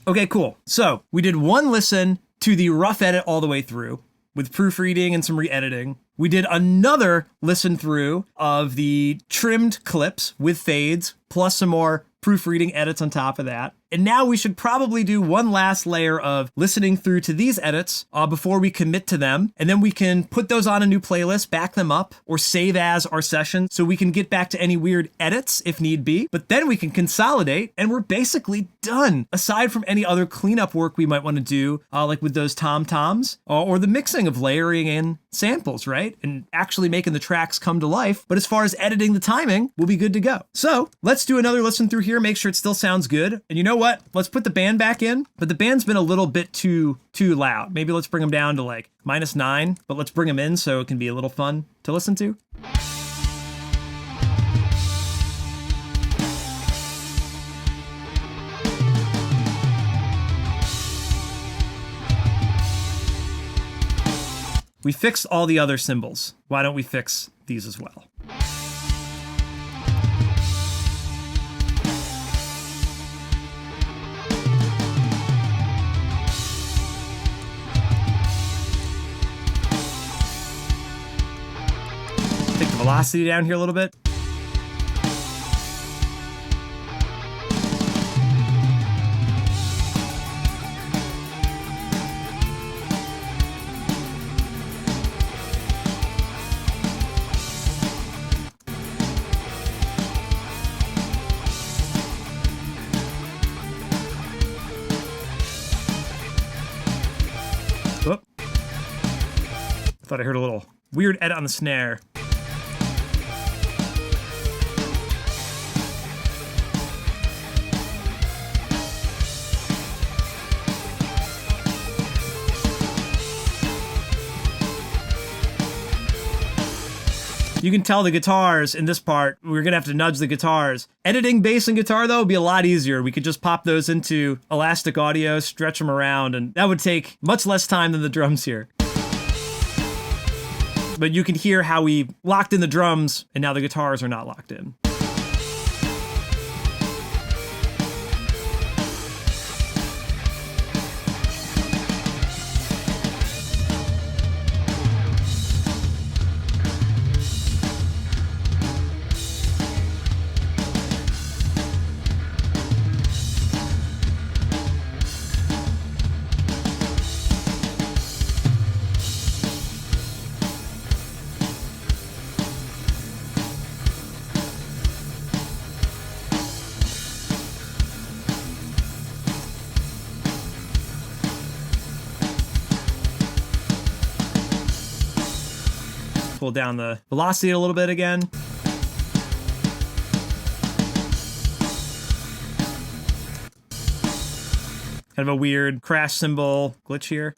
Okay, cool. So we did one listen to the rough edit all the way through with proofreading and some re-editing. We did another listen through of the trimmed clips with fades, plus some more proofreading edits on top of that. And now we should probably do one last layer of listening through to these edits before we commit to them. And then we can put those on a new playlist, back them up, or save as our session so we can get back to any weird edits if need be. But then we can consolidate and we're basically done. Aside from any other cleanup work we might want to do, like with those tom-toms or the mixing of layering in samples, right? And actually making the tracks come to life. But as far as editing the timing, we'll be good to go. So let's do another listen through here, make sure it still sounds good. And you know what? Let's put the band back in, but the band's been a little bit too loud. Maybe let's bring them down to like -9, but let's bring them in so it can be a little fun to listen to. We fixed all the other cymbals. Why don't we fix these as well? Take the velocity down here a little bit. Whoop. Thought I heard a little weird edit on the snare. You can tell the guitars in this part, we're gonna have to nudge the guitars. Editing bass and guitar though would be a lot easier. We could just pop those into Elastic Audio, stretch them around, and that would take much less time than the drums here. But you can hear how we locked in the drums and now the guitars are not locked in. Pull down the velocity a little bit again. Kind of a weird crash cymbal glitch here.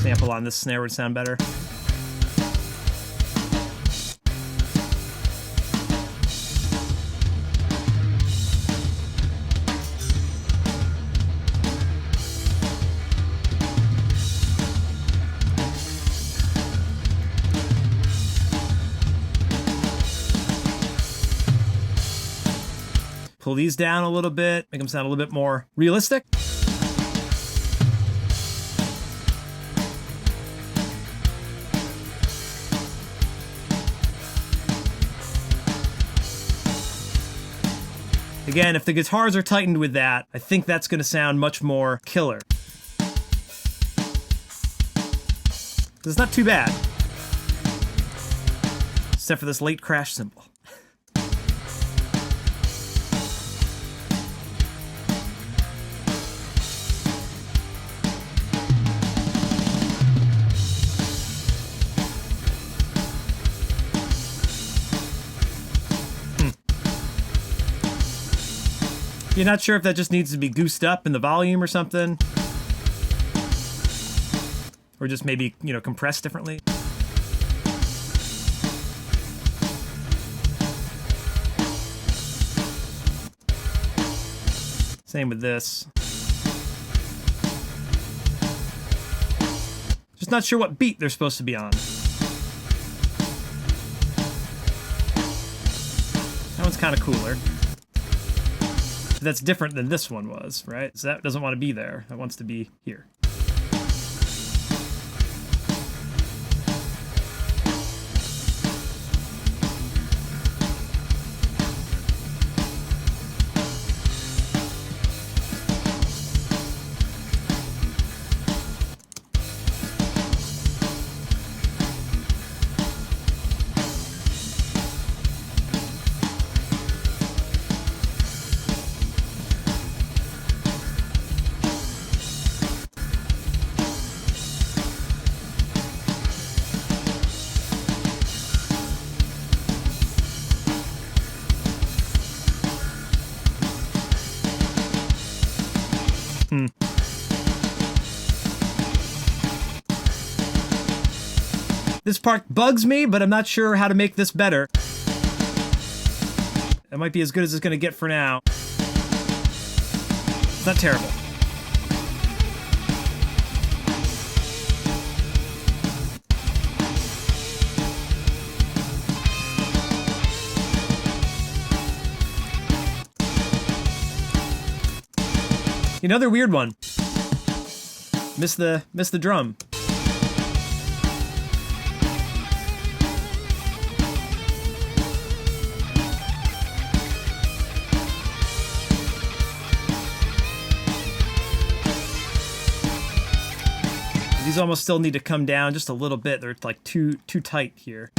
Sample on this snare would sound better. Pull these down a little bit, make them sound a little bit more realistic. Again, if the guitars are tightened with that, I think that's going to sound much more killer. It's not too bad. Except for this late crash cymbal. You're not sure if that just needs to be goosed up in the volume or something. Or just maybe, you know, compressed differently. Same with this. Just not sure what beat they're supposed to be on. That one's kind of cooler. That's different than this one was, right? So that doesn't want to be there. That wants to be here. This part bugs me, but I'm not sure how to make this better. It might be as good as it's going to get for now. It's not terrible. Another weird one. Miss the drum. These almost still need to come down just a little bit. They're like too tight here.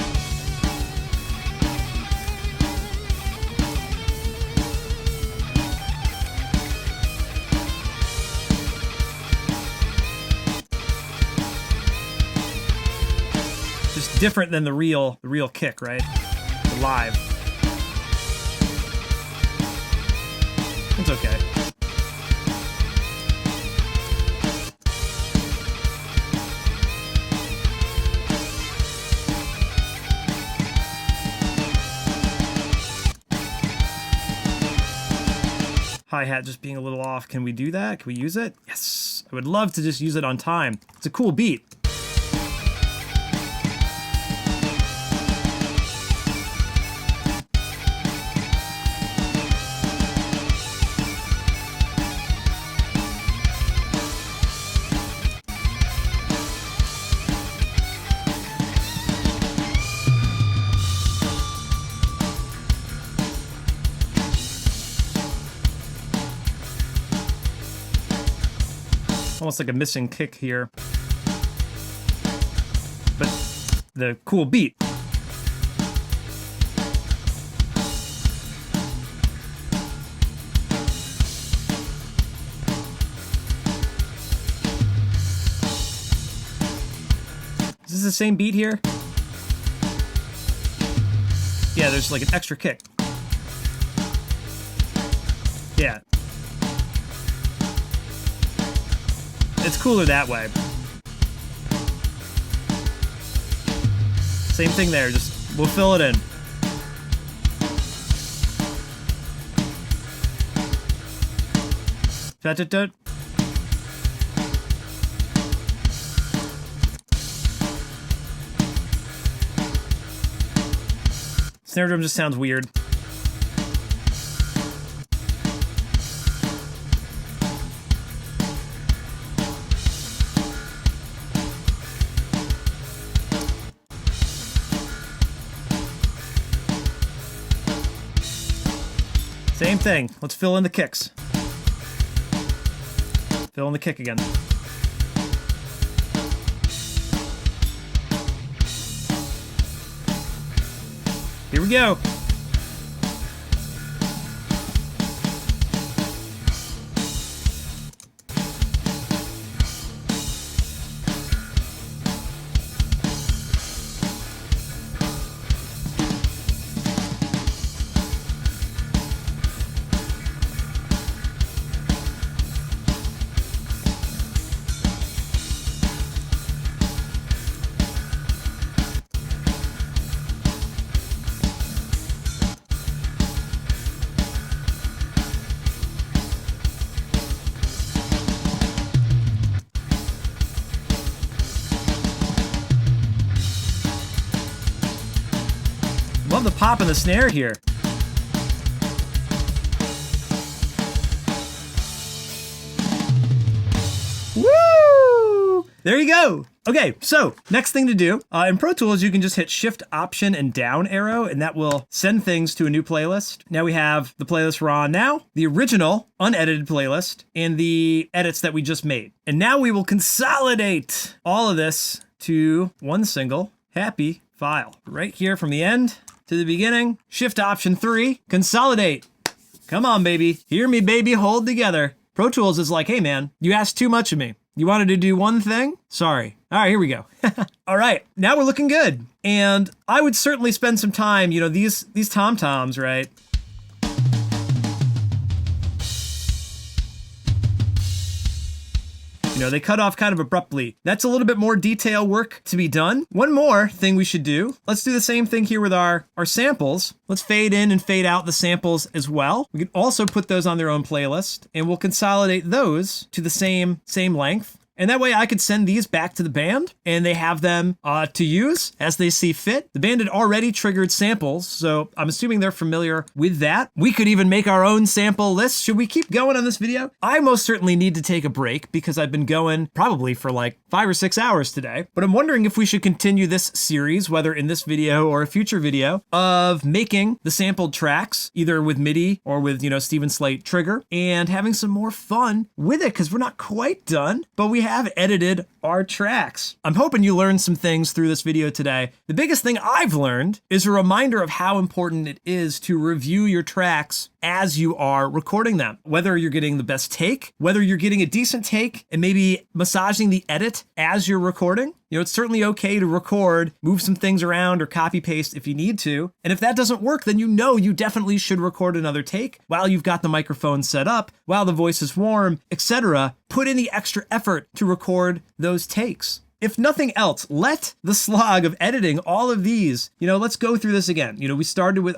Just different than the real kick, right? The live. It's okay. hi-hat just being a little off. Can we do that? Can we use it? Yes. I would love to just use it on time. It's a cool beat. Almost like a missing kick here, but the cool beat. Is this the same beat here? Yeah, there's like an extra kick. Yeah. It's cooler that way. Same thing there, just we'll fill it in. Tut-tut-tut. Snare drum just sounds weird. Same thing. Let's fill in the kicks. Fill in the kick again. Here we go. Love the pop in the snare here. Woo! There you go. Okay, so next thing to do, in Pro Tools, you can just hit Shift, Option, and down arrow, and that will send things to a new playlist. Now we have the playlist we're on now, the original unedited playlist, and the edits that we just made. And now we will consolidate all of this to one single happy file. Right here from the end to the beginning, Shift, Option, 3, consolidate. Come on, baby. Hear me, baby, hold together. Pro Tools is like, hey, man, you asked too much of me. You wanted to do one thing? Sorry. All right, here we go. All right, now we're looking good. And I would certainly spend some time, you know, these tom-toms, right? You know, they cut off kind of abruptly. That's a little bit more detail work to be done. One more thing we should do. Let's do the same thing here with our samples. Let's fade in and fade out the samples as well. We can also put those on their own playlist, and we'll consolidate those to the same length. And that way I could send these back to the band and they have them to use as they see fit. The band had already triggered samples, so I'm assuming they're familiar with that. We could even make our own sample list. Should we keep going on this video? I most certainly need to take a break because I've been going probably for like 5 or 6 hours today. But I'm wondering if we should continue this series, whether in this video or a future video, of making the sampled tracks, either with MIDI or with, you know, Steven Slate trigger, and having some more fun with it because we're not quite done, but we have edited our tracks. I'm hoping you learned some things through this video today. The biggest thing I've learned is a reminder of how important it is to review your tracks as you are recording them. Whether you're getting the best take, whether you're getting a decent take and maybe massaging the edit as you're recording. You know, it's certainly okay to record, move some things around or copy paste if you need to. And if that doesn't work, then you know you definitely should record another take while you've got the microphone set up, while the voice is warm, etc. Put in the extra effort to record those takes. If nothing else, let the slog of editing all of these, you know, let's go through this again. You know, we started with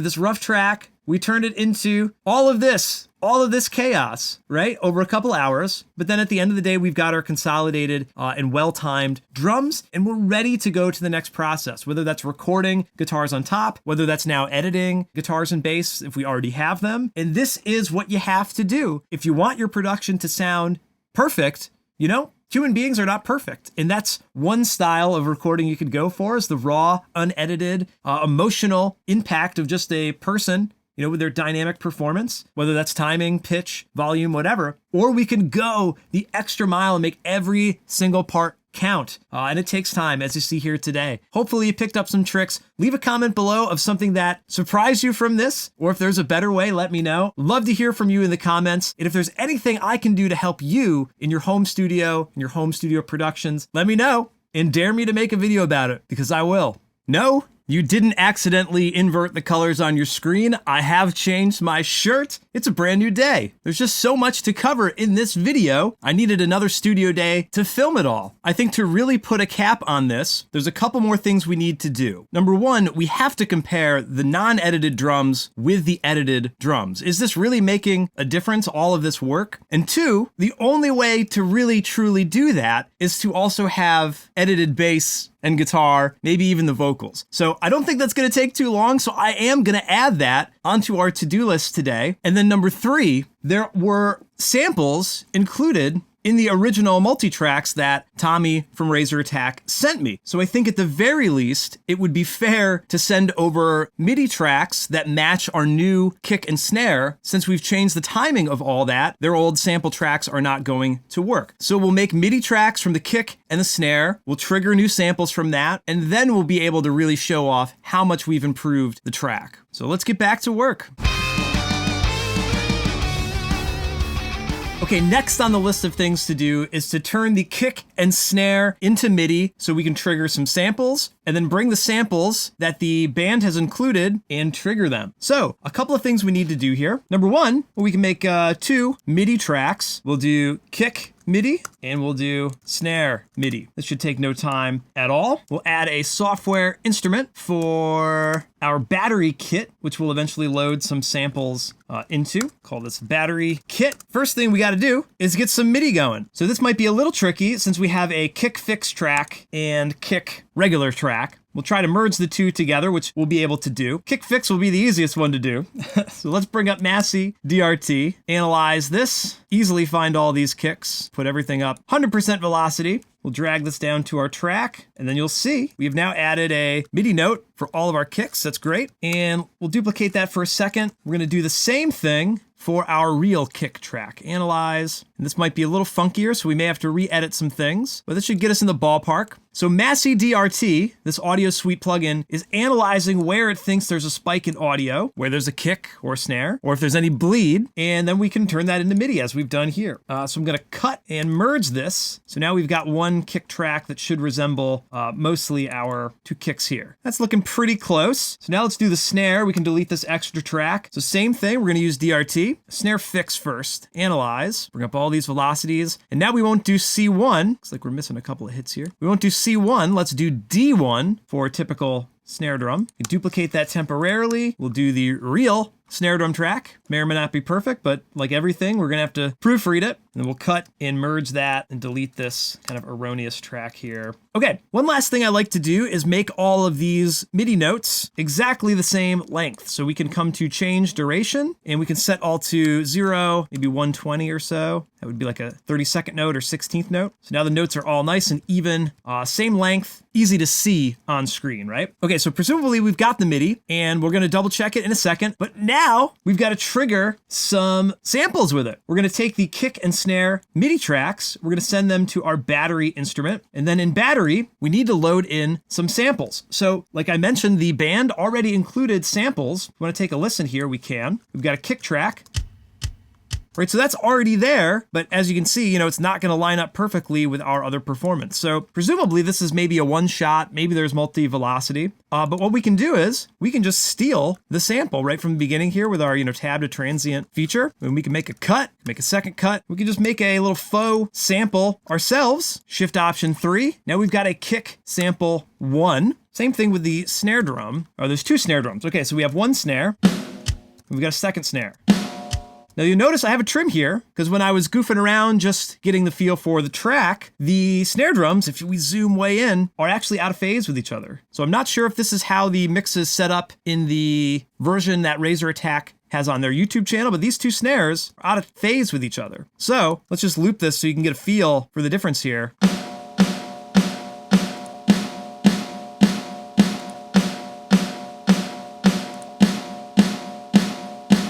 this rough track. We turned it into all of this all of this chaos, right, over a couple hours. But then at the end of the day, we've got our consolidated and well-timed drums, and we're ready to go to the next process, whether that's recording guitars on top, whether that's now editing guitars and bass if we already have them. And this is what you have to do if you want your production to sound perfect. You know, human beings are not perfect. And that's one style of recording you could go for, is the raw, unedited, emotional impact of just a person, you know, with their dynamic performance, whether that's timing, pitch, volume, whatever. Or we can go the extra mile and make every single part count. And it takes time, as you see here today. Hopefully you picked up some tricks. Leave a comment below of something that surprised you from this, or if there's a better way, let me know. Love to hear from you in the comments. And if there's anything I can do to help you in your home studio, in your home studio productions, let me know and dare me to make a video about it, because I will. No, you didn't accidentally invert the colors on your screen. I have changed my shirt. It's a brand new day. There's just so much to cover in this video. I needed another studio day to film it all. I think to really put a cap on this, there's a couple more things we need to do. Number one, we have to compare the non-edited drums with the edited drums. Is this really making a difference, all of this work? And two, the only way to really truly do that is to also have edited bass and guitar, maybe even the vocals. So I don't think that's gonna take too long, so I am gonna add that onto our to-do list today. And then number three, there were samples included in the original multi-tracks that Tommy from Razor Attack sent me. So I think at the very least, it would be fair to send over MIDI tracks that match our new kick and snare. Since we've changed the timing of all that, their old sample tracks are not going to work. So we'll make MIDI tracks from the kick and the snare, we'll trigger new samples from that, and then we'll be able to really show off how much we've improved the track. So let's get back to work. Okay, next on the list of things to do is to turn the kick and snare into MIDI so we can trigger some samples, and then bring the samples that the band has included and trigger them. So a couple of things we need to do here. Number one, we can make two MIDI tracks. We'll do kick MIDI and we'll do snare MIDI. This should take no time at all. We'll add a software instrument for our battery kit, which we'll eventually load some samples into. Call this battery kit. First thing we got to do is get some MIDI going. So this might be a little tricky since we have a kick fix track and kick regular track. We'll try to merge the two together, which we'll be able to do. Kick fix will be the easiest one to do. So let's bring up Massey DRT, analyze this, easily find all these kicks, put everything up 100% velocity. We'll drag this down to our track, and then you'll see we've now added a MIDI note for all of our kicks. That's great. And we'll duplicate that for a second. We're gonna do the same thing for our real kick track. Analyze, and this might be a little funkier, so we may have to re-edit some things, but this should get us in the ballpark. So Massey DRT, this audio suite plugin, is analyzing where it thinks there's a spike in audio, where there's a kick or a snare, or if there's any bleed, and then we can turn that into MIDI as we've done here. So I'm gonna cut and merge this. So now we've got one kick track that should resemble mostly our two kicks here. That's looking pretty close. So now let's do the snare. We can delete this extra track. So same thing, we're gonna use DRT. Snare fix first, analyze, bring up all these velocities, and now we won't do C1. Looks like we're missing a couple of hits here. We won't do C1, let's do D1 for a typical snare drum. We duplicate that temporarily. We'll do the real snare drum track. May or may not be perfect, but like everything, we're gonna have to proofread it. And then we'll cut and merge that and delete this kind of erroneous track here. Okay, one last thing I like to do is make all of these MIDI notes exactly the same length. So we can come to change duration and we can set all to 0, maybe 120 or so. That would be like a 32nd note or 16th note. So now the notes are all nice and even, same length, easy to see on screen, right? Okay, so presumably we've got the MIDI and we're gonna double check it in a second, but now we've got to trigger some samples with it. We're gonna take the kick and snare MIDI tracks, we're gonna send them to our battery instrument, and then in battery, we need to load in some samples. So like I mentioned, the band already included samples. If we wanna take a listen here, we can. We've got a kick track. Right, so that's already there, but as you can see, you know, it's not gonna line up perfectly with our other performance. So presumably this is maybe a one shot, maybe there's multi-velocity, but what we can do is we can just steal the sample right from the beginning here with our, tab to transient feature, and we can make a cut, make a second cut. We can just make a little faux sample ourselves, Shift Option 3. Now we've got a kick sample 1. Same thing with the snare drum. Oh, there's two snare drums. Okay, so we have one snare, we've got a second snare. Now you'll notice I have a trim here because when I was goofing around just getting the feel for the track, the snare drums, if we zoom way in, are actually out of phase with each other. So I'm not sure if this is how the mix is set up in the version that Razor Attack has on their YouTube channel, but these two snares are out of phase with each other. So let's just loop this so you can get a feel for the difference here.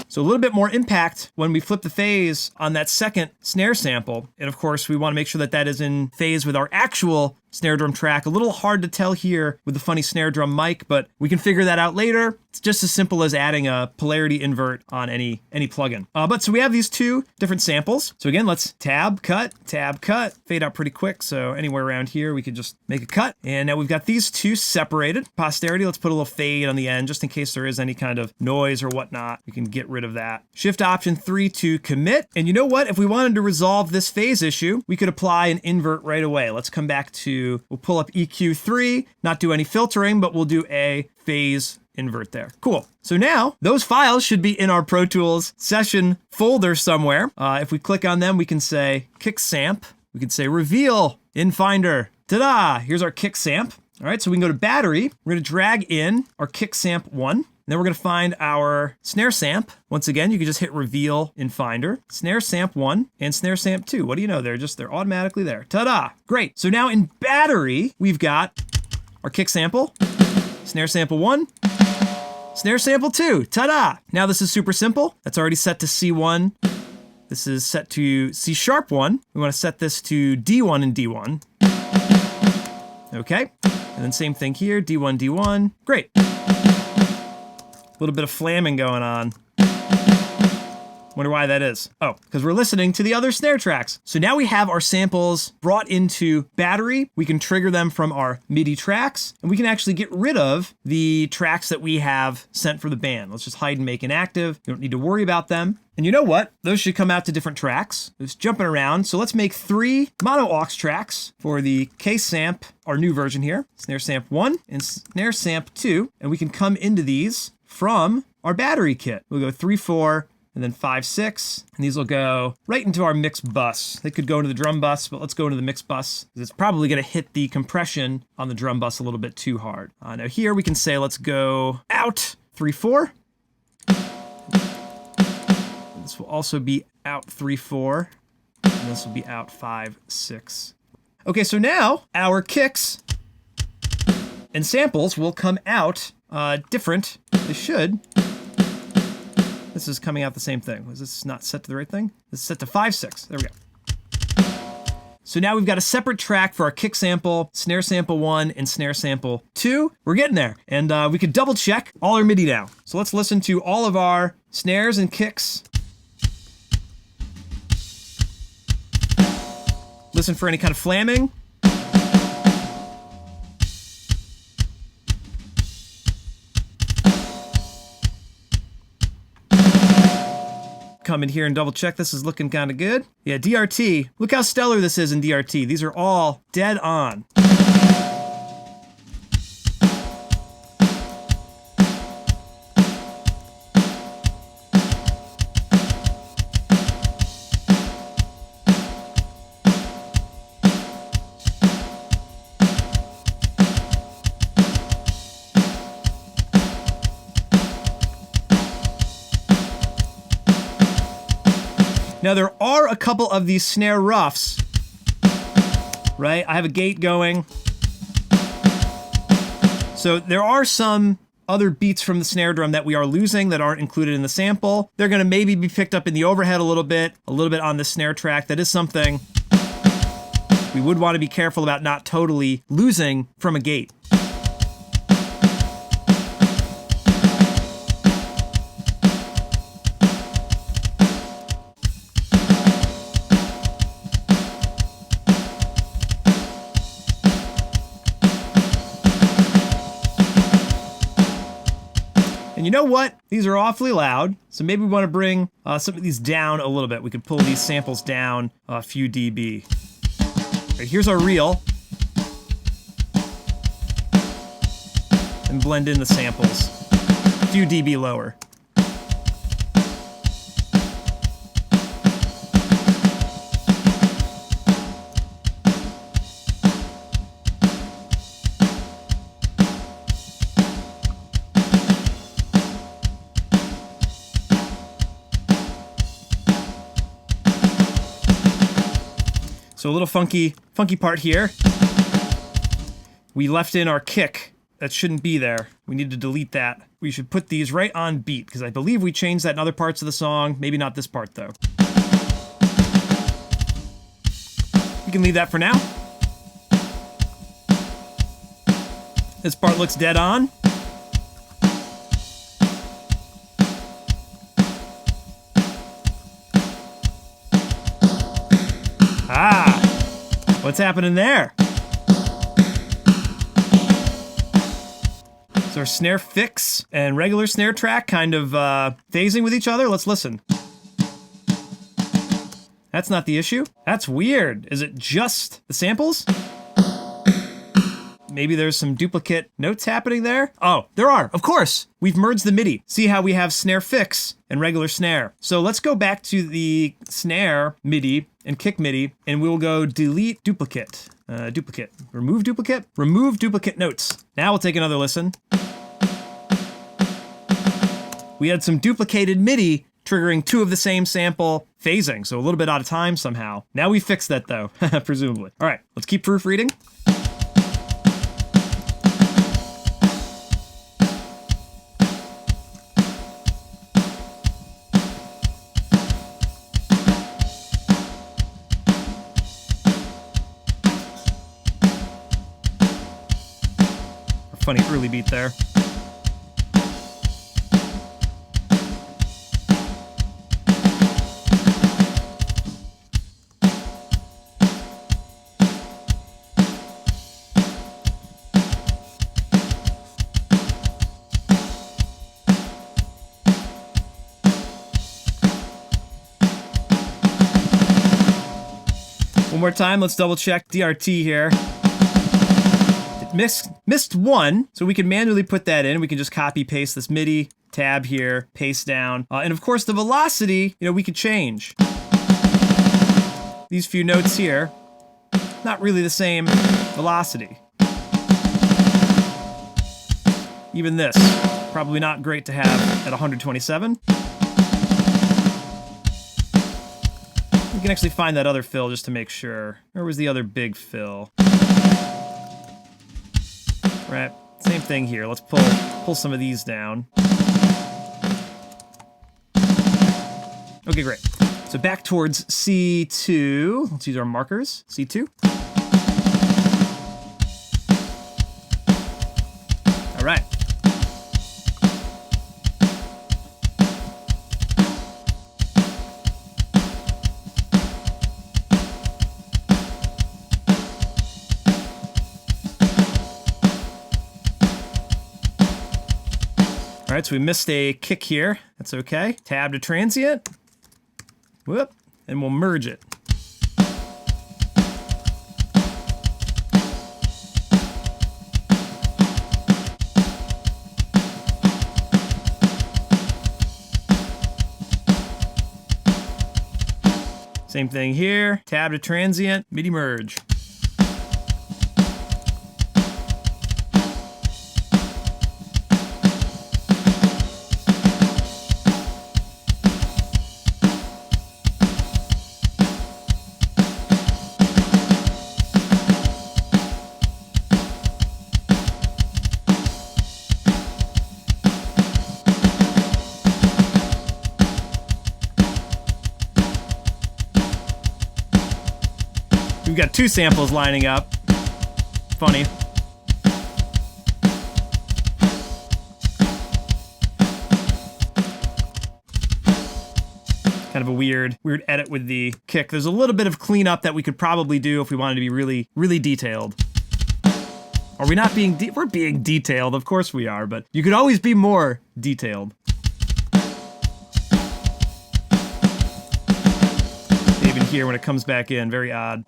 So a little bit more impact when we flip the phase on that second snare sample. And of course, we want to make sure that that is in phase with our actual snare drum track. A little hard to tell here with the funny snare drum mic, but we can figure that out later. It's just as simple as adding a polarity invert on any plugin. But so we have these two different samples. So again, let's tab, cut, fade out pretty quick. So anywhere around here, we could just make a cut. And now we've got these two separated. Posterity, let's put a little fade on the end just in case there is any kind of noise or whatnot. We can get rid of that. Shift Option 3 to commit. And you know what? If we wanted to resolve this phase issue, we could apply an invert right away. Let's come back to, we'll pull up EQ3, not do any filtering, but we'll do a phase invert there. Cool. So now those files should be in our Pro Tools session folder somewhere. If we click on them, we can say kick samp. We can say reveal in Finder. Ta-da! Here's our kick samp. All right, so we can go to battery. We're going to drag in our kick samp 1. Then we're going to find our snare samp. Once again, you can just hit reveal in Finder. Snare samp 1 and snare samp 2. What do you know? They're automatically there. Ta-da! Great. So now in battery, we've got our kick sample, snare sample 1, snare sample 2. Ta-da! Now this is super simple. That's already set to C1. This is set to C sharp 1. We want to set this to D1 and D1. Okay. And then same thing here, D1, D1. Great. A little bit of flamming going on. Wonder why that is. Oh, because we're listening to the other snare tracks. So now we have our samples brought into battery. We can trigger them from our MIDI tracks, and we can actually get rid of the tracks that we have sent for the band. Let's just hide and make inactive. You don't need to worry about them. And you know what? Those should come out to different tracks. It's jumping around. So let's make 3 mono aux tracks for the K samp, our new version here. Snare samp 1 and snare samp 2. And we can come into these from our battery kit. We'll go 3, 4, and then 5, 6. And these will go right into our mix bus. They could go into the drum bus, but let's go into the mix bus. It's probably going to hit the compression on the drum bus a little bit too hard. Now here we can say, let's go out 3, 4. This will also be out 3, 4. And this will be out 5, 6. Okay, so now our kicks and samples will come out different. They should. This is coming out the same thing. Was this not set to the right thing? This is set to 5, 6. There we go. So now we've got a separate track for our kick sample, snare sample 1, and snare sample 2. We're getting there. And we could double check all our MIDI now. So let's listen to all of our snares and kicks. Listen for any kind of flamming. Come in here and double check. This is looking kind of good. Yeah, DRT. Look how stellar this is in DRT. These are all dead on. Now there are a couple of these snare roughs, right? I have a gate going. So there are some other beats from the snare drum that we are losing that aren't included in the sample. They're gonna maybe be picked up in the overhead a little bit on the snare track. That is something we would want to be careful about not totally losing from a gate. You know what? These are awfully loud, so maybe we want to bring some of these down a little bit. We could pull these samples down a few dB. Right, here's our reel. And blend in the samples. A few dB lower. So a little funky part here. We left in our kick. That shouldn't be there. We need to delete that. We should put these right on beat, because I believe we changed that in other parts of the song. Maybe not this part, though. We can leave that for now. This part looks dead on. Ah! What's happening there? So our snare fix and regular snare track kind of phasing with each other. Let's listen. That's not the issue. That's weird. Is it just the samples? Maybe there's some duplicate notes happening there? Oh, there are, of course. We've merged the MIDI. See how we have snare fix and regular snare. So let's go back to the snare MIDI and kick MIDI, and we'll go delete duplicate. Remove duplicate notes. Now we'll take another listen. We had some duplicated MIDI triggering two of the same sample phasing, so a little bit out of time somehow. Now we fixed that though, presumably. All right, let's keep proofreading. Funny early beat there. One more time, let's double check DRT here. Missed one, so we can manually put that in. We can just copy paste this MIDI, tab here, paste down. And of course the velocity, we could change. These few notes here, not really the same velocity. Even this, probably not great to have at 127. We can actually find that other fill just to make sure. Where was the other big fill? Right, same thing here. Let's pull some of these down. Okay, great. So back towards C2. Let's use our markers. C2. All right. All right, so we missed a kick here. That's okay. Tab to transient. Whoop, and we'll merge it. Same thing here. Tab to transient, MIDI merge. We've got two samples lining up. Funny. Kind of a weird edit with the kick. There's a little bit of cleanup that we could probably do if we wanted to be really, really detailed. Are we not being we're being detailed, of course we are, but you could always be more detailed. Even here when it comes back in, very odd.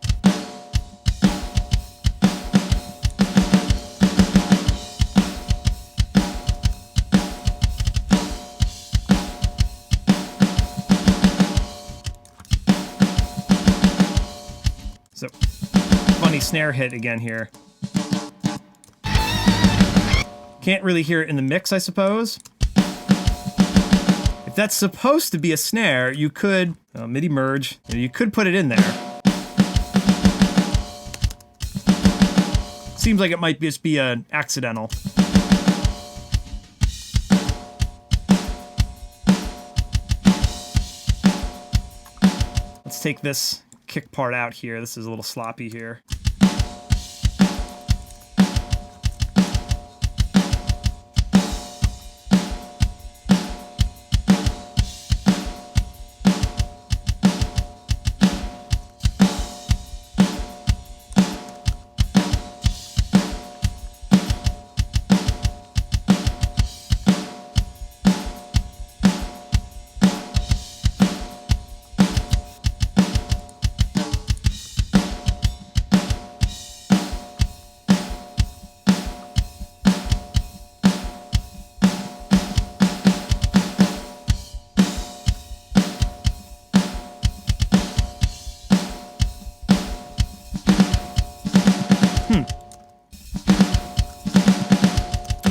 So, funny snare hit again here. Can't really hear it in the mix, I suppose. If that's supposed to be a snare, you could, MIDI merge, you could put it in there. Seems like it might just be an accidental. Let's take this kick part out here. This is a little sloppy here.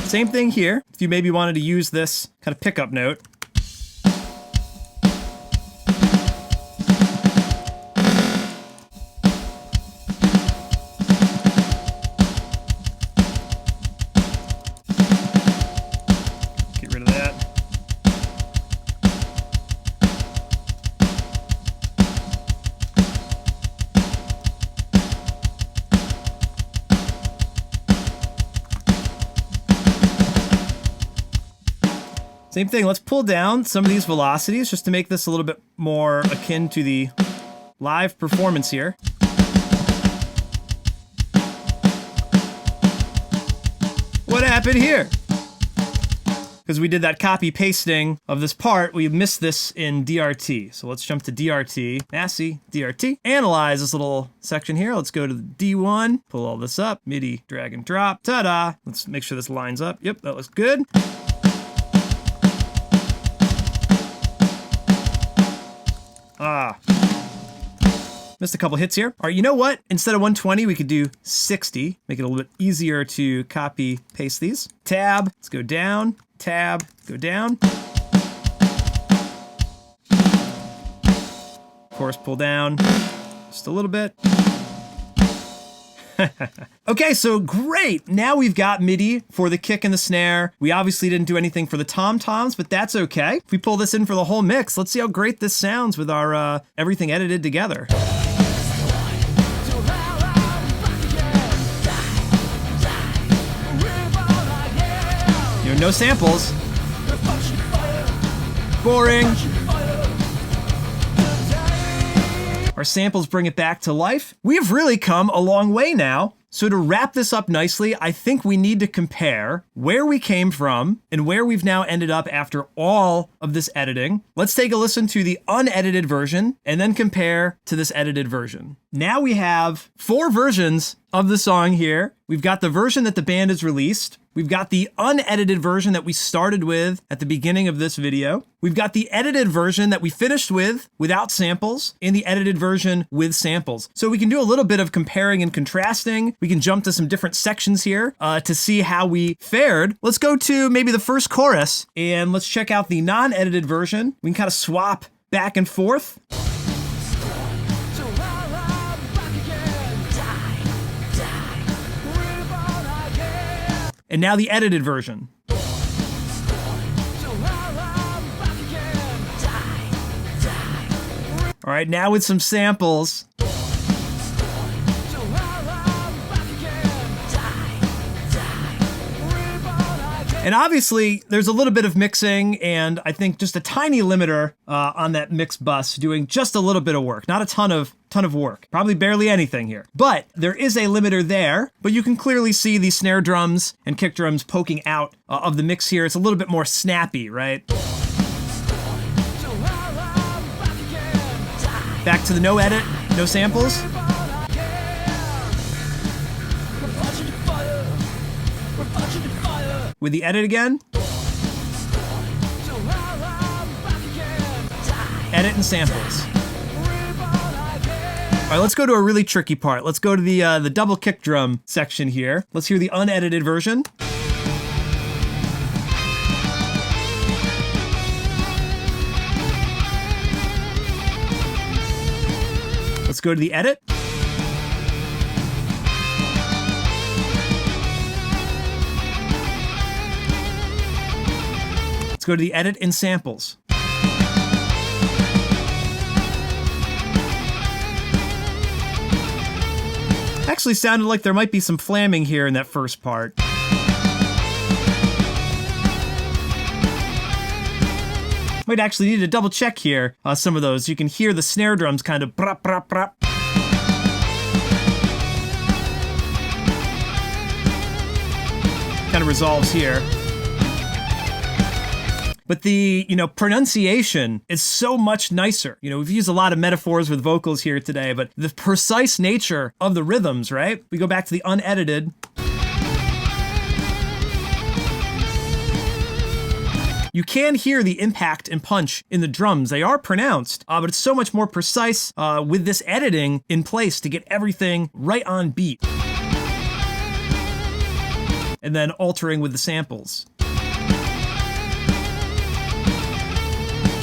Same thing here. If you maybe wanted to use this kind of pickup note. Get rid of that. Same thing, let's pull down some of these velocities just to make this a little bit more akin to the live performance here. What happened here? Because we did that copy pasting of this part, we missed this in DRT. So let's jump to DRT, Massey, DRT. Analyze this little section here. Let's go to the D1, pull all this up, MIDI, drag and drop, ta-da. Let's make sure this lines up. Yep, that looks good. Missed a couple hits here. All right, you know what? Instead of 120, we could do 60. Make it a little bit easier to copy paste these. Tab, let's go down. Tab, go down. Chorus pull down just a little bit. Okay, so great. Now we've got MIDI for the kick and the snare. We obviously didn't do anything for the tom-toms, but that's okay. If we pull this in for the whole mix, let's see how great this sounds with our everything edited together. You know, no samples. Boring. Our samples bring it back to life. We've really come a long way now. So to wrap this up nicely, I think we need to compare where we came from and where we've now ended up after all of this editing. Let's take a listen to the unedited version and then compare to this edited version. Now we have 4 versions of the song here. We've got the version that the band has released. We've got the unedited version that we started with at the beginning of this video. We've got the edited version that we finished with without samples and the edited version with samples. So we can do a little bit of comparing and contrasting. We can jump to some different sections here to see how we fared. Let's go to maybe the first chorus and let's check out the non-edited version. We can kind of swap back and forth. And now the edited version. All right, now with some samples. And obviously, there's a little bit of mixing, and I think just a tiny limiter on that mix bus doing just a little bit of work. Not a ton of work. Probably barely anything here. But there is a limiter there, but you can clearly see the snare drums and kick drums poking out of the mix here. It's a little bit more snappy, right? Back to the no edit, no samples. With the edit again. Edit and samples. All right, let's go to a really tricky part. Let's go to the double kick drum section here. Let's hear the unedited version. Let's go to the edit. go to the edit and samples. Actually sounded like there might be some flamming here in that first part. Might actually need to double check here some of those. You can hear the snare drums kind of brap, brap, brap. Kind of resolves here. But the, pronunciation is so much nicer. We've used a lot of metaphors with vocals here today, but the precise nature of the rhythms, right? We go back to the unedited. You can hear the impact and punch in the drums. They are pronounced, but it's so much more precise with this editing in place to get everything right on beat. And then altering with the samples.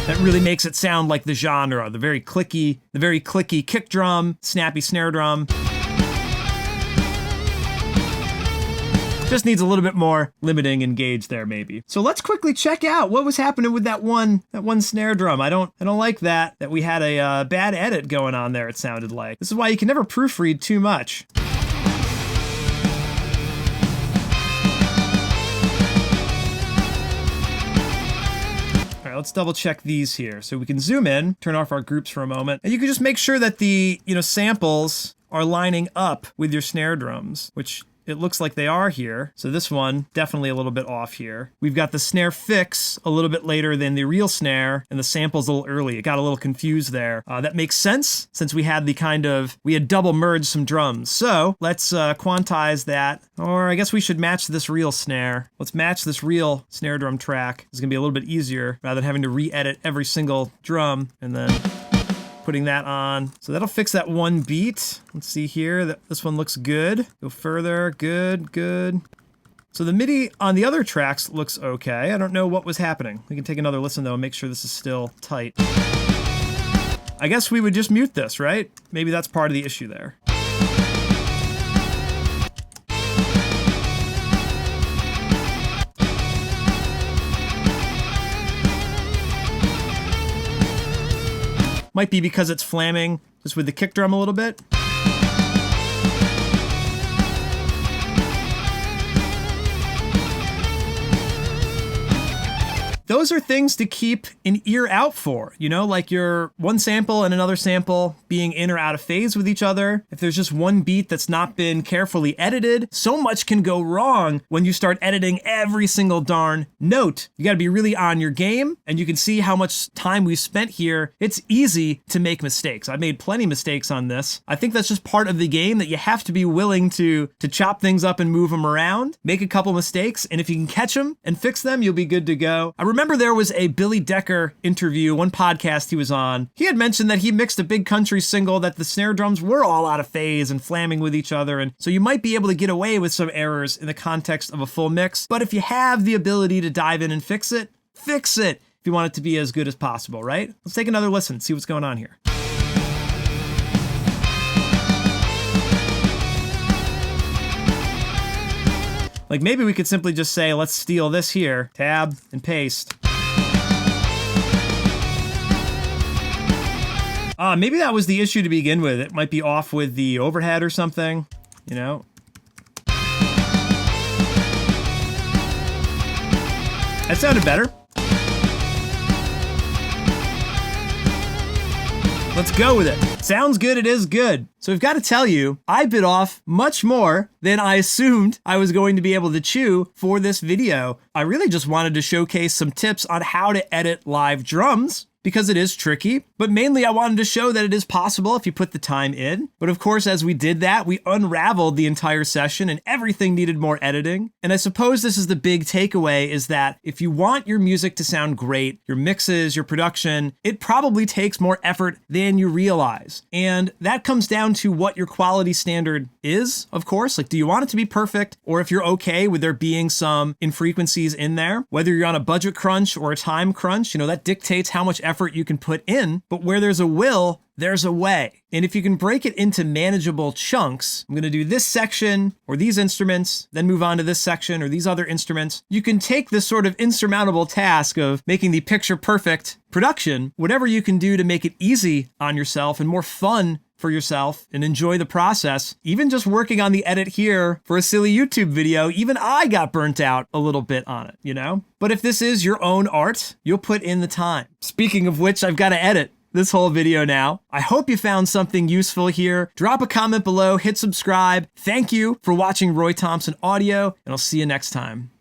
That really makes it sound like the genre, the very clicky kick drum, snappy snare drum. Just needs a little bit more limiting and gauge there, maybe. So let's quickly check out what was happening with that one snare drum. I don't like that we had a bad edit going on there, it sounded like. This is why you can never proofread too much. Let's double check these here. So we can zoom in, turn off our groups for a moment, and you can just make sure that the, samples are lining up with your snare drums, which it looks like they are here. So this one, definitely a little bit off here. We've got the Snare Fix a little bit later than the real snare, and the sample's a little early. It got a little confused there. That makes sense, since we had we had double merged some drums. So let's quantize that, or I guess we should match this real snare. Let's match this real snare drum track. It's gonna be a little bit easier, rather than having to re-edit every single drum, and then putting that on. So that'll fix that one beat. Let's see here, this one looks good. Go further, good. So the MIDI on the other tracks looks okay. I don't know what was happening. We can take another listen though and make sure this is still tight. I guess we would just mute this, right? Maybe that's part of the issue there. Might be because it's flamming just with the kick drum a little bit. Those are things to keep an ear out for, like your one sample and another sample being in or out of phase with each other. If there's just one beat that's not been carefully edited, so much can go wrong when you start editing every single darn note. You gotta be really on your game, and you can see how much time we've spent here. It's easy to make mistakes. I've made plenty of mistakes on this. I think that's just part of the game, that you have to be willing to chop things up and move them around, make a couple mistakes, and if you can catch them and fix them, you'll be good to go. I remember there was a Billy Decker interview, one podcast he was on. He had mentioned that he mixed a big country single that the snare drums were all out of phase and flamming with each other, and so you might be able to get away with some errors in the context of a full mix. But if you have the ability to dive in and fix it, if you want it to be as good as possible, right? Let's take another listen, see what's going on here. Like maybe we could simply just say, let's steal this here, tab and paste. Maybe that was the issue to begin with. It might be off with the overhead or something, That sounded better. Let's go with it. Sounds good, it is good. So I've got to tell you, I bit off much more than I assumed I was going to be able to chew for this video. I really just wanted to showcase some tips on how to edit live drums, because it is tricky, but mainly I wanted to show that it is possible if you put the time in. But of course, as we did that, we unraveled the entire session and everything needed more editing. And I suppose this is the big takeaway, is that if you want your music to sound great, your mixes, your production, it probably takes more effort than you realize. And that comes down to what your quality standard is, of course. Like, do you want it to be perfect? Or if you're okay with there being some infrequencies in there, whether you're on a budget crunch or a time crunch, that dictates how much effort you can put in. But where there's a will, there's a way. And if you can break it into manageable chunks, I'm going to do this section or these instruments, then move on to this section or these other instruments. You can take this sort of insurmountable task of making the picture perfect production, whatever you can do to make it easy on yourself and more fun for yourself and enjoy the process. Even just working on the edit here for a silly YouTube video, even I got burnt out a little bit on it, you know? But if this is your own art, you'll put in the time. Speaking of which, I've got to edit this whole video now. I hope you found something useful here. Drop a comment below, hit subscribe. Thank you for watching Roy Thompson Audio, and I'll see you next time.